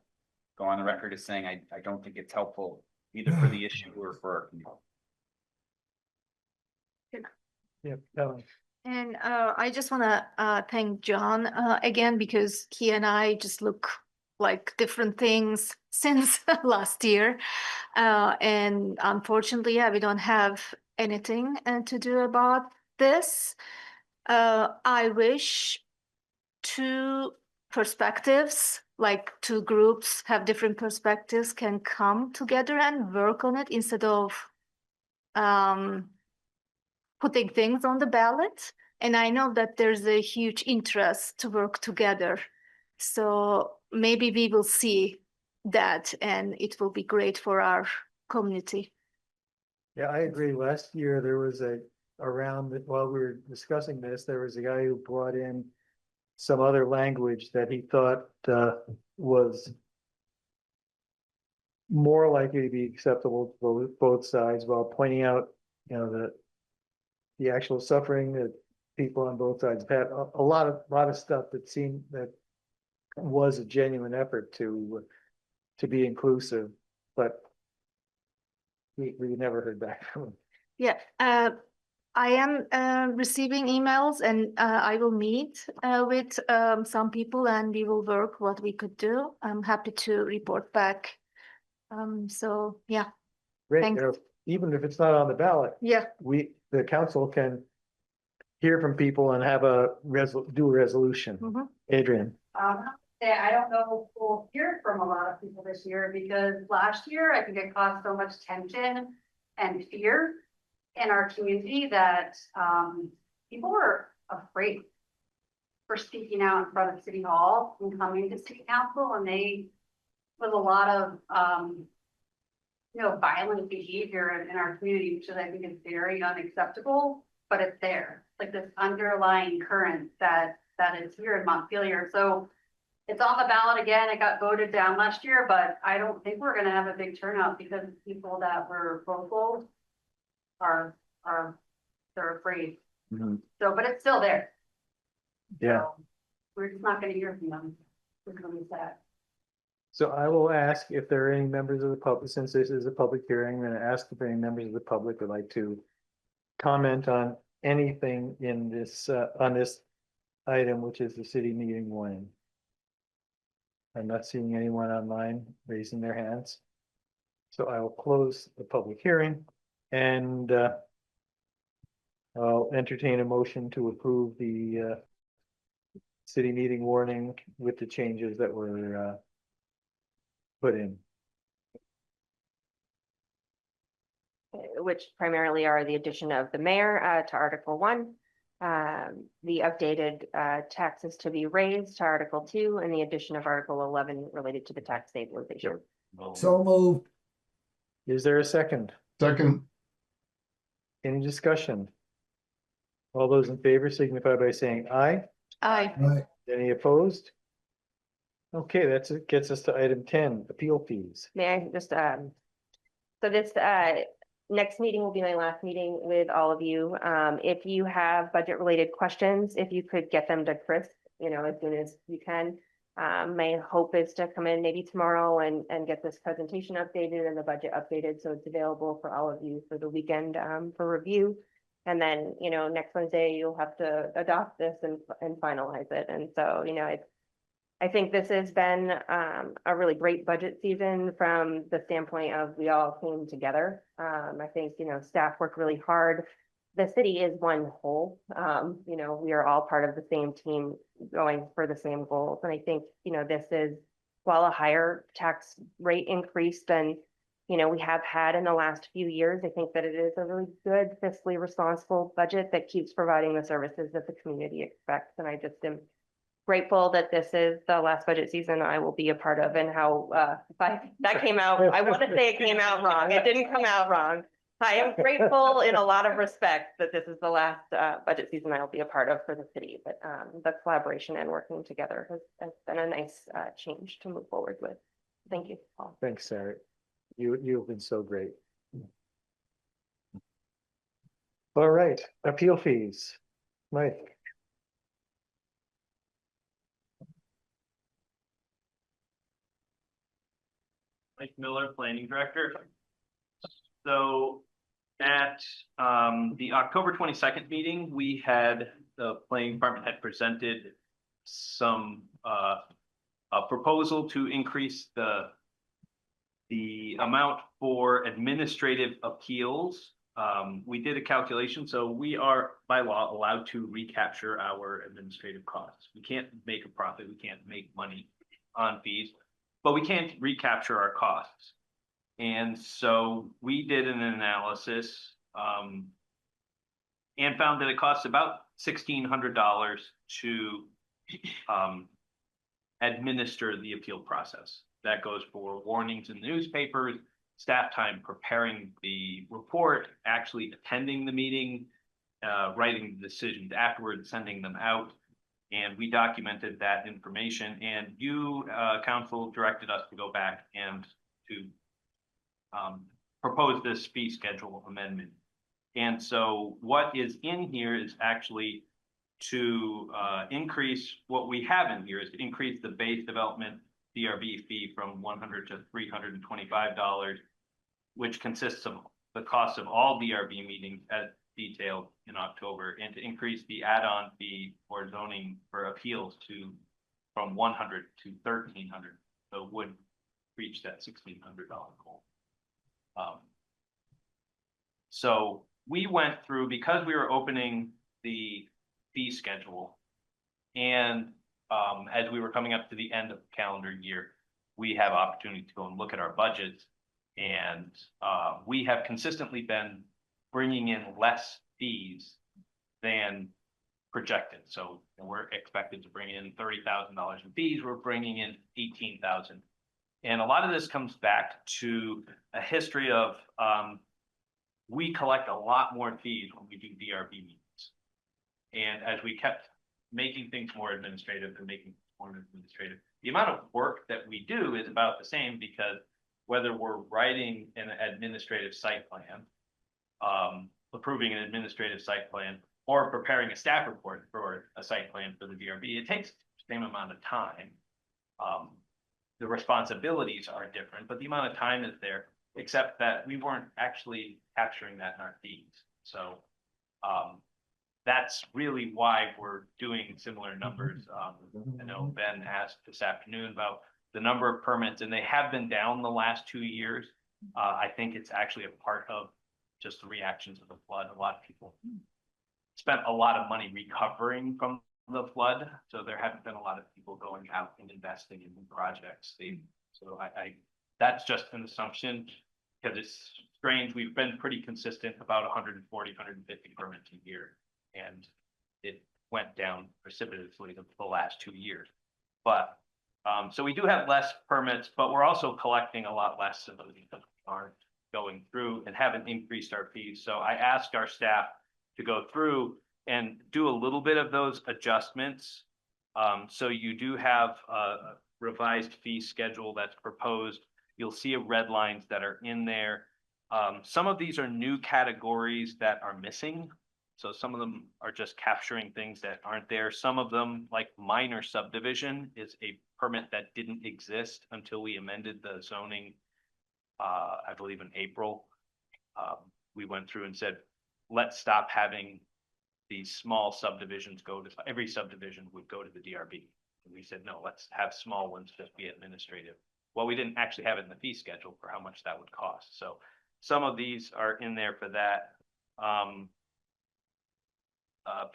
Speaker 10: go on the record as saying I don't think it's helpful either for the issue or for our community.
Speaker 1: Yeah, Ellen.
Speaker 11: And I just want to thank John again, because he and I just look like different things since last year. And unfortunately, yeah, we don't have anything to do about this. I wish two perspectives, like two groups have different perspectives, can come together and work on it instead of putting things on the ballot. And I know that there's a huge interest to work together. So maybe we will see that and it will be great for our community.
Speaker 1: Yeah, I agree. Last year, there was while we were discussing this, there was a guy who brought in some other language that he thought was more likely to be acceptable to both sides, while pointing out, you know, the actual suffering that people on both sides had. A lot of stuff that seemed that was a genuine effort to be inclusive, but we never heard back from him.
Speaker 11: Yeah, I am receiving emails, and I will meet with some people and we will work what we could do. I'm happy to report back. So yeah.
Speaker 1: Great.
Speaker 11: Thanks.
Speaker 1: Even if it's not on the ballot,
Speaker 11: Yeah.
Speaker 1: The council can hear from people and have do a resolution.
Speaker 11: Mm-hmm.
Speaker 1: Adrian.
Speaker 12: I don't know if we'll hear from a lot of people this year, because last year I think it caused so much tension and fear in our community that people were afraid for speaking out in front of City Hall and coming to City Council, and they was a lot of violent behavior in our community, which I think is very unacceptable, but it's there. Like this underlying current that is here in Montpelier. So it's on the ballot again. It got voted down last year, but I don't think we're gonna have a big turnout because people that were vocal they're afraid.
Speaker 1: Mm-hmm.
Speaker 12: So, but it's still there.
Speaker 1: Yeah.
Speaker 12: So we're just not gonna hear from them. We're gonna be sad.
Speaker 1: So I will ask if there are any members of the public, since this is a public hearing, I'm going to ask if any members of the public would like to comment on anything in this, on this item, which is the city meeting warning. I'm not seeing anyone online raising their hands. So I will close the public hearing and I'll entertain a motion to approve the city meeting warning with the changes that were put in.
Speaker 17: Which primarily are the addition of the mayor to Article 1, the updated taxes to be raised to Article 2, and the addition of Article 11 related to the tax stabilization.
Speaker 2: So moved.
Speaker 1: Is there a second?
Speaker 3: Second,
Speaker 1: Any discussion? All those in favor signify by saying aye.
Speaker 11: Aye.
Speaker 2: Right.
Speaker 1: Any opposed? Okay, that's it. Gets us to item 10, appeal fees.
Speaker 17: May I just, so this next meeting will be my last meeting with all of you. If you have budget related questions, if you could get them to Chris, as soon as you can. My hope is to come in maybe tomorrow and get this presentation updated and the budget updated so it's available for all of you for the weekend for review. And then, next Wednesday, you'll have to adopt this and finalize it. And so, I think this has been a really great budget season from the standpoint of we all came together. I think, staff worked really hard. The city is one whole. We are all part of the same team going for the same goals. And I think, this is, while a higher tax rate increase than, we have had in the last few years, I think that it is a really good fiscally responsible budget that keeps providing the services that the community expects. And I just am grateful that this is the last budget season I will be a part of, and how that came out. I want to say it came out wrong. It didn't come out wrong. I am grateful in a lot of respects that this is the last budget season I will be a part of for the city. But the collaboration and working together has been a nice change to move forward with. Thank you, Paul.
Speaker 1: Thanks, Sarah. You've been so great. All right, appeal fees. Mike.
Speaker 18: Mike Miller, Planning Director. So at the October 22nd meeting, we had, the Planning Department had presented some a proposal to increase the amount for administrative appeals. We did a calculation, so we are by law allowed to recapture our administrative costs. We can't make a profit, we can't make money on fees, but we can't recapture our costs. And so we did an analysis and found that it costs about $1,600 to administer the appeal process. That goes for warnings in the newspapers, staff time preparing the report, actually attending the meeting, writing the decisions afterwards, sending them out. And we documented that information, and you, council, directed us to go back and to propose this fee schedule amendment. And so what is in here is actually to increase, what we have in here is to increase the base development DRB fee from $100 to $325, which consists of the cost of all DRB meetings as detailed in October, and to increase the add-on fee for zoning for appeals from $100 to $1,300, so would reach that $1,600 goal. So we went through, because we were opening the fee schedule, and as we were coming up to the end of the calendar year, we have opportunity to go and look at our budgets, and we have consistently been bringing in less fees than projected. So we're expected to bring in $30,000 in fees. We're bringing in $18,000. And a lot of this comes back to a history of we collect a lot more fees when we do DRB meetings. And as we kept making things more administrative and making things more administrative, the amount of work that we do is about the same, because whether we're writing an administrative site plan, approving an administrative site plan, or preparing a staff report for a site plan for the DRB, it takes the same amount of time. The responsibilities are different, but the amount of time is there, except that we weren't actually capturing that in our fees. So that's really why we're doing similar numbers. I know Ben asked this afternoon about the number of permits, and they have been down the last 2 years. I think it's actually a part of just the reactions of the flood. A lot of people spent a lot of money recovering from the flood, so there haven't been a lot of people going out and investing in new projects. So that's just an assumption, because it's strange. We've been pretty consistent about 140, 150 permits a year, and it went down precipitously the last 2 years. But so we do have less permits, but we're also collecting a lot less of them because we aren't going through and haven't increased our fees. So I asked our staff to go through and do a little bit of those adjustments. So you do have a revised fee schedule that's proposed. You'll see red lines that are in there. Some of these are new categories that are missing. So some of them are just capturing things that aren't there. Some of them, like minor subdivision, is a permit that didn't exist until we amended the zoning, I believe in April. We went through and said, let's stop having these small subdivisions go to, every subdivision would go to the DRB. And we said, no, let's have small ones just be administrative. Well, we didn't actually have it in the fee schedule for how much that would cost. So some of these are in there for that.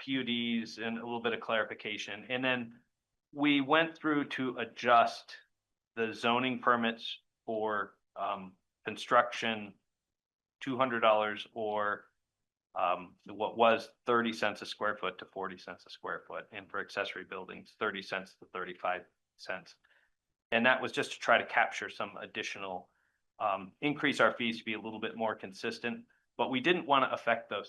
Speaker 18: PUDs and a little bit of clarification. And then we went through to adjust the zoning permits for construction, $200, or what was 30 cents a square foot to 40 cents a square foot, and for accessory buildings, 30 cents to 35 cents. And that was just to try to capture some additional, increase our fees to be a little bit more consistent, but we didn't want to affect the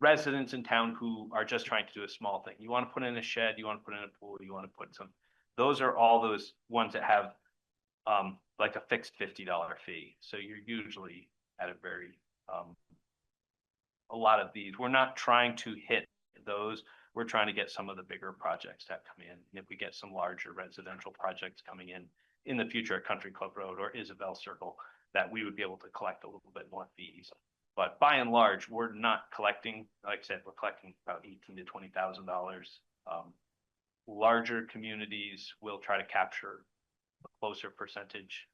Speaker 18: residents in town who are just trying to do a small thing. You want to put in a shed, you want to put in a pool, you want to put some, those are all those ones that have like a fixed $50 fee. So you're usually at a very, a lot of these, we're not trying to hit those. We're trying to get some of the bigger projects that come in. And if we get some larger residential projects coming in the future at Country Club Road or Isabel Circle, that we would be able to collect a little bit more fees. But by and large, we're not collecting, like I said, we're collecting about $18,000 to $20,000. Larger communities will try to capture a closer percentage.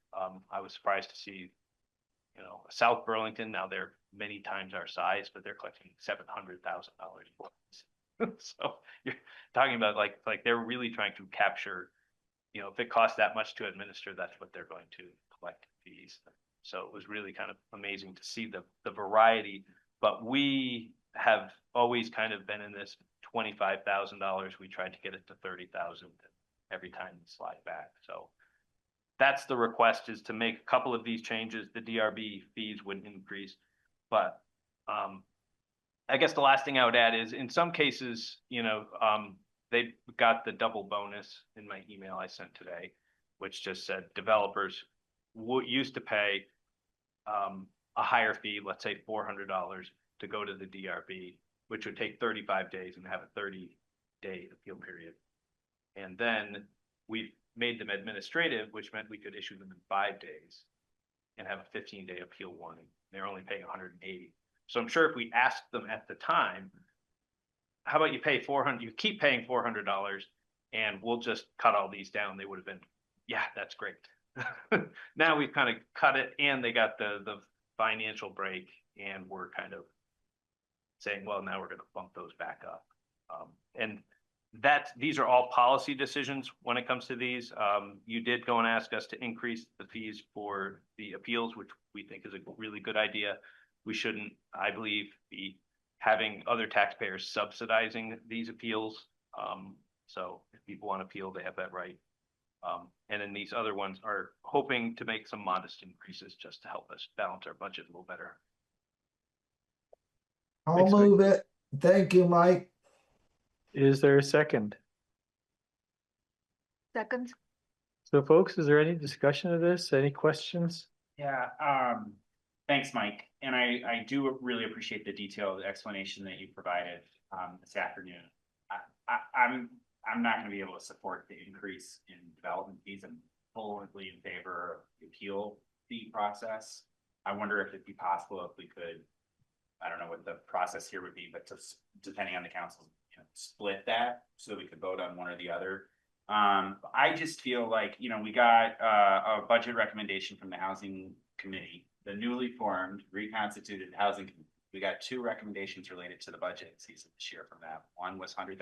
Speaker 18: I was surprised to see, you know, South Burlington, now they're many times our size, but they're collecting $700,000. So you're talking about like they're really trying to capture, you know, if it costs that much to administer, that's what they're going to collect fees. So it was really kind of amazing to see the variety, but we have always kind of been in this $25,000. We tried to get it to 30,000 every time we slide back. So that's the request, is to make a couple of these changes. The DRB fees wouldn't increase, but I guess the last thing I would add is in some cases, you know, they got the double bonus in my email I sent today, which just said developers used to pay a higher fee, let's say $400, to go to the DRB, which would take 35 days and have a 30-day appeal period. And then we made them administrative, which meant we could issue them in 5 days and have a 15-day appeal warning. They're only paying 180. So I'm sure if we asked them at the time, how about you pay $400, you keep paying $400 and we'll just cut all these down, they would have been, yeah, that's great. Now we've kind of cut it, and they got the financial break, and we're kind of saying, well, now we're going to bump those back up. And these are all policy decisions when it comes to these. You did go and ask us to increase the fees for the appeals, which we think is a really good idea. We shouldn't, I believe, be having other taxpayers subsidizing these appeals. So if people want to appeal, they have that right. And then these other ones are hoping to make some modest increases just to help us balance our budget a little better.
Speaker 2: I'll move it. Thank you, Mike.
Speaker 1: Is there a second?
Speaker 11: Second.
Speaker 1: So folks, is there any discussion of this? Any questions?
Speaker 10: Yeah, thanks, Mike. And I do really appreciate the detailed explanation that you provided this afternoon. I'm not going to be able to support the increase in development fees. I'm fully in favor of the appeal fee process. I wonder if it'd be possible if we could, I don't know what the process here would be, but depending on the council, you know, split that so that we could vote on one or the other. I just feel like, you know, we got a budget recommendation from the Housing committee, the newly formed reconstituted housing committee. We got 2 recommendations related to the budget season this year from that. One was $100,000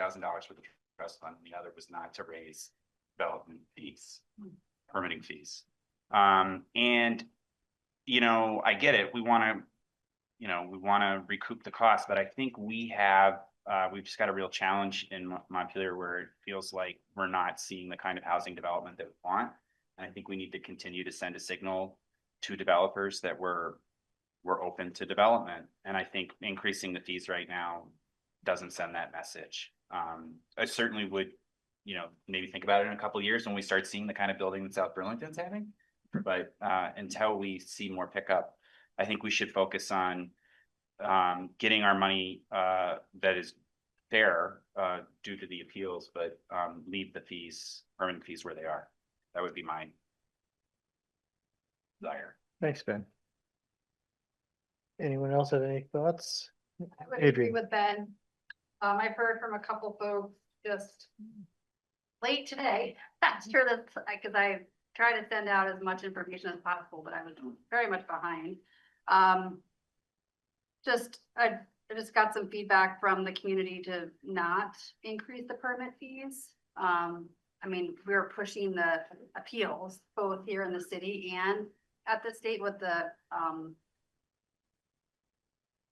Speaker 10: for the trust fund, and the other was not to raise development fees, permitting fees. And, you know, I get it. We want to recoup the cost, but I think we've just got a real challenge in Montpelier where it feels like we're not seeing the kind of housing development that we want. And I think we need to continue to send a signal to developers that we're open to development. And I think increasing the fees right now doesn't send that message. I certainly would, maybe think about it in a couple of years when we start seeing the kind of building that South Burlington's having. But until we see more pickup, I think we should focus on getting our money that is fair due to the appeals, but leave the fees, permanent fees where they are. That would be my desire.
Speaker 1: Thanks, Ben. Anyone else have any thoughts?
Speaker 12: I would agree
Speaker 1: Adrian.
Speaker 12: with Ben. I've heard from a couple folks just late today. I'm sure that's because I try to send out as much information as possible, but I was very much behind. I just got some feedback from the community to not increase the permit fees. I mean, we're pushing the appeals both here in the city and at the state with the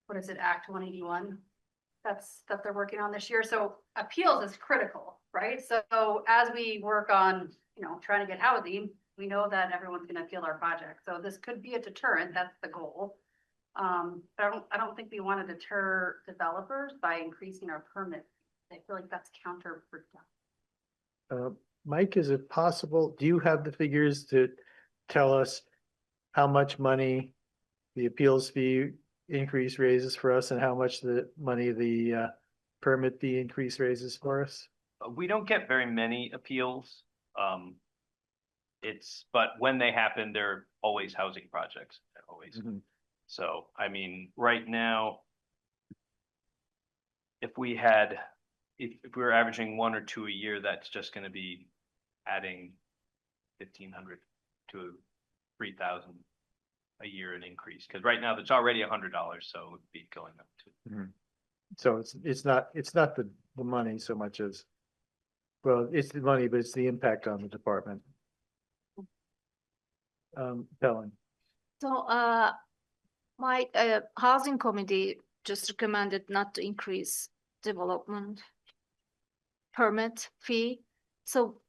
Speaker 12: what is it, Act 181? That they're working on this year. So appeals is critical, right? So as we work on, trying to get housing, we know that everyone's going to appeal our project. So this could be a deterrent. That's the goal. But I don't think we want to deter developers by increasing our permit. I feel like that's counterproductive.
Speaker 1: Mike, is it possible, do you have the figures to tell us how much money the appeals fee increase raises for us and how much the permit fee increase raises for us?
Speaker 18: We don't get very many appeals. But when they happen, they're always housing projects, always.
Speaker 1: Mm-hmm.
Speaker 18: So, I mean, right now, if we were averaging 1 or 2 a year, that's just going to be adding 1,500 to 3,000 a year in increase. Because right now it's already $100, so it would be going up to.
Speaker 1: Mm-hmm. So it's not the money so much as, well, it's the money, but it's the impact on the department. Helen.
Speaker 11: So, my housing committee just recommended not to increase development permit fee. So,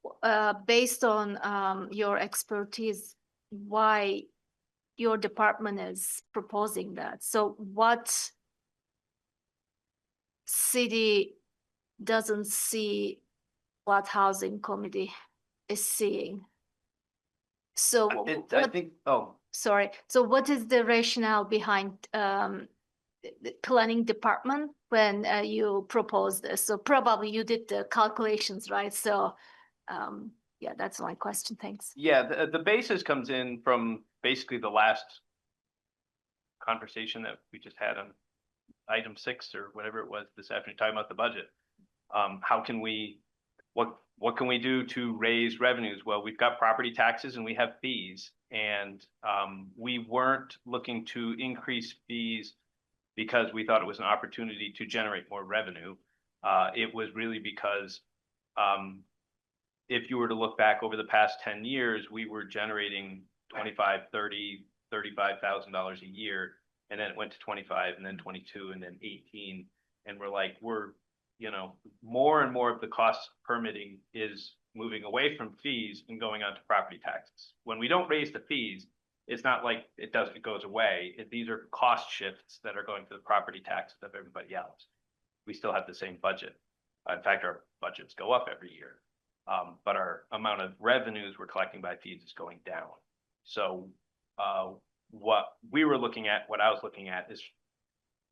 Speaker 11: based on your expertise, why your department is proposing that? So, what city doesn't see what housing committee is seeing? So
Speaker 18: I think,
Speaker 11: sorry. So what is the rationale behind the planning department when you propose this? So probably you did the calculations, right? So yeah, that's my question. Thanks.
Speaker 18: Yeah, the basis comes in from basically the last conversation that we just had on item 6 or whatever it was this afternoon, talking about the budget. What can we do to raise revenues? Well, we've got property taxes and we have fees, and we weren't looking to increase fees because we thought it was an opportunity to generate more revenue. It was really because if you were to look back over the past 10 years, we were generating $25,000, $30,000, $35,000 a year, and then it went to 25, and then 22, and then 18, and we're more and more of the cost of permitting is moving away from fees and going on to property taxes. When we don't raise the fees, it's not like it goes away. These are cost shifts that are going to the property taxes of everybody else. We still have the same budget. In fact, our budgets go up every year. But our amount of revenues we're collecting by fees is going down. So what I was looking at is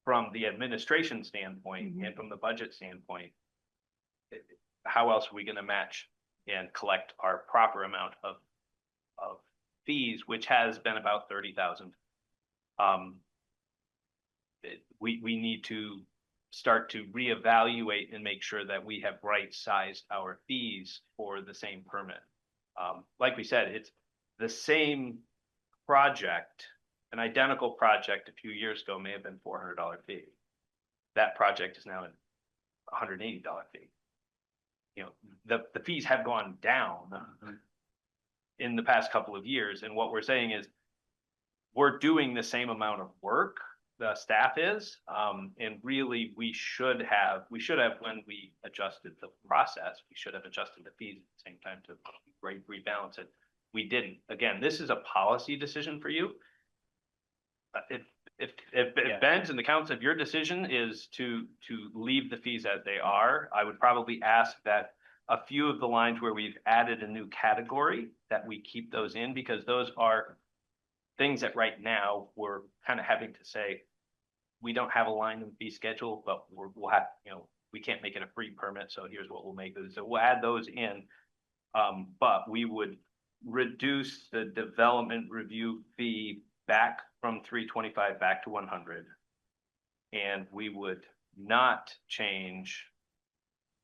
Speaker 18: from the administration standpoint and from the budget standpoint, how else are we going to match and collect our proper amount of fees, which has been about 30,000. We need to start to reevaluate and make sure that we have right-sized our fees for the same permit. Like we said, it's the same project an identical project a few years ago may have been $400 fee. That project is now a $180 fee. You know, the fees have gone down in the past couple of years. And what we're saying is we're doing the same amount of work, the staff is, and really we should have, when we adjusted the process, we should have adjusted the fees at the same time to rebalance it. We didn't. Again, this is a policy decision for you. If Ben's and the council, if your decision is to leave the fees as they are, I would probably ask that a few of the lines where we've added a new category, that we keep those in, because those are things that right now we're kind of having to say, we don't have a line in the fee schedule, but we'll have, you know, we can't make it a free permit, so here's what we'll make it. So we'll add those in. But we would reduce the development review fee back from $325 back to $100. And we would not change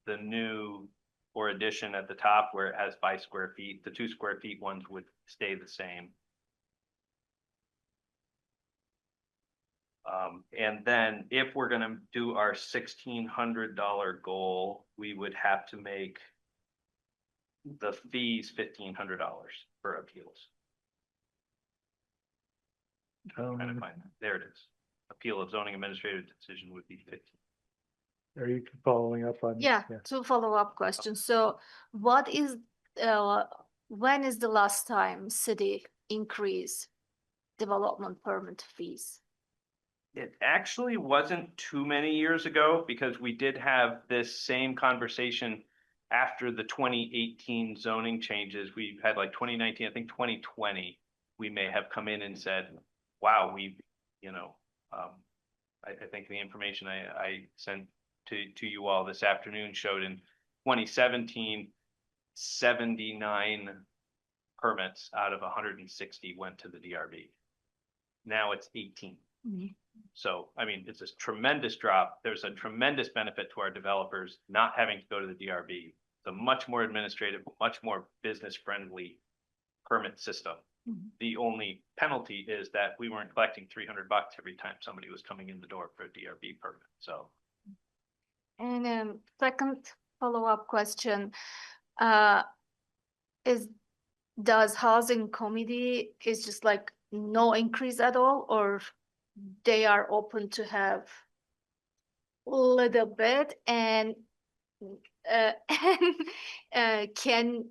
Speaker 18: the new or addition at the top where it has 5 square feet. The 2 square feet ones would stay the same. And then if we're going to do our $1,600 goal, we would have to make the fees $1,500 for appeals. Trying to find that. There it is. Appeal of zoning administrative decision would be 15.
Speaker 1: Are you following up on?
Speaker 11: Yeah, 2 follow-up questions. So what is, when is the last time city increased development permit fees?
Speaker 18: It actually wasn't too many years ago, because we did have this same conversation after the 2018 zoning changes. We had like 2019, I think 2020, we may have come in and said, wow, we, you know, I think the information I sent to you all this afternoon showed in 2017, 79 permits out of 160 went to the DRB. Now it's 18.
Speaker 11: Mm-hmm.
Speaker 18: So, I mean, it's a tremendous drop. There's a tremendous benefit to our developers not having to go to the DRB. It's a much more administrative, much more business-friendly permit system.
Speaker 11: Mm-hmm.
Speaker 18: The only penalty is that we weren't collecting $300 every time somebody was coming in the door for a DRB permit. So,
Speaker 11: And second follow-up question, does housing committee is just like no increase at all, or they are open to have a little bit, and can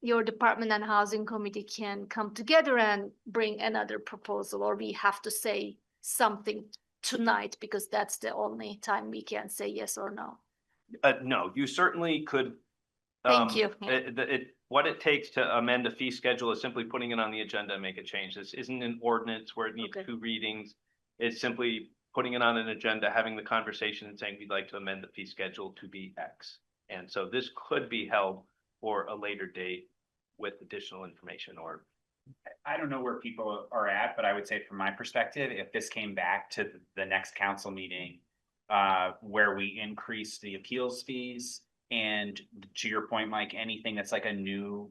Speaker 11: your department and housing committee can come together and bring another proposal, or we have to say something tonight because that's the only time we can say yes or no?
Speaker 18: no, you certainly could.
Speaker 11: Thank you.
Speaker 18: What it takes to amend a fee schedule is simply putting it on the agenda and make a change. This isn't an ordinance where it needs 2 readings. It's simply putting it on an agenda, having the conversation and saying, we'd like to amend the fee schedule to be X. And so this could be held for a later date with additional information. Or
Speaker 10: I don't know where people are at, but I would say from my perspective, if this came back to the next council meeting, where we increase the appeals fees, and to your point, Mike, anything that's like a new,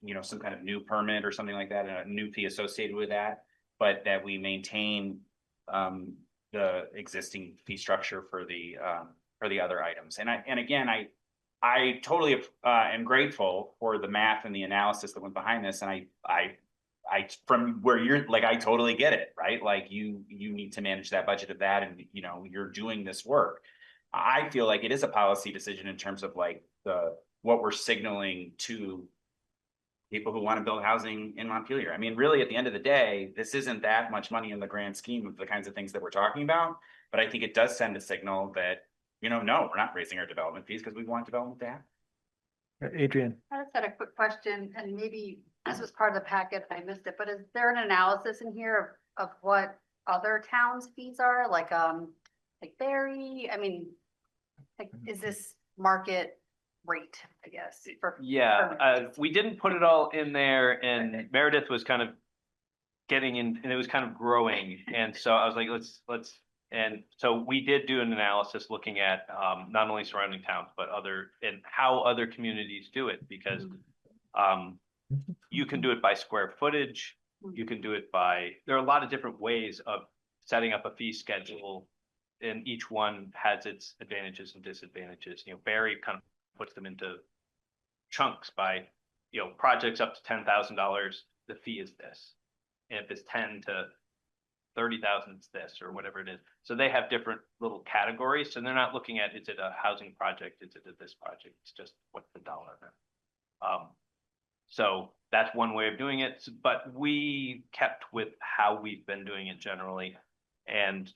Speaker 10: you know, some kind of new permit or something like that, and a new fee associated with that, but that we maintain the existing fee structure for the other items. And again, I totally am grateful for the math and the analysis that went behind this. And I from where you're like, I totally get it, right? Like you need to manage that budget of that, and you know, you're doing this work. I feel like it is a policy decision in terms of like what we're signaling to people who want to build housing in Montpelier. I mean, really, at the end of the day, this isn't that much money in the grand scheme of the kinds of things that we're talking about. But I think it does send a signal that, you know, no, we're not raising our development fees because we want development to happen.
Speaker 1: Adrian.
Speaker 12: I just had a quick question, and maybe this was part of the packet, I missed it, but is there an analysis in here of what other towns' fees are, like Barry? I mean, like, is this market rate, I guess?
Speaker 18: We didn't put it all in there, and Meredith was kind of getting in, and it was kind of growing. And so I was like, let's, and so we did do an analysis looking at not only surrounding towns, but and how other communities do it, because you can do it by square footage. You can do it by, there are a lot of different ways of setting up a fee schedule. And each one has its advantages and disadvantages. You know, Barry kind of puts them into chunks by, you know, projects up to $10,000, the fee is this. And if it's 10 to 30,000, it's this, or whatever it is. So they have different little categories. So they're not looking at, is it a housing project? Is it this project? It's just what's the dollar amount. So that's one way of doing it, but we kept with how we've been doing it generally, and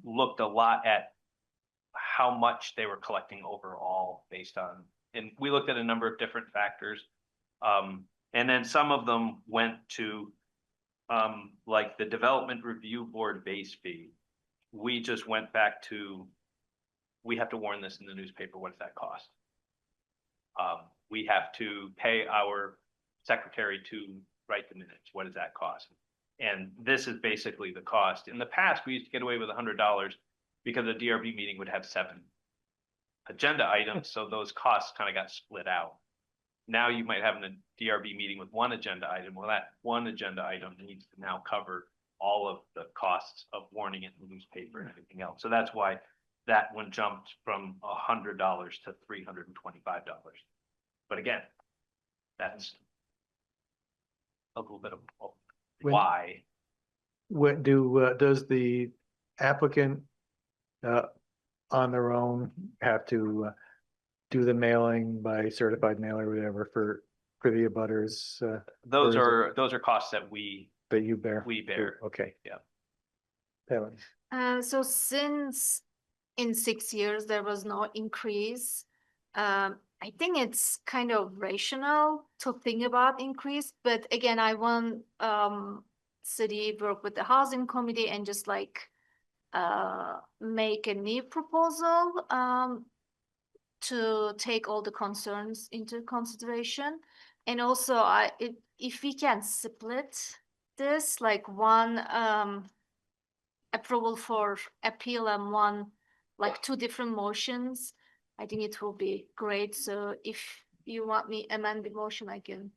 Speaker 18: looked a lot at how much they were collecting overall based on, and we looked at a number of different factors. And then some of them went to like the Development Review Board base fee. We just went back to, we have to warn this in the newspaper, what does that cost? We have to pay our secretary to write the minutes. What does that cost? And this is basically the cost. In the past, we used to get away with $100 because a DRB meeting would have 7 agenda items. So those costs kind of got split out. Now you might have a DRB meeting with 1 agenda item. Well, that 1 agenda item needs to now cover all of the costs of warning it in the newspaper and everything else. So that's why that one jumped from $100 to $325. But again, that's a little bit of why.
Speaker 1: What does the applicant on their own have to do the mailing by certified mail or whatever for the abutters?
Speaker 18: Those are costs that we
Speaker 1: bear.
Speaker 18: We bear.
Speaker 1: Okay.
Speaker 18: Yeah.
Speaker 1: Helen.
Speaker 11: So since in 6 years there was no increase, I think it's kind of rational to think about increase, but again, I want city work with the housing committee and just like make a new proposal to take all the concerns into consideration. And also if we can split this, like one approval for appeal and one, like 2 different motions, I think it will be great. So if you want me amend the motion, I can.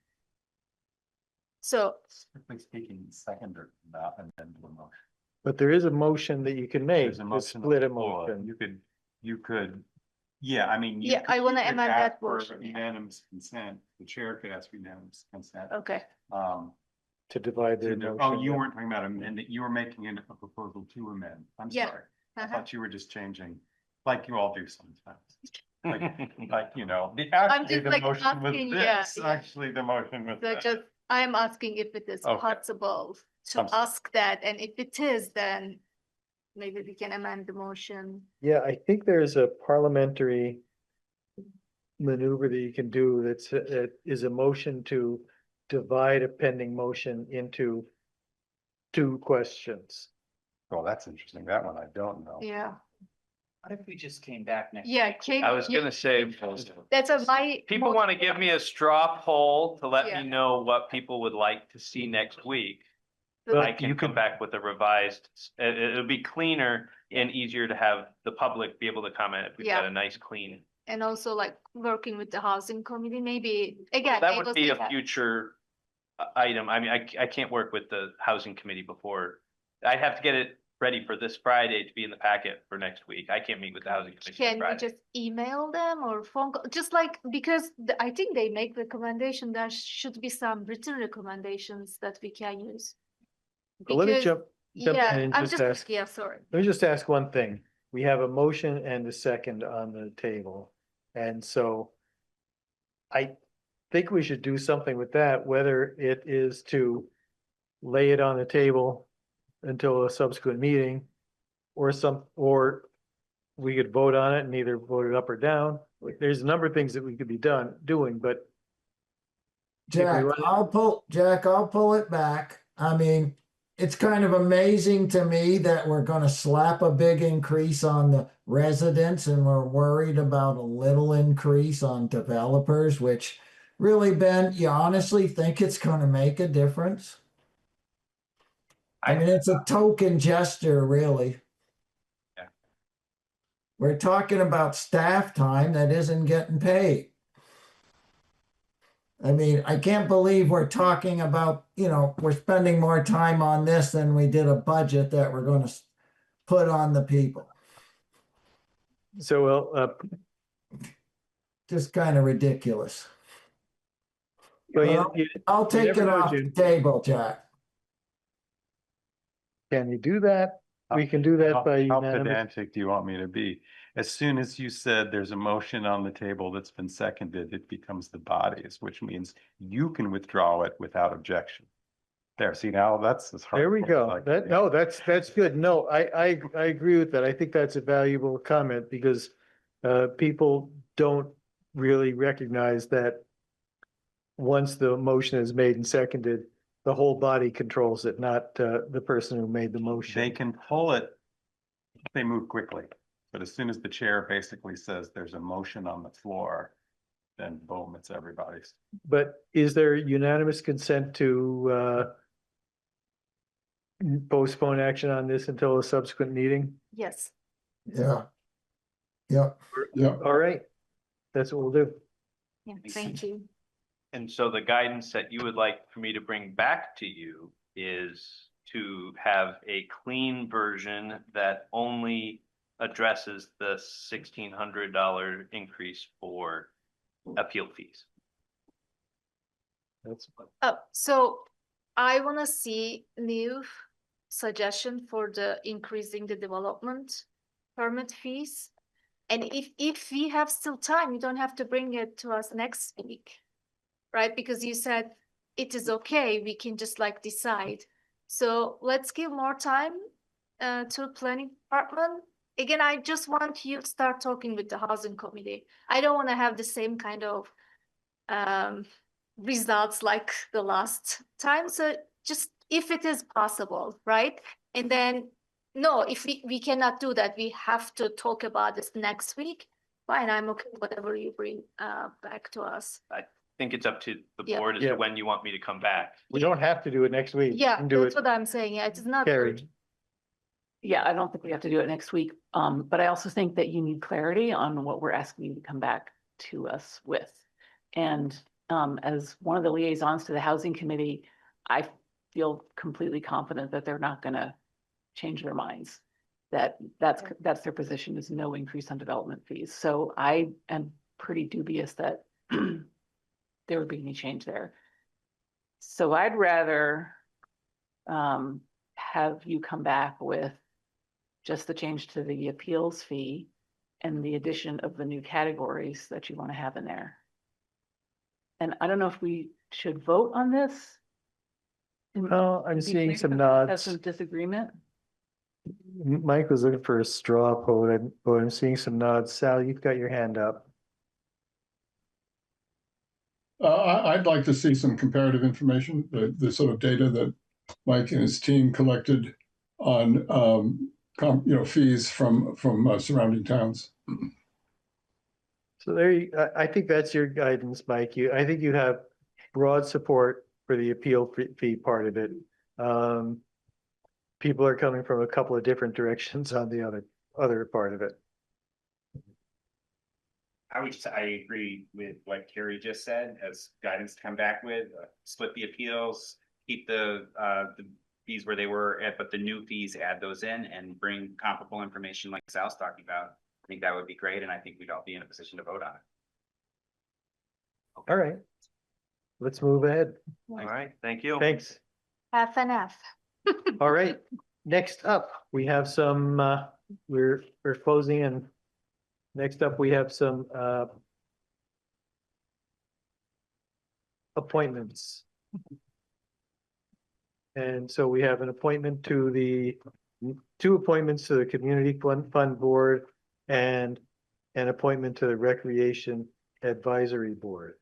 Speaker 11: So.
Speaker 14: Strictly speaking, second or not amend the motion.
Speaker 1: But there is a motion that you can make
Speaker 14: There's a
Speaker 1: to
Speaker 14: motion
Speaker 1: split a
Speaker 14: on the floor.
Speaker 1: motion.
Speaker 14: You could, yeah, I mean.
Speaker 11: Yeah, I want to amend that
Speaker 14: motion.
Speaker 11: motion.
Speaker 14: Unanimous consent, the chair could ask for unanimous consent.
Speaker 11: Okay.
Speaker 1: To divide the motion.
Speaker 14: Oh, you weren't talking about amending, you were making a proposal to amend. I'm
Speaker 11: Yeah.
Speaker 14: sorry. I thought you were just changing, like you all do sometimes. Like, you know, actually the
Speaker 11: like
Speaker 14: motion was
Speaker 11: asking,
Speaker 14: this,
Speaker 11: yeah.
Speaker 14: actually the motion was
Speaker 11: So
Speaker 14: this.
Speaker 11: just, I'm asking if it is
Speaker 14: Okay.
Speaker 11: possible to ask that, and if it is, then maybe we can amend the motion.
Speaker 1: Yeah, I think there's a parliamentary maneuver that you can do that is a motion to divide a pending motion into 2 questions.
Speaker 14: Oh, that's interesting. That one I don't know.
Speaker 11: Yeah,
Speaker 10: What if we just came back next?
Speaker 11: yeah.
Speaker 18: I was gonna say,
Speaker 11: That's my.
Speaker 18: people want to give me a straw poll to let
Speaker 11: Yeah.
Speaker 18: me know what people would like to see next week.
Speaker 1: Well,
Speaker 18: I can come back with a revised, it'll be cleaner and easier to have the public be able to comment if we've got
Speaker 11: Yeah.
Speaker 18: a nice clean.
Speaker 11: And also like working with the housing committee, maybe, again.
Speaker 18: That
Speaker 11: able
Speaker 18: would be
Speaker 11: to
Speaker 18: a
Speaker 11: have-
Speaker 18: future item. I mean, I can't work with the housing committee before. I have to get it ready for this Friday to be in the packet for next week. I can't meet with the housing committee
Speaker 11: Can we
Speaker 18: Friday.
Speaker 11: just email them or phone call, just like, because I think they make recommendation, there should be some written recommendations that we can use.
Speaker 1: But let me
Speaker 11: Because-
Speaker 1: jump in
Speaker 11: Yeah,
Speaker 1: and
Speaker 11: I'm
Speaker 1: just
Speaker 11: just,
Speaker 1: ask,
Speaker 11: yeah, sorry.
Speaker 1: let me just ask one thing. We have a motion and a second on the table. And so I think we should do something with that, whether it is to lay it on the table until a subsequent meeting or we could vote on it and either vote it up or down. Like, there's a number of things that we could be doing, but
Speaker 2: Jack, I'll pull it back. I mean, it's kind of amazing to me that we're gonna slap a big increase on the residents and we're worried about a little increase on developers, which really, Ben, you honestly think it's gonna make a difference? I mean, it's a token gesture, really.
Speaker 14: Yeah.
Speaker 2: We're talking about staff time that isn't getting paid. I mean, I can't believe we're talking about, we're spending more time on this than we did a budget that we're going to put on the people.
Speaker 1: So, well,
Speaker 2: Just kind of ridiculous.
Speaker 1: well,
Speaker 2: I'll
Speaker 1: you
Speaker 2: take
Speaker 1: never
Speaker 2: it
Speaker 1: know,
Speaker 2: off the
Speaker 1: Jim.
Speaker 2: table, Jack.
Speaker 1: Can you do that? We can do that by
Speaker 19: How
Speaker 1: unanimous.
Speaker 19: pedantic do you want me to be? As soon as you said there's a motion on the table that's been seconded, it becomes the body's, which means you can withdraw it without objection. There, see, now that's as hard.
Speaker 1: There we go. That's good. No, I agree with that. I think that's a valuable comment because people don't really recognize that once the motion is made and seconded, the whole body controls it, not the person who made the motion.
Speaker 19: They can pull it if they move quickly, but as soon as the chair basically says there's a motion on the floor, then boom, it's everybody's.
Speaker 1: But is there unanimous consent to postpone action on this until a subsequent meeting?
Speaker 11: Yes.
Speaker 2: Yeah. Yep.
Speaker 3: Yep.
Speaker 1: All right. That's what we'll do.
Speaker 11: Yeah, thank you.
Speaker 18: And so the guidance that you would like for me to bring back to you is to have a clean version that only addresses the $1,600 increase for appeal fees.
Speaker 1: That's
Speaker 11: So I want to see new suggestion for the increasing the development permit fees. And if we have still time, you don't have to bring it to us next week, right? Because you said it is okay, we can just like decide. So let's give more time to planning department. Again, I just want you to start talking with the housing committee. I don't want to have the same kind of results like the last time. So just if it is possible, right? And then, no, if we cannot do that, we have to talk about this next week. Fine, I'm okay, whatever you bring back to us.
Speaker 18: I think it's up to the
Speaker 11: Yeah.
Speaker 18: board as
Speaker 1: Yeah.
Speaker 18: to when you want me to come back.
Speaker 1: We don't have to do it next week. We
Speaker 11: Yeah,
Speaker 1: can do
Speaker 11: that's
Speaker 1: it.
Speaker 11: what I'm saying. Yeah, it's not.
Speaker 1: Carrie.
Speaker 7: Yeah, I don't think we have to do it next week. But I also think that you need clarity on what we're asking you to come back to us with. And as one of the liaisons to the housing committee, I feel completely confident that they're not gonna change their minds. That's their position, is no increase on development fees. So I am pretty dubious that there would be any change there. So I'd rather have you come back with just the change to the appeals fee and the addition of the new categories that you want to have in there. And I don't know if we should vote on this.
Speaker 1: Oh, I'm
Speaker 7: To be
Speaker 1: seeing
Speaker 7: clear,
Speaker 1: some
Speaker 7: because
Speaker 1: nods.
Speaker 7: Have some disagreement.
Speaker 1: Mike was looking for a straw vote, but I'm seeing some nods. Sal, you've got your hand up.
Speaker 3: I'd like to see some comparative information, the sort of data that Mike and his team collected on, fees from surrounding towns.
Speaker 1: So I think that's your guidance, Mike. I think you have broad support for the appeal fee part of it. People are coming from a couple of different directions on the other part of it.
Speaker 10: I agree with what Carrie just said as guidance to come back with, split the appeals, keep the fees where they were at, but the new fees, add those in and bring comparable information like Sal's talking about. I think that would be great. And I think we'd all be in a position to vote on it.
Speaker 1: All right. Let's move ahead.
Speaker 18: All right, thank you.
Speaker 1: Thanks.
Speaker 11: Half and half.
Speaker 1: All right. Next up, we have some, we're closing in. Next up, we have some appointments. And so we have an appointment to two appointments to the Community Fund Board and an appointment to the Recreation Advisory Board.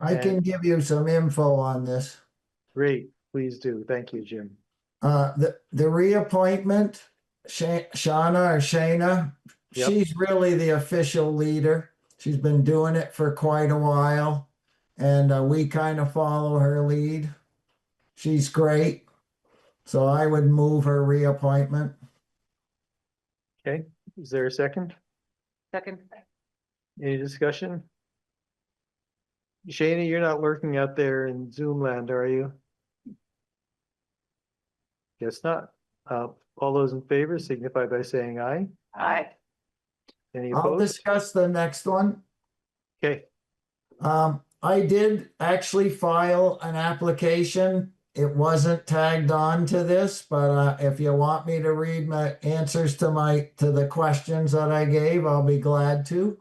Speaker 2: I can give you some info on this.
Speaker 1: Great, please do. Thank you, Jim.
Speaker 2: The reappointment, Shauna or Shayna,
Speaker 1: Yep.
Speaker 2: she's really the official leader. She's been doing it for quite a while, and we kind of follow her lead. She's great, so I would move her reappointment.
Speaker 1: Okay, is there a second?
Speaker 7: Second.
Speaker 1: Any discussion? Shana, you're not lurking out there in Zoom land, are you? Guess not. All those in favor signify by saying aye.
Speaker 7: Aye.
Speaker 1: Any
Speaker 2: I'll
Speaker 1: opposed?
Speaker 2: discuss the next one.
Speaker 1: Okay,
Speaker 2: I did actually file an application. It wasn't tagged on to this, but if you want me to read my answers to the questions that I gave, I'll be glad to.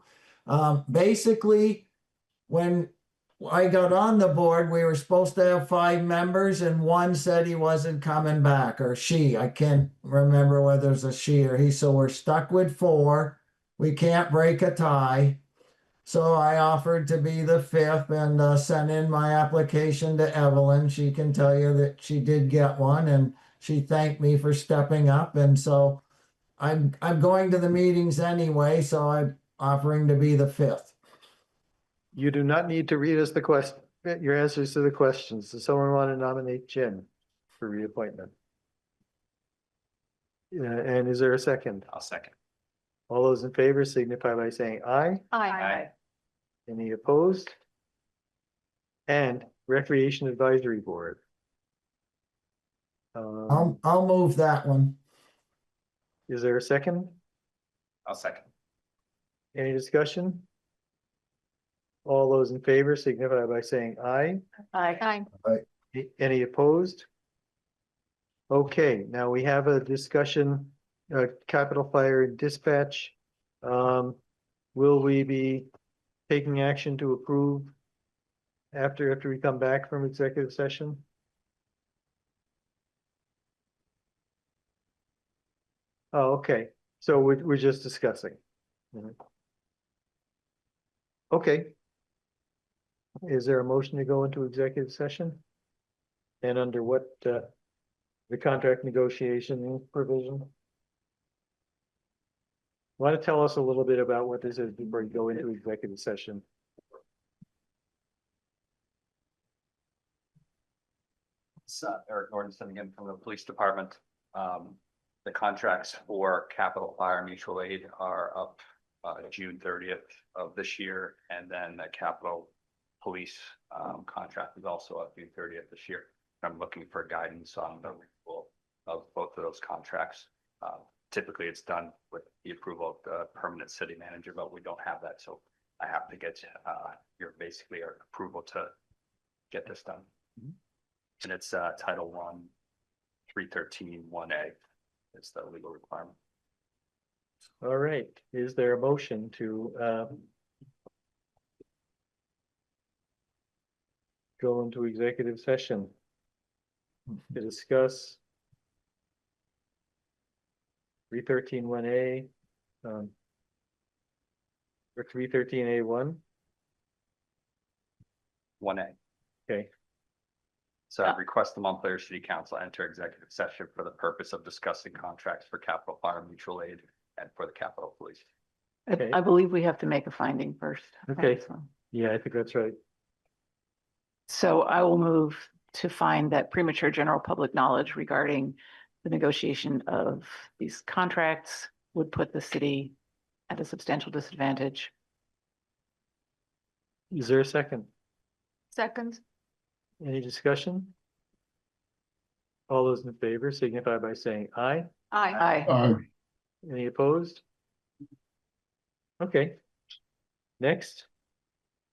Speaker 2: Basically, when I got on the board, we were supposed to have 5 members, and one said he wasn't coming back, or she. I can't remember whether it's a she or he. So we're stuck with 4. We can't break a tie. So I offered to be the 5th and sent in my application to Evelyn. She can tell you that she did get one, and she thanked me for stepping up. And so I'm going to the meetings anyway, so I'm offering to be the 5th.
Speaker 1: you do not need to read us the question, your answers to the questions. Does someone want to nominate Jim for reappointment? And is there a second?
Speaker 10: I'll second.
Speaker 1: All those in favor signify by saying aye.
Speaker 11: Aye.
Speaker 1: Any opposed? And Recreation Advisory Board.
Speaker 2: I'll move that one.
Speaker 1: Is there a second?
Speaker 10: I'll second.
Speaker 1: Any discussion? All those in favor signify by saying aye.
Speaker 7: Aye.
Speaker 1: Any opposed? Okay, now we have a discussion, capital fire and dispatch. Will we be taking action to approve after we come back from executive session? Oh, okay, so we're just discussing. Mhm. Okay. Is there a motion to go into executive session? And under what, the contract negotiation provision? Want to tell us a little bit about what this is before you go into executive session?
Speaker 14: It's Eric Nordenson again from the police department. The contracts for capital fire mutual aid are up June 30th of this year, and then the capital police contract is also up June 30th this year. I'm looking for guidance on the renewal of both of those contracts. Typically, it's done with the approval of the permanent city manager, but we don't have that, so I have to get your basically our approval to get this done. And it's Title I, 313(1)(a). It's the legal requirement.
Speaker 1: All right, is there a motion to go into executive session to discuss 313(1)(a) or 313(a)(1)?
Speaker 14: 1A.
Speaker 1: Okay.
Speaker 14: So I request the Montpelier City Council enter executive session for the purpose of discussing contracts for capital fire mutual aid and for the Capitol Police.
Speaker 1: Okay.
Speaker 7: I believe we have to make a finding first.
Speaker 1: Okay. Yeah, I think that's right.
Speaker 7: So I will move to find that premature general public knowledge regarding the negotiation of these contracts would put the city at a substantial disadvantage.
Speaker 1: Is there a second?
Speaker 11: Second.
Speaker 1: Any discussion? All those in favor signify by saying aye.
Speaker 7: Aye.
Speaker 1: Any opposed? Okay. Next.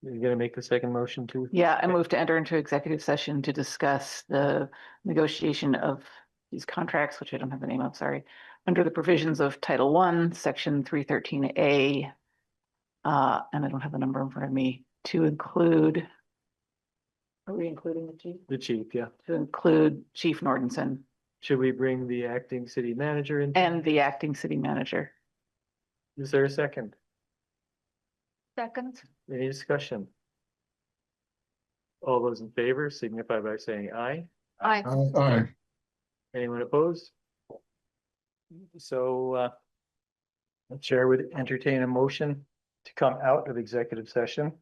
Speaker 1: You're gonna make the second motion too?
Speaker 7: Yeah, I move to enter into executive session to discuss the negotiation of these contracts, which I don't have the name of, sorry, under the provisions of Title I, Section 313A. And I don't have the number in front of me, to include, are we including the chief?
Speaker 1: The chief, yeah.
Speaker 7: To include Chief Nordenson
Speaker 1: Should we bring the acting city manager in?
Speaker 7: and the acting city manager.
Speaker 1: Is there a second?
Speaker 11: Second.
Speaker 1: Any discussion? All those in favor signify by saying aye.
Speaker 11: Aye.
Speaker 3: Aye.
Speaker 1: Anyone opposed? So, the chair would entertain a motion to come out of executive session.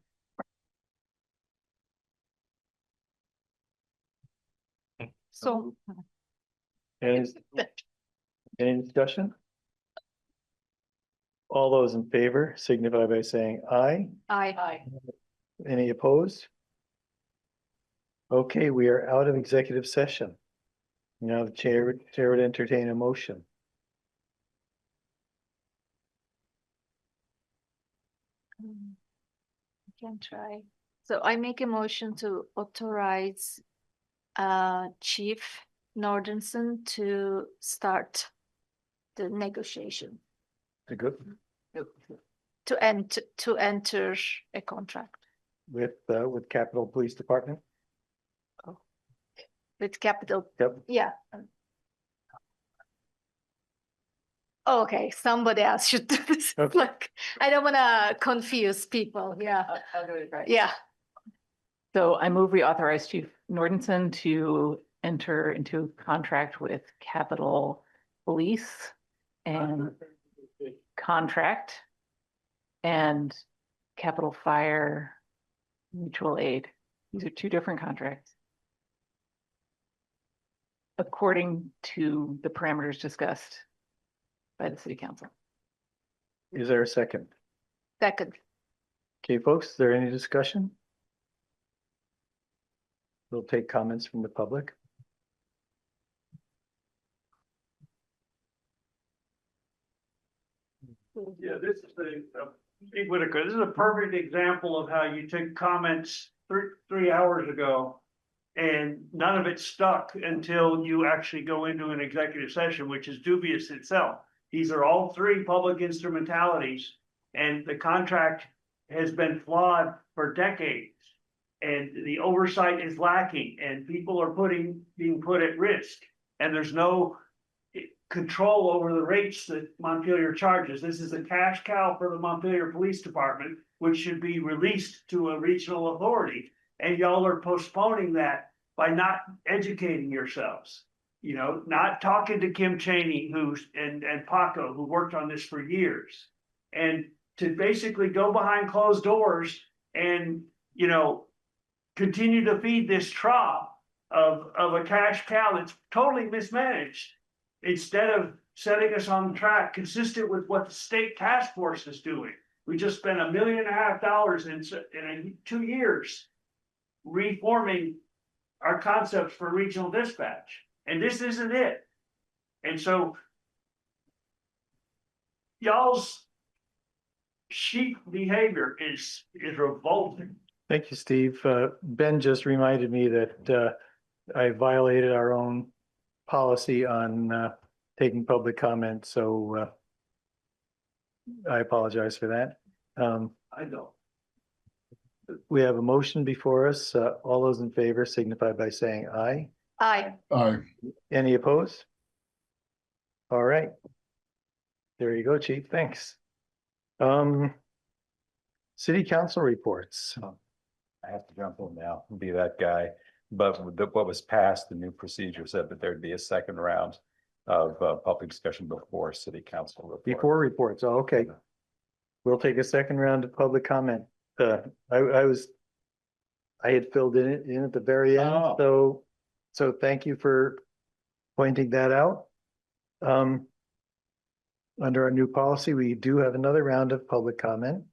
Speaker 11: So.
Speaker 1: Any discussion? All those in favor signify by saying aye.
Speaker 11: Aye.
Speaker 1: Any opposed? Okay, we are out of executive session. Now the chair would entertain a motion.
Speaker 11: I can try. So I make a motion to authorize Chief Nordenson to start the negotiation
Speaker 1: To go
Speaker 11: to enter a contract
Speaker 1: with Capitol Police Department.
Speaker 11: with Capital.
Speaker 1: Yep.
Speaker 11: Yeah. Okay, somebody else should do this.
Speaker 1: Okay.
Speaker 11: Like, I don't wanna confuse people. Yeah.
Speaker 7: I'll do it right.
Speaker 11: Yeah.
Speaker 7: So I move we authorize Chief Nordenson to enter into contract with Capitol Police and contract and Capital Fire Mutual Aid. These are two different contracts. According to the parameters discussed by the city council.
Speaker 1: Is there a second?
Speaker 11: Second.
Speaker 1: Okay, folks, is there any discussion? We'll take comments from the public.
Speaker 5: Yeah, this is Steve Whitaker, this is a perfect example of how you took comments 3 hours ago. And none of it stuck until you actually go into an executive session, which is dubious itself. These are all three public instrumentalities, and the contract has been flawed for decades. And the oversight is lacking, and people are being put at risk, and there's no control over the rates that Montpelier charges. This is a cash cow for the Montpelier Police Department, which should be released to a regional authority. And y'all are postponing that by not educating yourselves, not talking to Kim Chaney, and Paco, who worked on this for years. And to basically go behind closed doors and, continue to feed this trough of a cash cow that's totally mismanaged, instead of setting us on track consistent with what the state task force is doing. We just spent $1.5 million in 2 years reforming our concepts for regional dispatch. And this isn't it. And so y'all's sheep behavior is revolting.
Speaker 1: Thank you, Steve. Ben just reminded me that I violated our own policy on taking public comment, so I apologize for that.
Speaker 5: I know.
Speaker 1: We have a motion before us. All those in favor signify by saying aye.
Speaker 11: Aye.
Speaker 3: Aye.
Speaker 1: Any opposed? All right. There you go, Chief. Thanks. City council reports.
Speaker 19: I have to jump in now and be that guy. But what was passed, the new procedure said that there'd be a second round of public discussion before city council report.
Speaker 1: Before reports. Oh, okay. We'll take a second round of public comment. I had filled in at the very end.
Speaker 19: Oh.
Speaker 1: So thank you for pointing that out. Under our new policy, we do have another round of public comment.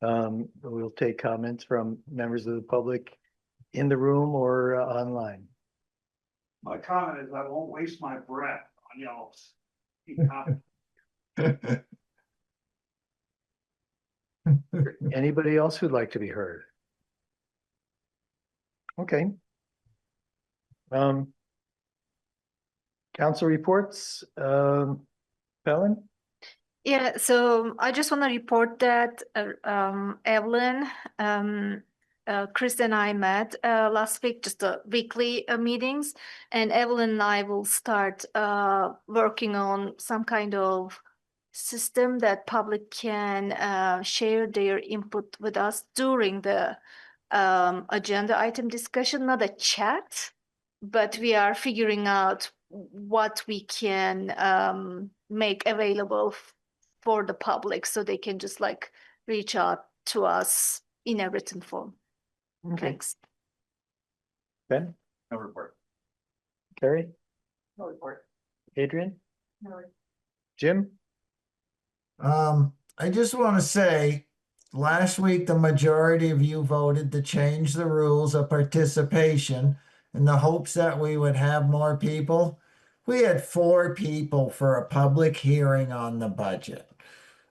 Speaker 1: We'll take comments from members of the public in the room or online.
Speaker 5: My comment is I won't waste my breath on y'all's.
Speaker 1: Anybody else who'd like to be heard? Okay. Council reports, Helen?
Speaker 11: Yeah, so I just want to report that Evelyn, Chris and I met last week, just weekly meetings, and Evelyn and I will start working on some kind of system that public can share their input with us during the agenda item discussion, not a chat, but we are figuring out what we can make available for the public so they can just like reach out to us in a written form.
Speaker 1: Okay.
Speaker 11: Thanks.
Speaker 1: Ben?
Speaker 18: No report.
Speaker 1: Carrie?
Speaker 7: No report.
Speaker 1: Adrian?
Speaker 7: No report.
Speaker 1: Jim?
Speaker 2: I just want to say, last week, the majority of you voted to change the rules of participation in the hopes that we would have more people. We had 4 people for a public hearing on the budget.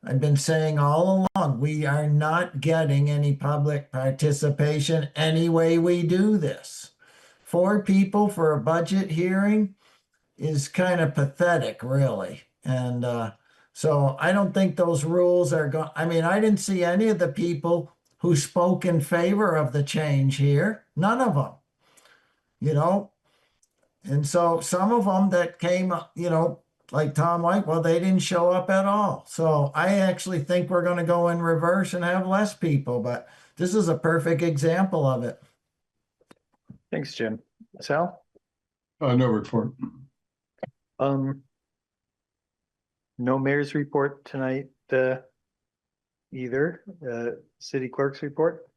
Speaker 2: I've been saying all along, we are not getting any public participation any way we do this. 4 people for a budget hearing is kind of pathetic, really. And so I don't think those rules are going. I mean, I didn't see any of the people who spoke in favor of the change here. None of them, you know. And so some of them that came, like Tom White, well, they didn't show up at all. So I actually think we're going to go in reverse and have less people. But this is a perfect example of it.
Speaker 1: Thanks, Jim. Sal?
Speaker 3: No report.
Speaker 1: No mayor's report tonight, either. City clerk's report?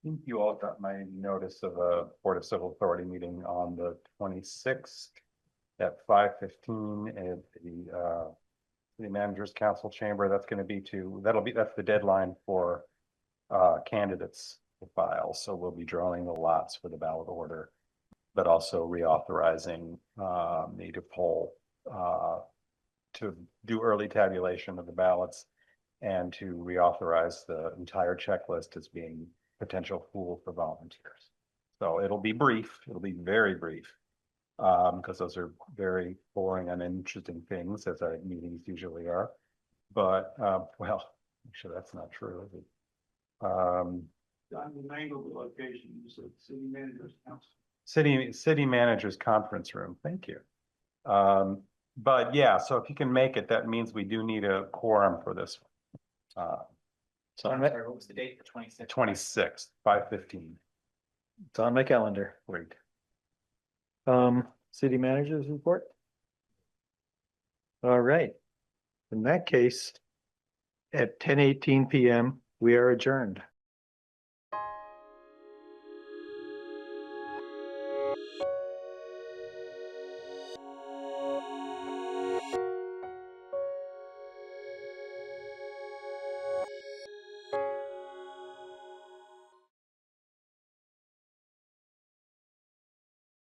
Speaker 19: I think you all got my notice of a Board of Civil Authority meeting on the 26th at 5:15 at the City Managers Council Chamber. That's going to be that's the deadline for candidates to file. So we'll be drawing the lots for the ballot order, but also reauthorizing native poll to do early tabulation of the ballots and to reauthorize the entire checklist as being potential pool for volunteers. So it'll be brief. It'll be very brief because those are very boring and uninteresting things, as our meetings usually are. But well, actually, that's not true, is it?
Speaker 5: On the name of the location, you said City Managers Council.
Speaker 19: City Managers Conference Room. Thank you. But yeah, so if you can make it, that means we do need a quorum for this one.
Speaker 1: So
Speaker 10: I'm sorry, what was the date? The 26th?
Speaker 19: 26th, 5:15.
Speaker 1: It's on my calendar.
Speaker 19: Great.
Speaker 1: City manager's report? All right. In that case, at 10:18 PM, we are adjourned.